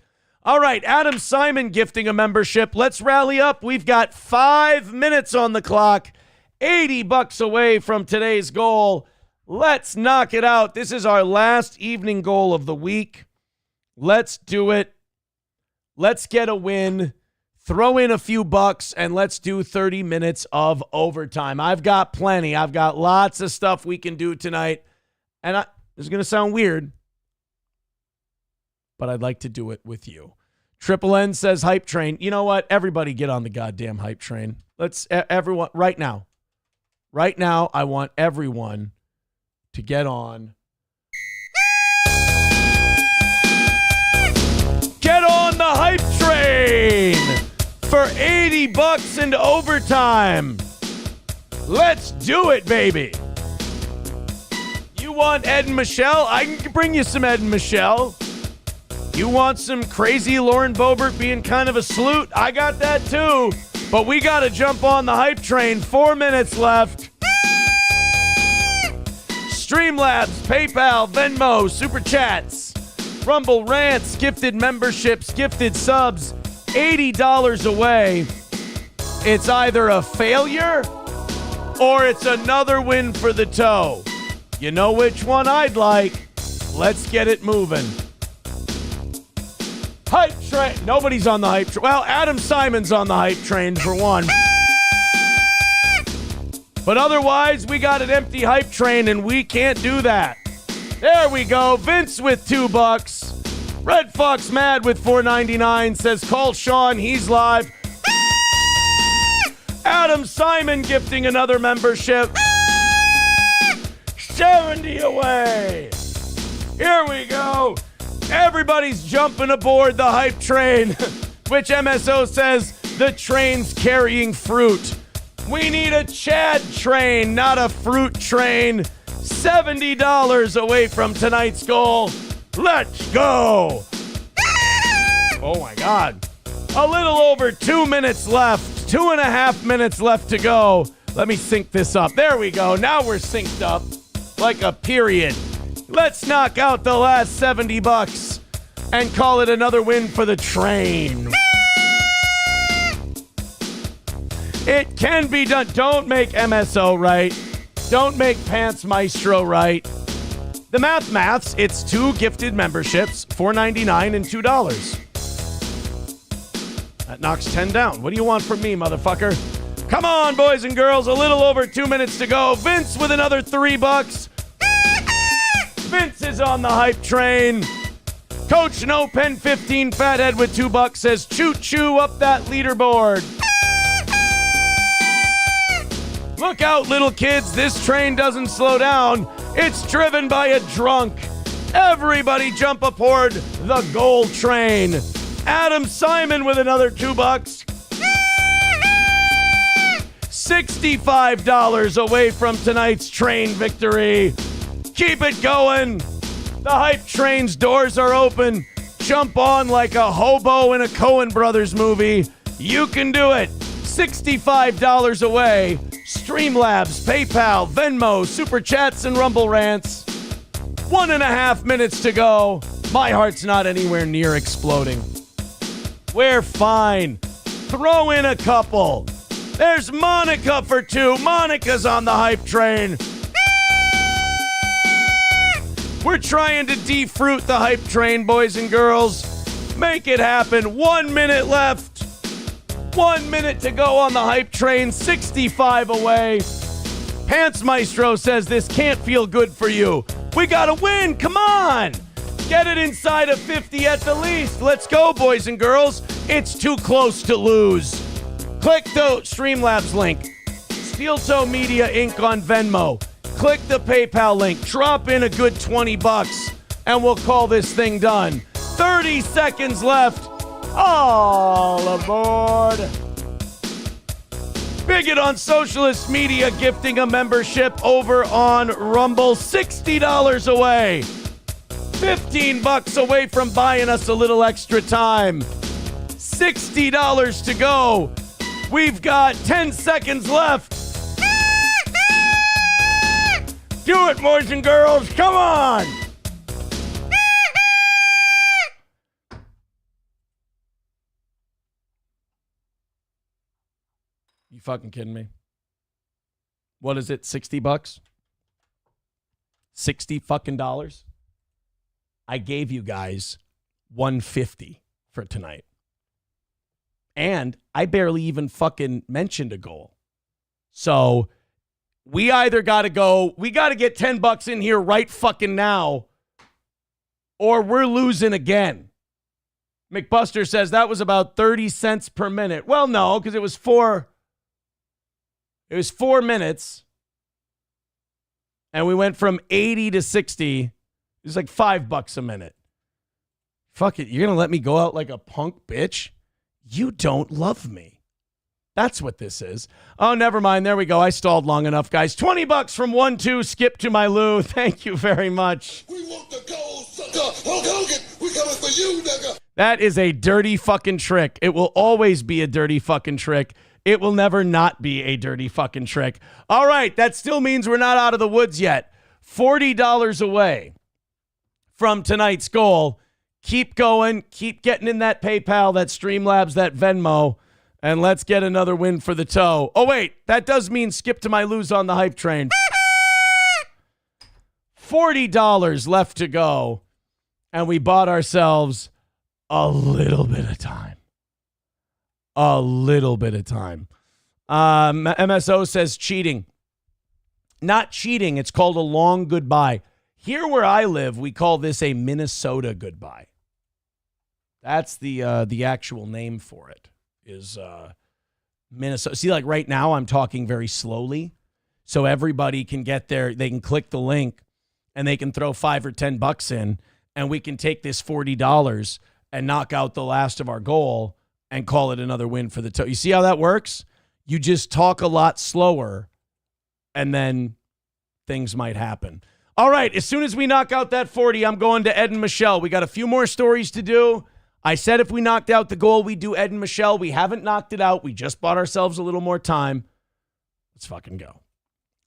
All right, Adam Simon gifting a membership. Let's rally up. We've got 5 minutes on the clock. $80 away from today's goal. Let's knock it out. This is our last evening goal of the week. Let's do it. Let's get a win. Throw in a few bucks, and let's do 30 minutes of overtime. I've got plenty. I've got lots of stuff we can do tonight. And this is going to sound weird, but I'd like to do it with you. Triple N says hype train. You know what? Everybody get on the goddamn hype train. Let's, everyone, right now. Right now, I want everyone to get on. Get on the hype train for $80 into overtime. Let's do it, baby. You want Ed and Michelle? I can bring you some Ed and Michelle. You want some crazy Lauren Boebert being kind of a sleut? I got that too. But we got to jump on the hype train. 4 minutes left. Streamlabs, PayPal, Venmo, Super Chats, Rumble Rants, gifted memberships, gifted subs, $80 away. It's either a failure or it's another win for the toe. You know which one I'd like. Let's get it moving. Hype train. Nobody's on the hype train. Well, Adam Simon's on the hype train for one. But otherwise, we got an empty hype train, and we can't do that. There we go. Vince with $2. Red Fox Mad with $4.99 says, call Sean. He's live. Adam Simon gifting another membership. 70 away. Here we go. Everybody's jumping aboard the hype train, which MSO says the train's carrying fruit. We need a Chad train, not a fruit train. $70 away from tonight's goal. Let's go. Oh, my God. A little over 2 minutes left. 2.5 minutes left to go. Let me sync this up. There we go. Now we're synced up like a period. Let's knock out the last $70 and call it another win for the train. It can be done. Don't make MSO right. Don't make Pants Maestro right. The maths, it's 2 gifted memberships, $4.99 and $2. That knocks 10 down. What do you want from me, motherfucker? Come on, boys and girls. A little over 2 minutes to go. Vince with another $3. Vince is on the hype train. Coach No Pen 15 Fathead with $2 says, choo choo up that leaderboard. Look out, little kids. This train doesn't slow down. It's driven by a drunk. Everybody jump aboard the gold train. Adam Simon with another $2. $65 away from tonight's train victory. Keep it going. The hype train's doors are open. Jump on like a hobo in a Coen Brothers movie. You can do it. $65 away. Streamlabs, PayPal, Venmo, Super Chats, and Rumble Rants. 1.5 minutes to go. My heart's not anywhere near exploding. We're fine. Throw in a couple. There's Monica for 2. Monica's on the hype train. We're trying to defruit the hype train, boys and girls. Make it happen. 1 minute left. 1 minute to go on the hype train. 65 away. Pants Maestro says this can't feel good for you. We gotta win. Come on. Get it inside of 50 at the least. Let's go, boys and girls. It's too close to lose. Click the Streamlabs link. Steel Toe Media Inc. on Venmo. Click the PayPal link. Drop in a good $20 and we'll call this thing done. 30 seconds left. All aboard. Bigot on Socialist Media gifting a membership over on Rumble. $60 away. $15 away from buying us a little extra time. $60 to go. We've got 10 seconds left. Do it, boys and girls. Come on. You fucking kidding me? What is it? $60? 60 fucking dollars? I gave you guys $150 for tonight. And I barely even fucking mentioned a goal. So we either got to go, we got to get $10 in here right fucking now, or we're losing again. McBuster says that was about 30 cents per minute. Well, no, because it was 4 minutes. And we went from 80 to 60. It was like $5 a minute. Fuck it. You're going to let me go out like a punk bitch? You don't love me. That's what this is. Oh, never mind. There we go. I stalled long enough, guys. $20 from 1-2. Skip to my Lou. Thank you very much. We want the gold, sucker. Hulk Hogan, we coming for you, nigga. That is a dirty fucking trick. It will always be a dirty fucking trick. It will never not be a dirty fucking trick. All right. That still means we're not out of the woods yet. $40 away from tonight's goal. Keep going. Keep getting in that PayPal, that Streamlabs, that Venmo, and let's get another win for the toe. Oh, wait. That does mean skip to my lose on the hype train. $40 left to go, and we bought ourselves a little bit of time. A little bit of time. MSO says cheating. Not cheating. It's called a long goodbye. Here where I live, we call this a Minnesota goodbye. That's the actual name for it, is Minnesota. See, like right now, I'm talking very slowly, so everybody can get there. They can click the link, and they can throw $5 or $10 in, and we can take this $40 and knock out the last of our goal and call it another win for the toe. You see how that works? You just talk a lot slower, and then things might happen. All right, as soon as we knock out that 40, I'm going to Ed and Michelle. We got a few more stories to do. I said if we knocked out the goal, we'd do Ed and Michelle. We haven't knocked it out. We just bought ourselves a little more time. Let's fucking go.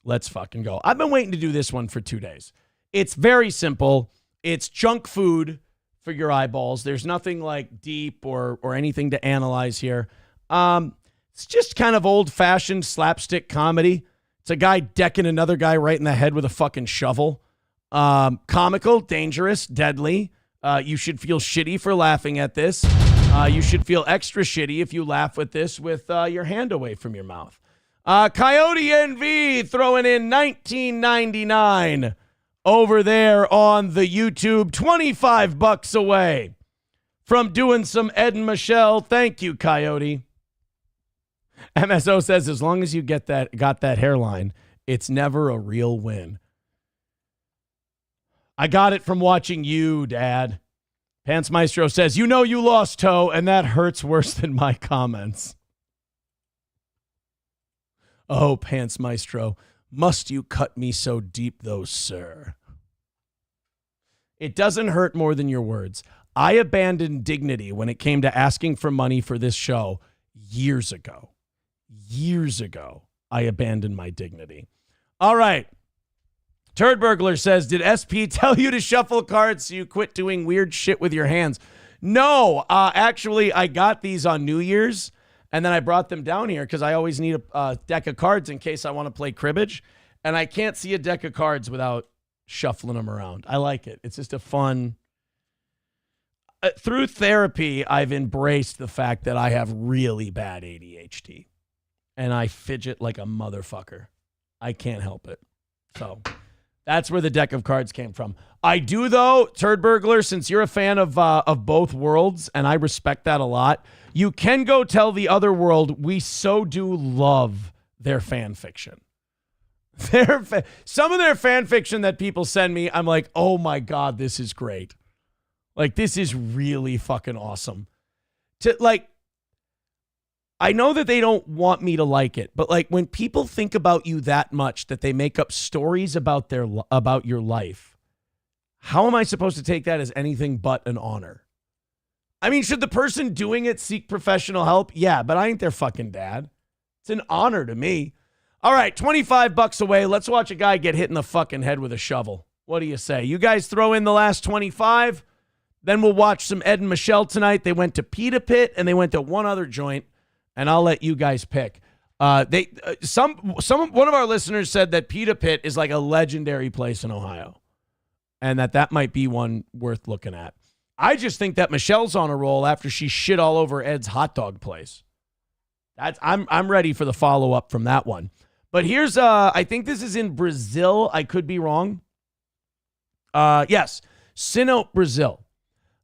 Let's fucking go. I've been waiting to do this one for 2 days. It's very simple. It's junk food for your eyeballs. There's nothing like deep or anything to analyze here. It's just kind of old-fashioned slapstick comedy. It's a guy decking another guy right in the head with a fucking shovel. Comical, dangerous, deadly. You should feel shitty for laughing at this. You should feel extra shitty if you laugh with this with your hand away from your mouth. Coyote NV throwing in $19.99 over there on the YouTube. $25 away from doing some Ed and Michelle. Thank you, Coyote. MSO says, as long as you got that hairline, it's never a real win. I got it from watching you, Dad. Pants Maestro says, you know you lost, Toe, and that hurts worse than my comments. Oh, Pants Maestro, must you cut me so deep, though, sir? It doesn't hurt more than your words. I abandoned dignity when it came to asking for money for this show years ago. Years ago, I abandoned my dignity. All right. Turd Burglar says, did SP tell you to shuffle cards so you quit doing weird shit with your hands? No, actually, I got these on New Year's, and then I brought them down here because I always need a deck of cards in case I want to play cribbage, and I can't see a deck of cards without shuffling them around. I like it. It's just a fun... through therapy, I've embraced the fact that I have really bad ADHD, and I fidget like a motherfucker. I can't help it. So... that's where the deck of cards came from. I do, though, Turd Burglar, since you're a fan of both worlds, and I respect that a lot, you can go tell the other world we so do love their fan fiction. Some of their fan fiction that people send me, I'm like, oh my God, this is great. Like, this is really fucking awesome. I know that they don't want me to like it, but like when people think about you that much that they make up stories about your life, how am I supposed to take that as anything but an honor? I mean, should the person doing it seek professional help? Yeah, but I ain't their fucking dad. It's an honor to me. All right, $25 away. Let's watch a guy get hit in the fucking head with a shovel. What do you say? You guys throw in the last 25, then we'll watch some Ed and Michelle tonight. They went to Pita Pit and they went to one other joint. And I'll let you guys pick. One of our listeners said that Pita Pit is like a legendary place in Ohio, and that might be one worth looking at. I just think that Michelle's on a roll after she shit all over Ed's hot dog place. I'm ready for the follow up from that one. But here's I think this is in Brazil. I could be wrong. Yes, Sinop, Brazil.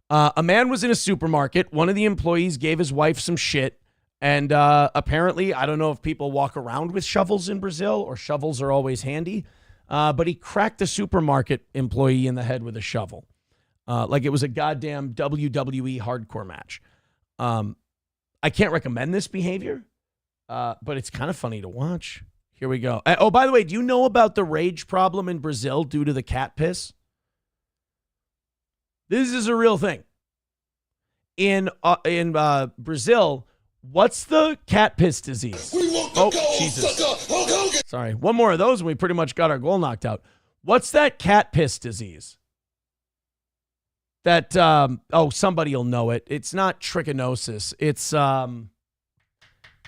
A man was in a supermarket. One of the employees gave his wife some shit. And apparently, I don't know if people walk around with shovels in Brazil or shovels are always handy, but he cracked a supermarket employee in the head with a shovel. Like it was a goddamn WWE hardcore match. I can't recommend this behavior, but it's kind of funny to watch. Here we go. Oh, by the way, do you know about the rage problem in Brazil due to the cat piss? This is a real thing. In Brazil... what's the cat piss disease? Oh, Jesus. Sorry. One more of those and we pretty much got our goal knocked out. What's that cat piss disease? That, somebody will know it. It's not trichinosis. It's the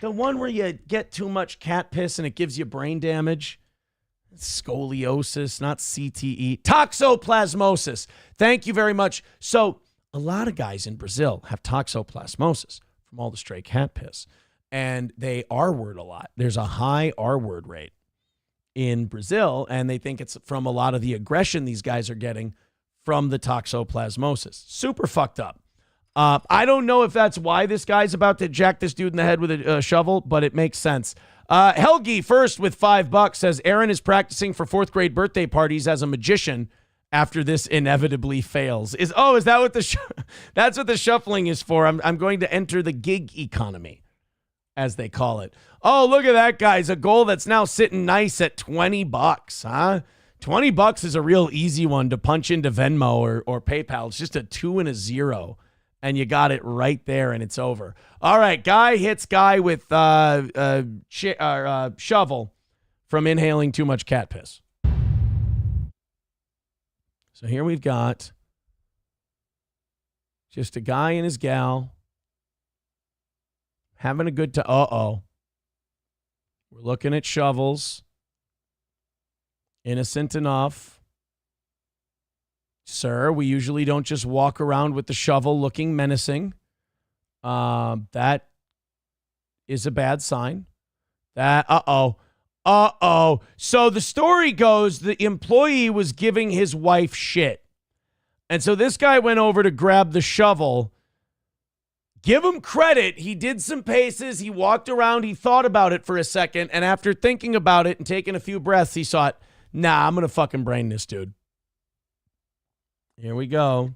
one where you get too much cat piss and it gives you brain damage. It's scoliosis, not CTE. Toxoplasmosis. Thank you very much. So a lot of guys in Brazil have toxoplasmosis from all the stray cat piss. And they R-word a lot. There's a high R-word rate in Brazil, and they think it's from a lot of the aggression these guys are getting from the toxoplasmosis. Super fucked up. I don't know if that's why this guy's about to jack this dude in the head with a shovel, but it makes sense. Helgi first with $5 says, Aaron is practicing for 4th grade birthday parties as a magician after this inevitably fails. Is that what that's what the shuffling is for? I'm going to enter the gig economy, as they call it. Oh, look at that, guys. A goal that's now sitting nice at $20, huh? $20 is a real easy one to punch into Venmo or PayPal. It's just a 2 and a 0, and you got it right there, and it's over. All right, guy hits guy with shovel from inhaling too much cat piss. So here we've got just a guy and his gal having a good time. Uh-oh. We're looking at shovels. Innocent enough. Sir, we usually don't just walk around with the shovel looking menacing. That is a bad sign. So the story goes, the employee was giving his wife shit. And so this guy went over to grab the shovel. Give him credit. He did some paces. He walked around. He thought about it for a second. And after thinking about it and taking a few breaths, he thought, nah, I'm going to fucking brain this dude. Here we go.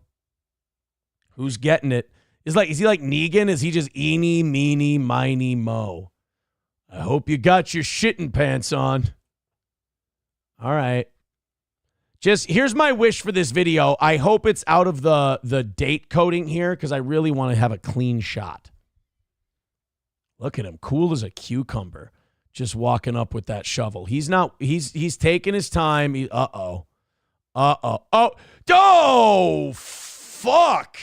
Who's getting it? Is he like Negan? Is he just eeny, meeny, miny, mo? I hope you got your shitting pants on. All right. Just here's my wish for this video. I hope it's out of the date coding here because I really want to have a clean shot. Look at him, cool as a cucumber, just walking up with that shovel. He's taking his time. Oh, fuck.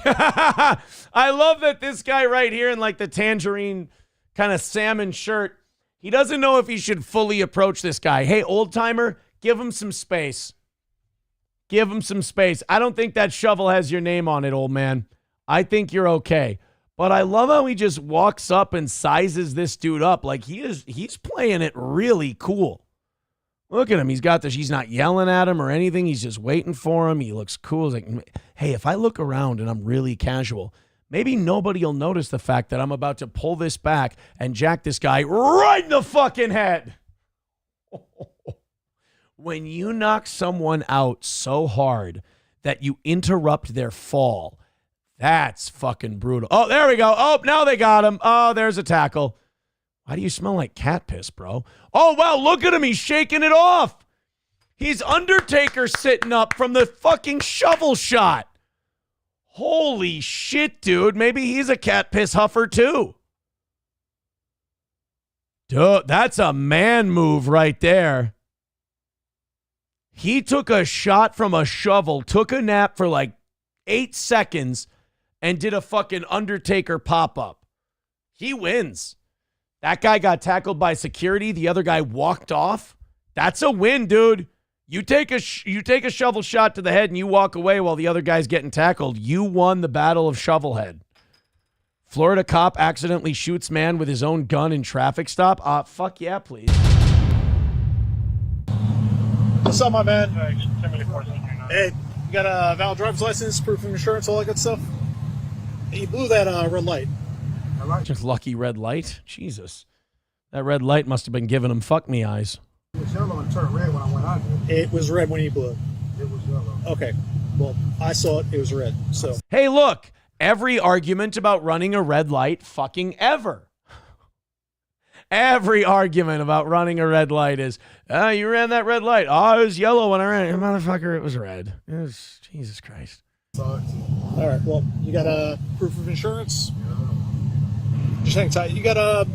I love that this guy right here in like the tangerine kind of salmon shirt, he doesn't know if he should fully approach this guy. Hey, old timer, give him some space. Give him some space. I don't think that shovel has your name on it, old man. I think you're okay. But I love how he just walks up and sizes this dude up. Like he's playing it really cool. Look at him. He's not yelling at him or anything. He's just waiting for him. He looks cool. He's like, hey, if I look around and I'm really casual, maybe nobody will notice the fact that I'm about to pull this back and jack this guy right in the fucking head. When you knock someone out so hard that you interrupt their fall, that's fucking brutal. Oh, there we go. Oh, now they got him. Oh, there's a tackle. Why do you smell like cat piss, bro? Oh, wow, look at him. He's shaking it off. He's Undertaker sitting up from the fucking shovel shot. Holy shit, dude. Maybe he's a cat piss huffer, too. Dude, that's a man move right there. He took a shot from a shovel, took a nap for like 8 seconds, and did a fucking Undertaker pop-up. He wins. That guy got tackled by security. The other guy walked off. That's a win, dude. You take a shovel shot to the head and you walk away while the other guy's getting tackled. You won the battle of Shovelhead. Florida cop accidentally shoots man with his own gun in traffic stop. Fuck yeah, please. What's up, my man? Hey, you got a valid driver's license, proof of insurance, all that good stuff? Hey, you blew that red light. Just lucky red light. Jesus. That red light must have been giving him fuck me eyes. It was yellow and turned red when I went out there. It was red when you blew it. It was yellow. Okay. Well, I saw it. It was red. So. Hey, look. Every argument about running a red light fucking ever. Every argument about running a red light is, you ran that red light. Oh, it was yellow when I ran it. Motherfucker, it was red. It was, Jesus Christ. All right. Well, you got a proof of insurance? Just hang tight. You got you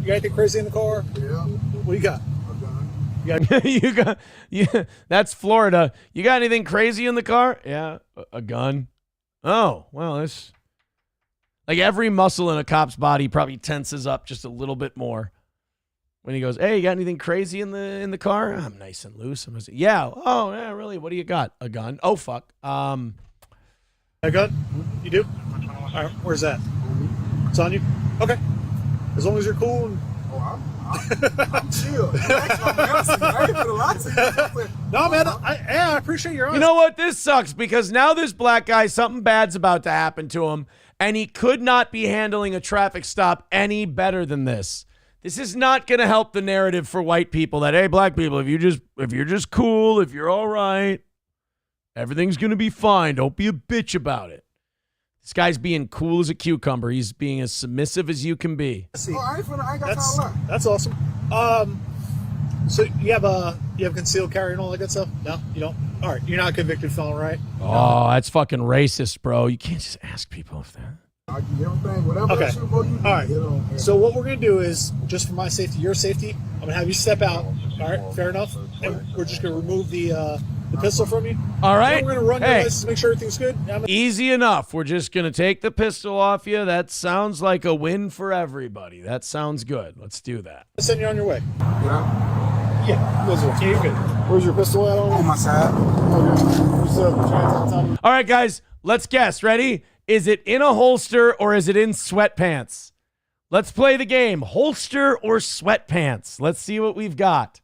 got anything crazy in the car? Yeah. What you got? Yeah, that's Florida. You got anything crazy in the car? Yeah, a gun. Oh, well, it's like every muscle in a cop's body probably tenses up just a little bit more when he goes, "Hey, you got anything crazy in the car?" I'm nice and loose. I'm gonna say, "Yeah." Oh, yeah, really? What do you got? A gun? Oh, fuck. A gun? You do? All right. Where's that? It's on you? Okay. As long as you're cool. And... I'm chill. No, man. I appreciate your honesty. You know what? This sucks because now this black guy, something bad's about to happen to him, and he could not be handling a traffic stop any better than this. This is not going to help the narrative for white people that, hey, black people, if you're just cool, if you're all right, everything's going to be fine. Don't be a bitch about it. This guy's being cool as a cucumber. He's being as submissive as you can be. That's awesome. So you have concealed carry and all that good stuff? No, you don't. All right, you're not a convicted felon, right? Oh, that's fucking racist, bro. You can't just ask people if that. I do everything, whatever. Okay. All right. So what we're gonna do is, just for my safety, your safety, I'm gonna have you step out. All right, fair enough. And we're just gonna remove the pistol from you. All right. Then we're gonna run your license, make sure everything's good. Easy enough. We're just gonna take the pistol off you. That sounds like a win for everybody. That sounds good. Let's do that. I'll send you on your way. Yeah. Yeah, those are okay. Where's your pistol at on my side? Okay. All right, guys, let's guess. Ready? Is it in a holster or is it in sweatpants? Let's play the game. Holster or sweatpants? Let's see what we've got.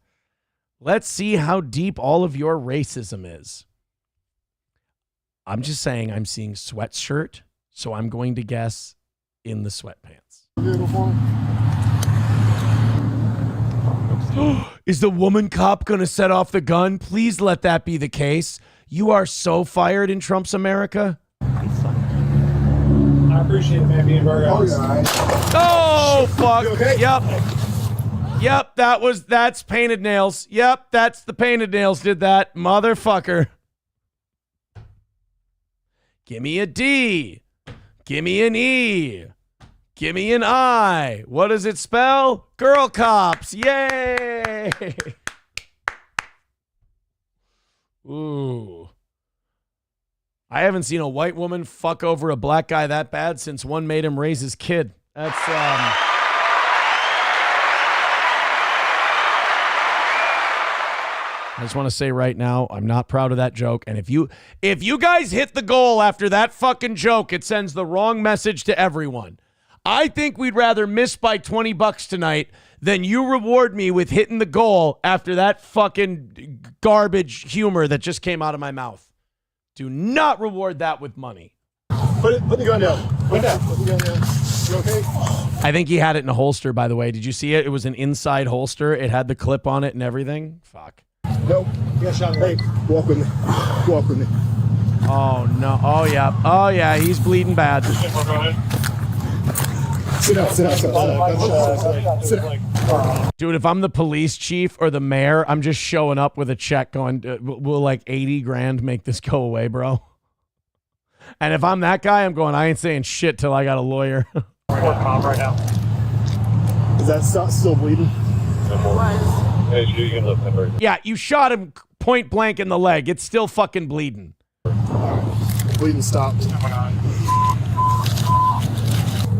Let's see how deep all of your racism is. I'm just saying I'm seeing sweatshirt, so I'm going to guess in the sweatpants. Is the woman cop going to set off the gun? Please let that be the case. You are so fired in Trump's America. I appreciate it, man, being very honest. Oh, fuck. You okay? Yep, that's painted nails. Yep, that's the painted nails did that. Motherfucker. Give me a D. Give me an E. Give me an I. What does it spell? Girl cops. Yay. Ooh. I haven't seen a white woman fuck over a black guy that bad since one made him raise his kid. That's, I just want to say right now, I'm not proud of that joke. And if you guys hit the goal after that fucking joke, it sends the wrong message to everyone. I think we'd rather miss by $20 tonight than you reward me with hitting the goal after that fucking garbage humor that just came out of my mouth. Do not reward that with money. Put the gun down. Put the gun down. You okay? I think he had it in a holster, by the way. Did you see it? It was an inside holster. It had the clip on it and everything. Fuck. No. Yeah, shot me. Hey, walk with me. Walk with me. Oh, no. Oh, yeah. Oh, yeah. He's bleeding bad. Sit down. Sit down. Dude, if I'm the police chief or the mayor, I'm just showing up with a check going, will like 80 grand make this go away, bro? And if I'm that guy, I'm going, I ain't saying shit till I got a lawyer. Right now. Is that still bleeding? Yeah, you shot him point blank in the leg. It's still fucking bleeding. Bleeding stopped.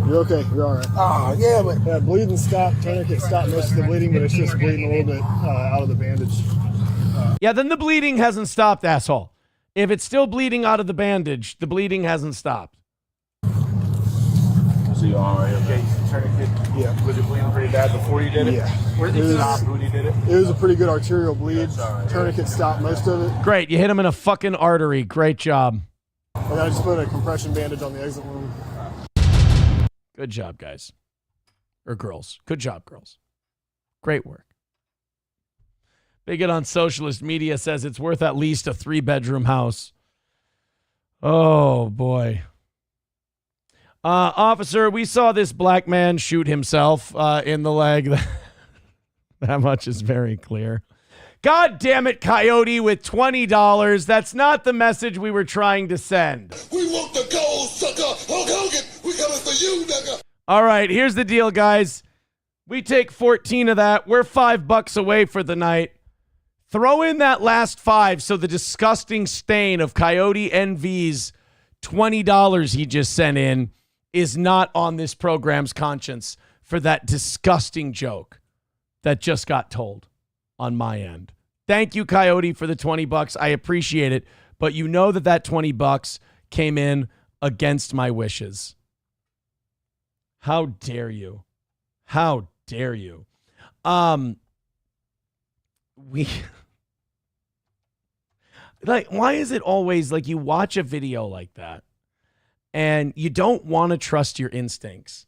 You're okay. You're all right. Oh, yeah, but bleeding stopped. Tourniquet stopped most of the bleeding, but it's just bleeding a little bit out of the bandage. Yeah, then the bleeding hasn't stopped, asshole. If it's still bleeding out of the bandage, the bleeding hasn't stopped. So you all right? Okay, tourniquet. Yeah. Was it bleeding pretty bad before you did it? Yeah. Where did it stop when you did it? It was a pretty good arterial bleed. Right. Tourniquet stopped most of it. Great, you hit him in a fucking artery. Great job. And I just put a compression bandage on the exit wound. Good job, guys. Or girls. Good job, girls. Great work. Bigot on socialist media says it's worth at least a 3-bedroom house. Oh, boy. Officer, we saw this black man shoot himself in the leg. That much is very clear. God damn it, Coyote, with $20. That's not the message we were trying to send. We want the gold, sucker. Hulk Hogan, we coming for you, nigga. All right, here's the deal, guys. We take 14 of that. We're $5 away for the night. Throw in that last 5 so the disgusting stain of Coyote NV's $20 he just sent in is not on this program's conscience for that disgusting joke that just got told on my end. Thank you, Coyote, for the $20. I appreciate it, but you know that $20 came in against my wishes. How dare you? How dare you? Why is it always like you watch a video like that and you don't want to trust your instincts?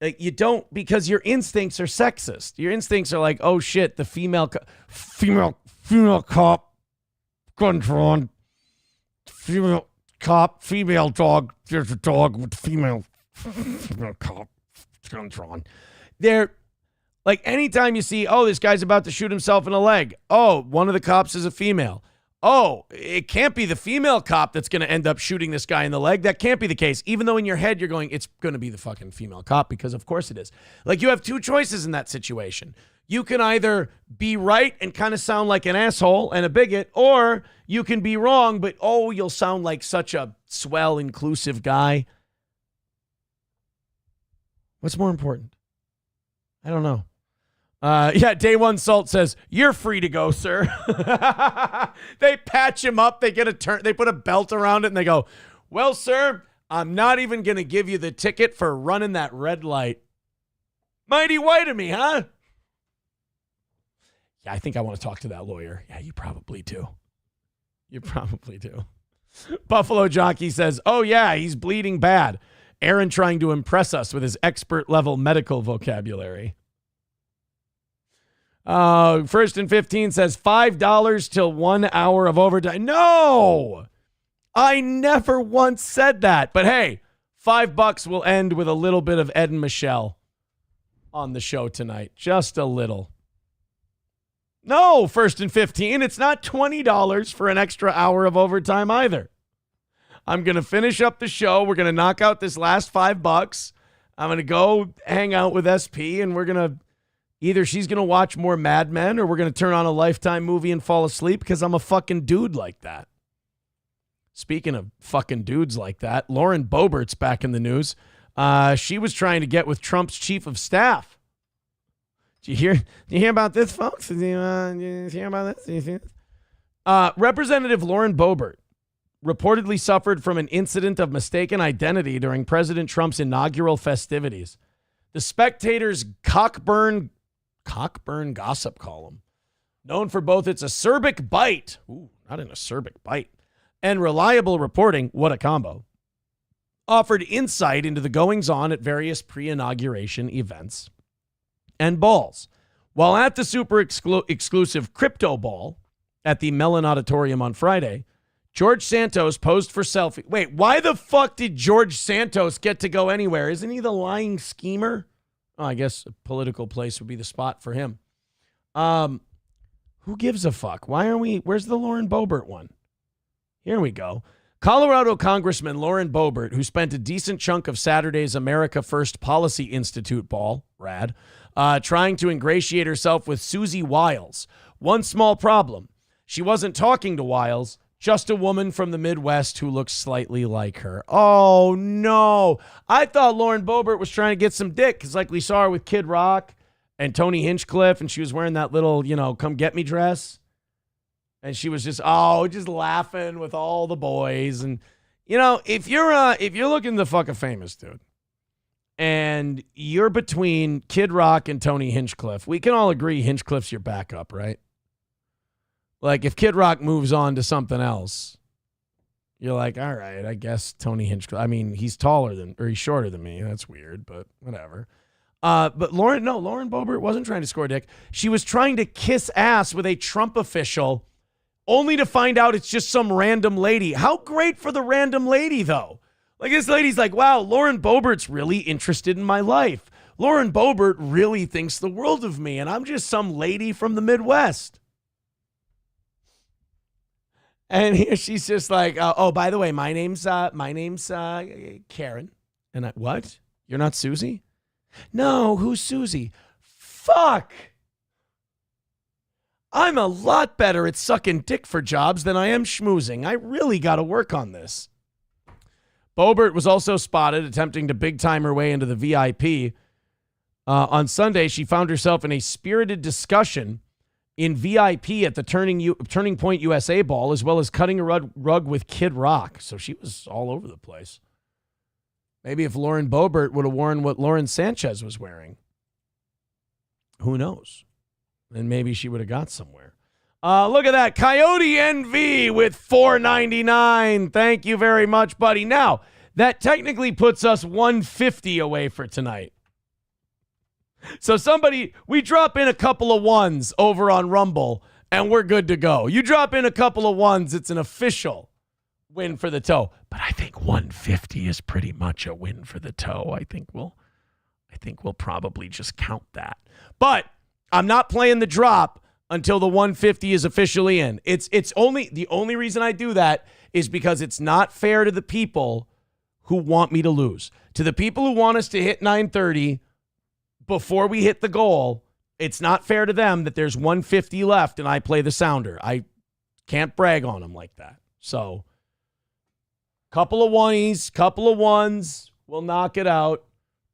Like you don't, because your instincts are sexist. Your instincts are like, oh shit, the female cop, gun drawn, female cop, female dog. There's a dog with female cop, gun drawn. They're like, anytime you see, oh, this guy's about to shoot himself in the leg. Oh, one of the cops is a female. Oh, it can't be the female cop that's going to end up shooting this guy in the leg. That can't be the case. Even though in your head you're going, it's going to be the fucking female cop because of course it is. Like you have 2 choices in that situation. You can either be right and kind of sound like an asshole and a bigot, or you can be wrong, but oh, you'll sound like such a swell, inclusive guy. What's more important? I don't know. Yeah, Day One Salt says, "You're free to go, sir." They patch him up. They get a turn. They put a belt around it, and they go, "Well, sir, I'm not even going to give you the ticket for running that red light." Mighty white of me, huh? Yeah, I think I want to talk to that lawyer. Yeah, you probably do. You probably do. Buffalo Jockey says, "Oh, yeah, he's bleeding bad. Aaron trying to impress us with his expert-level medical vocabulary." First and 15 says $5 till 1 hour of overtime. No, I never once said that. But hey, $5 will end with a little bit of Ed and Michelle on the show tonight. Just a little. No, First and 15. It's not $20 for an extra hour of overtime either. I'm going to finish up the show. We're going to knock out this last $5. I'm going to go hang out with SP, and we're going to either she's going to watch more Mad Men or we're going to turn on a Lifetime movie and fall asleep because I'm a fucking dude like that. Speaking of fucking dudes like that, Lauren Boebert's back in the news. She was trying to get with Trump's chief of staff. Did you hear about this, folks? Did you hear about this? Did you see this? Representative Lauren Boebert reportedly suffered from an incident of mistaken identity during President Trump's inaugural festivities. The Spectator's Cockburn gossip column, known for both its acerbic bite, not an acerbic bite, and reliable reporting, what a combo, offered insight into the goings-on at various pre-inauguration events and balls. While at the super exclusive crypto ball at the Mellon Auditorium on Friday, George Santos posed for selfie. Wait, why the fuck did George Santos get to go anywhere? Isn't he the lying schemer? Oh, I guess a political place would be the spot for him. Who gives a fuck? Where's the Lauren Boebert one? Here we go. Colorado Congressman Lauren Boebert, who spent a decent chunk of Saturday's America First Policy Institute ball, rad, trying to ingratiate herself with Susie Wiles. One small problem. She wasn't talking to Wiles, just a woman from the Midwest who looks slightly like her. Oh, no. I thought Lauren Boebert was trying to get some dick because, like, we saw her with Kid Rock and Tony Hinchcliffe, and she was wearing that little, come get me dress. And she was just laughing with all the boys. And, if you're looking to fuck a famous dude and you're between Kid Rock and Tony Hinchcliffe, we can all agree Hinchcliffe's your backup, right? Like, if Kid Rock moves on to something else, you're like, all right, I guess Tony Hinchcliffe. I mean, he's he's shorter than me. That's weird, but whatever. But Lauren Boebert wasn't trying to score dick. She was trying to kiss ass with a Trump official, only to find out it's just some random lady. How great for the random lady, though. Like, this lady's like, wow, Lauren Boebert's really interested in my life. Lauren Boebert really thinks the world of me, and I'm just some lady from the Midwest. And here she's just like, oh, by the way, my name's Karen. And what? You're not Susie? No, who's Susie? Fuck. I'm a lot better at sucking dick for jobs than I am schmoozing. I really got to work on this. Boebert was also spotted attempting to big-time her way into the VIP. On Sunday, she found herself in a spirited discussion in VIP at the Turning Point USA ball, as well as cutting a rug with Kid Rock. So she was all over the place. Maybe if Lauren Boebert would have worn what Lauren Sanchez was wearing, who knows? Then maybe she would have got somewhere. Look at that. Coyote NV with $4.99. Thank you very much, buddy. Now, that technically puts us $150 away for tonight. So we drop in a couple of ones over on Rumble, and we're good to go. You drop in a couple of ones, it's an official win for the toe. But I think $150 is pretty much a win for the toe. I think we'll probably just count that. But I'm not playing the drop until the $150 is officially in. It's only the only reason I do that is because it's not fair to the people who want me to lose. To the people who want us to hit 930 before we hit the goal, it's not fair to them that there's $150 left and I play the sounder. I can't brag on them like that. So, couple of ones, we'll knock it out,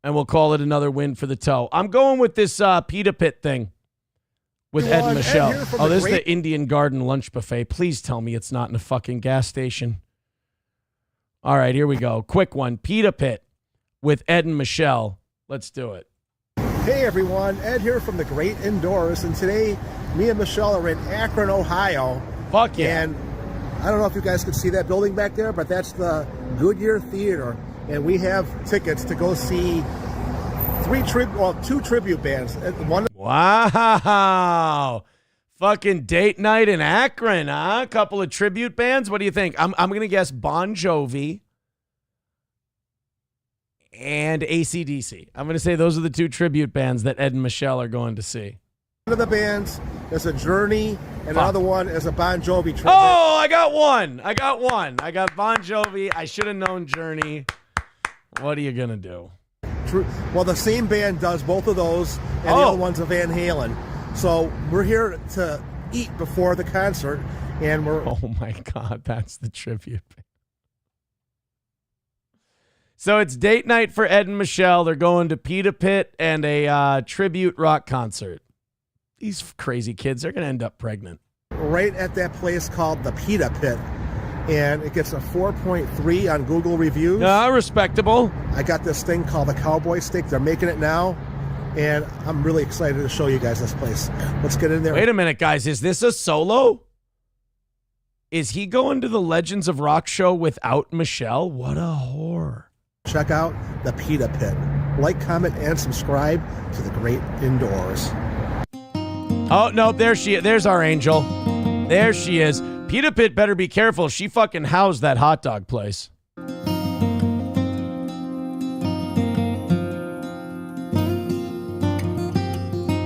and we'll call it another win for the toe. I'm going with this Pita Pit thing. with Ed and Michelle. Ed Oh, this is the Indian Garden lunch buffet. Please tell me it's not in a fucking gas station. All right, here we go. Quick one. Pita Pit with Ed and Michelle. Let's do it. Hey everyone, Ed here from the Great Indoors, and today me and Michelle are in Akron, Ohio. Fuck yeah. And I don't know if you guys can see that building back there, but that's the Goodyear Theater, and we have tickets to go see two tribute bands. Wow. Fucking date night in Akron, huh? A couple of tribute bands. What do you think? I'm going to guess Bon Jovi and AC/DC. I'm going to say those are the two tribute bands that Ed and Michelle are going to see. One of the bands is a Journey, and another one is a Bon Jovi tribute. Oh, I got one. I got Bon Jovi. I should have known Journey. What are you going to do? Well, the same band does both of those, and the other one's a Van Halen. So we're here to eat before the concert, and we're... Oh, my God. That's the tribute band. So it's date night for Ed and Michelle. They're going to Pita Pit and a tribute rock concert. These crazy kids, they're going to end up pregnant. Right at that place called the Pita Pit. And it gets a 4.3 on Google reviews. Respectable. I got this thing called the Cowboy Steak. They're making it now. And I'm really excited to show you guys this place. Let's get in there. Wait a minute, guys. Is this a solo? Is he going to the Legends of Rock show without Michelle? What a whore. Check out the Pita Pit. Like, comment, and subscribe to the Great Indoors. Oh, no, there's our angel. There she is. Pita Pit better be careful. She fucking housed that hot dog place.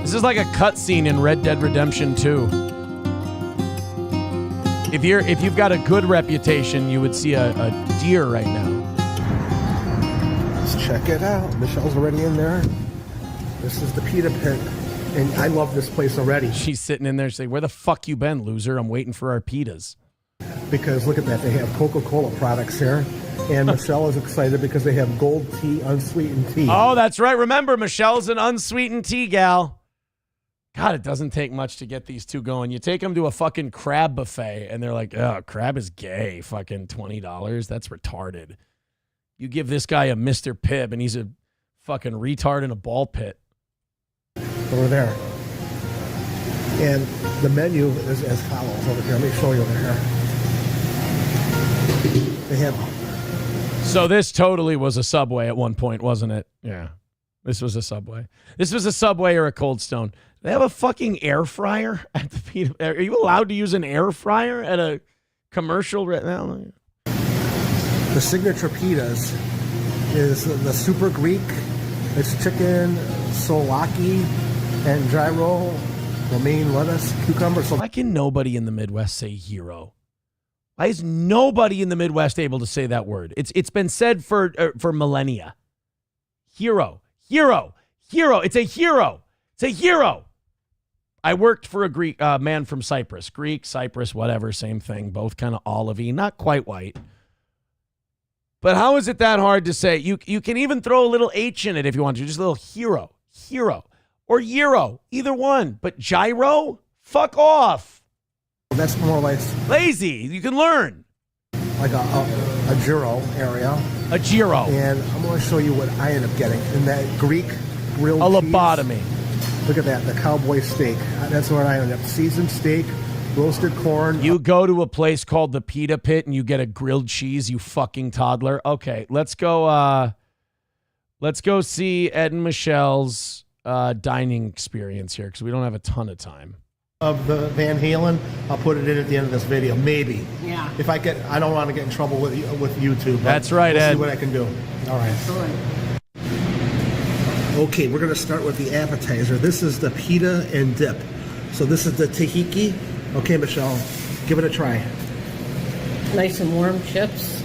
This is like a cutscene in Red Dead Redemption 2. If you've got a good reputation, you would see a deer right now. Let's check it out. Michelle's already in there. This is the Pita Pit. And I love this place already. She's sitting in there saying, where the fuck you been, loser? I'm waiting for our pitas. Because look at that. They have Coca-Cola products here. And Michelle is excited because they have gold tea, unsweetened tea. Oh, that's right. Remember, Michelle's an unsweetened tea gal. God, it doesn't take much to get these two going. You take them to a fucking crab buffet, and they're like, oh, crab is gay. Fucking $20. That's retarded. You give this guy a Mr. Pibb, and he's a fucking retard in a ball pit. Over there. And the menu is as follows over here. Let me show you over here. They have... So this totally was a Subway at one point, wasn't it? Yeah. This was a Subway. This was a Subway or a Cold Stone. They have a fucking air fryer at the Pita. Are you allowed to use an air fryer at a commercial right now? The signature pitas is the Super Greek. It's chicken, souvlaki, and gyro, romaine lettuce, cucumber. Why can nobody in the Midwest say hero? Why is nobody in the Midwest able to say that word? It's been said for millennia. Hero. It's a hero. It's a hero. I worked for a Greek man from Cyprus. Greek, Cyprus, whatever, same thing. Both kind of olivey, not quite white. But how is it that hard to say? You can even throw a little H in it if you want to. Just a little hero. Or gyro, either one. But gyro? Fuck off. That's more like... lazy. You can learn. Like a gyro area. A gyro. And I'm going to show you what I end up getting in that Greek grilled a cheese. lobotomy. Look at that, the cowboy steak. That's what I end up. Seasoned steak, roasted corn. You go to a place called the Pita Pit and you get a grilled cheese, you fucking toddler. Okay, let's go see Ed and Michelle's dining experience here because we don't have a ton of time. Of the Van Halen, I'll put it in at the end of this video, maybe. Yeah. If I don't want to get in trouble with YouTube. That's right, we'll Ed. See what I can do. All right. Okay, we're going to start with the appetizer. This is the pita and dip. So this is the tahiki. Okay, Michelle, give it a try. Nice and warm chips.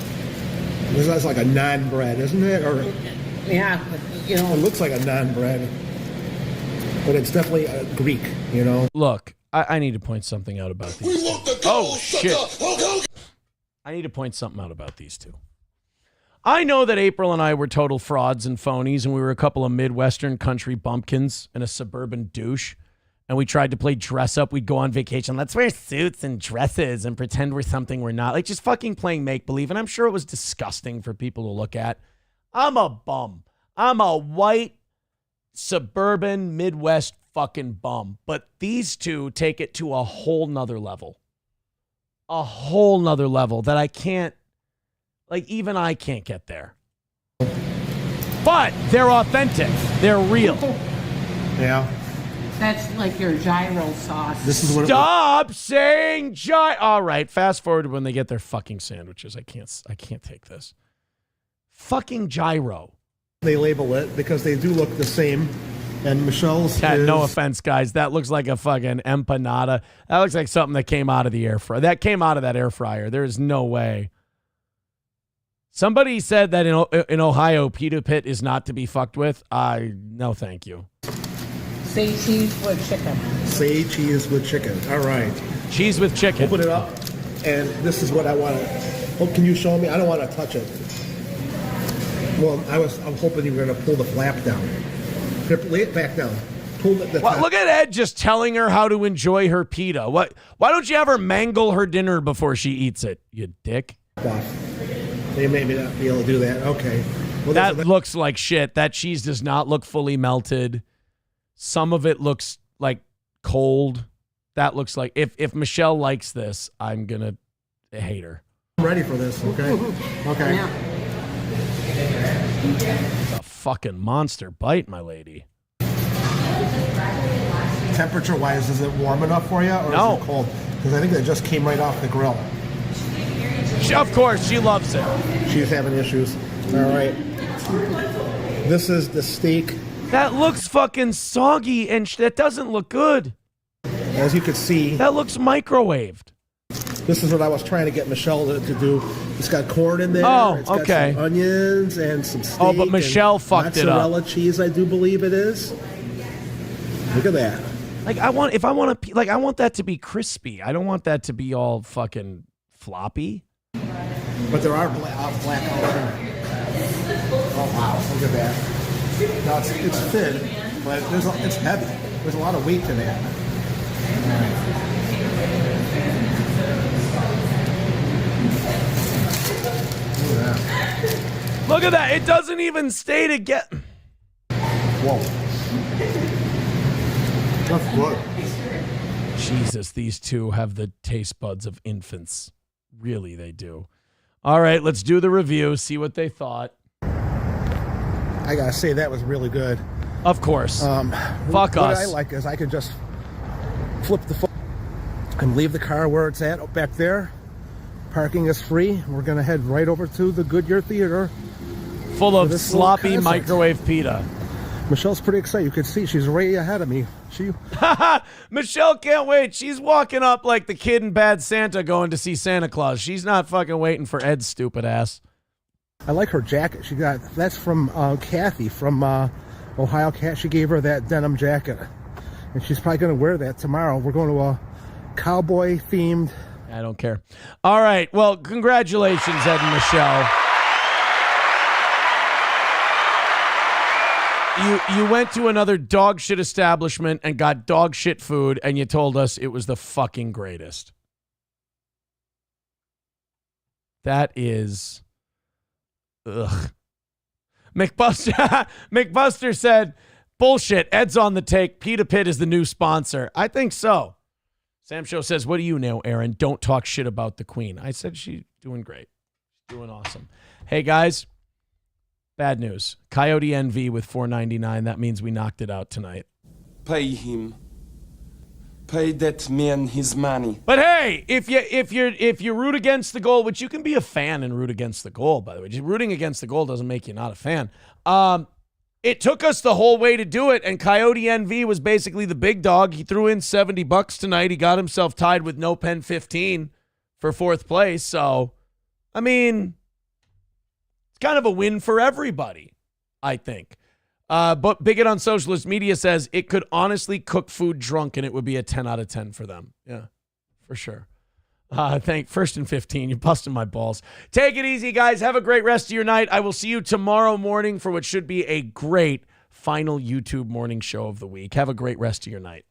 This is like a naan bread, isn't it? Or yeah, but, it looks like a naan bread, but it's definitely Greek. Look, I need to point something out about these. Oh shit! I need to point something out about these two. I know that April and I were total frauds and phonies, and we were a couple of Midwestern country bumpkins and a suburban douche. and we tried to play dress up. We'd go on vacation. Let's wear suits and dresses and pretend we're something we're not. Like just fucking playing make-believe. And I'm sure it was disgusting for people to look at. I'm a bum. I'm a white, suburban, Midwest fucking bum. But these two take it to a whole nother level. A whole nother level that I can't, like even I can't get there. But they're authentic. They're real. Yeah. That's like your gyro sauce. This is what Stop saying gyro. All right, fast forward to when they get their fucking sandwiches. I can't take this. Fucking gyro. They label it because they do look the same. And Michelle's no offense, guys. That looks like a fucking empanada. That looks like something that came out of the air fryer. That came out of that air fryer. There is no way. Somebody said that in Ohio, pita pit is not to be fucked with. No, thank you. Say cheese with chicken. Say cheese with chicken. All right. Cheese with chicken. Open it up, and this is what I want to. Oh, can you show me? I don't want to touch it. Well, I'm hoping you were going to pull the flap down. Here, lay it back down. Pull the well, look at Ed just telling her how to enjoy her pita. Why don't you have her mangle her dinner before she eats it, you dick? They may not be able to do that. Okay. Well, that looks like shit. That cheese does not look fully melted. Some of it looks like cold. That looks like if Michelle likes this, I'm gonna hate her. I'm ready for this. Okay. Okay. Yeah. It's a fucking monster bite, my lady. Temperature-wise, is it warm enough for you, or No. is it cold? Because I think it just came right off the grill. Of course, she loves it. She's having issues. All right. This is the steak. That looks fucking soggy, and that doesn't look good. As you can see, that looks microwaved. This is what I was trying to get Michelle to do. It's got corn in there. Oh, it's got okay. some onions and some steak. Oh, but Michelle fucked it up. Mozzarella cheese, I do believe it is. Look at that. Like I want that to be crispy. I don't want that to be all fucking floppy. But there are black all over. Oh wow! Look at that. Now it's thin, but it's heavy. There's a lot of weight to that. Look at that. It doesn't even stay to get. Whoa. That's good. Jesus, these two have the taste buds of infants. Really, they do. All right, let's do the review, see what they thought. I gotta say, that was really good. Of course. Fuck what us. I like is I could just flip the phone and leave the car where it's at, back there. Parking is free. We're gonna head right over to the Goodyear Theater. Full of sloppy microwave pita. Michelle's pretty excited. You can see she's way ahead of me. Michelle can't wait. She's walking up like the kid in Bad Santa going to see Santa Claus. She's not fucking waiting for Ed's stupid ass. I like her jacket. That's from Kathy from Ohio. She gave her that denim jacket, and she's probably going to wear that tomorrow. We're going to a cowboy themed. I don't care. All right. Well, congratulations, Ed and Michelle. You went to another dog shit establishment and got dog shit food, and you told us it was the fucking greatest. That is... Ugh. McBuster said, bullshit, Ed's on the take. Pita Pit is the new sponsor. I think so. Sam Show says, what do you know, Aaron? Don't talk shit about the queen. I said she's doing great. She's doing awesome. Hey, guys. Bad news. Coyote NV with $4.99. That means we knocked it out tonight. Pay him. Pay that man his money. But hey, if you root against the goal, which you can be a fan and root against the goal, by the way. Just rooting against the goal doesn't make you not a fan. It took us the whole way to do it, and Coyote NV was basically the big dog. He threw in $70 tonight. He got himself tied with No Pen 15 for fourth place. So, I mean, it's kind of a win for everybody, I think. But Bigot on Socialist Media says it could honestly cook food drunk and it would be a 10 out of 10 for them. Yeah, for sure. First and 15. You're busting my balls. Take it easy, guys. Have a great rest of your night. I will see you tomorrow morning for what should be a great final YouTube morning show of the week. Have a great rest of your night.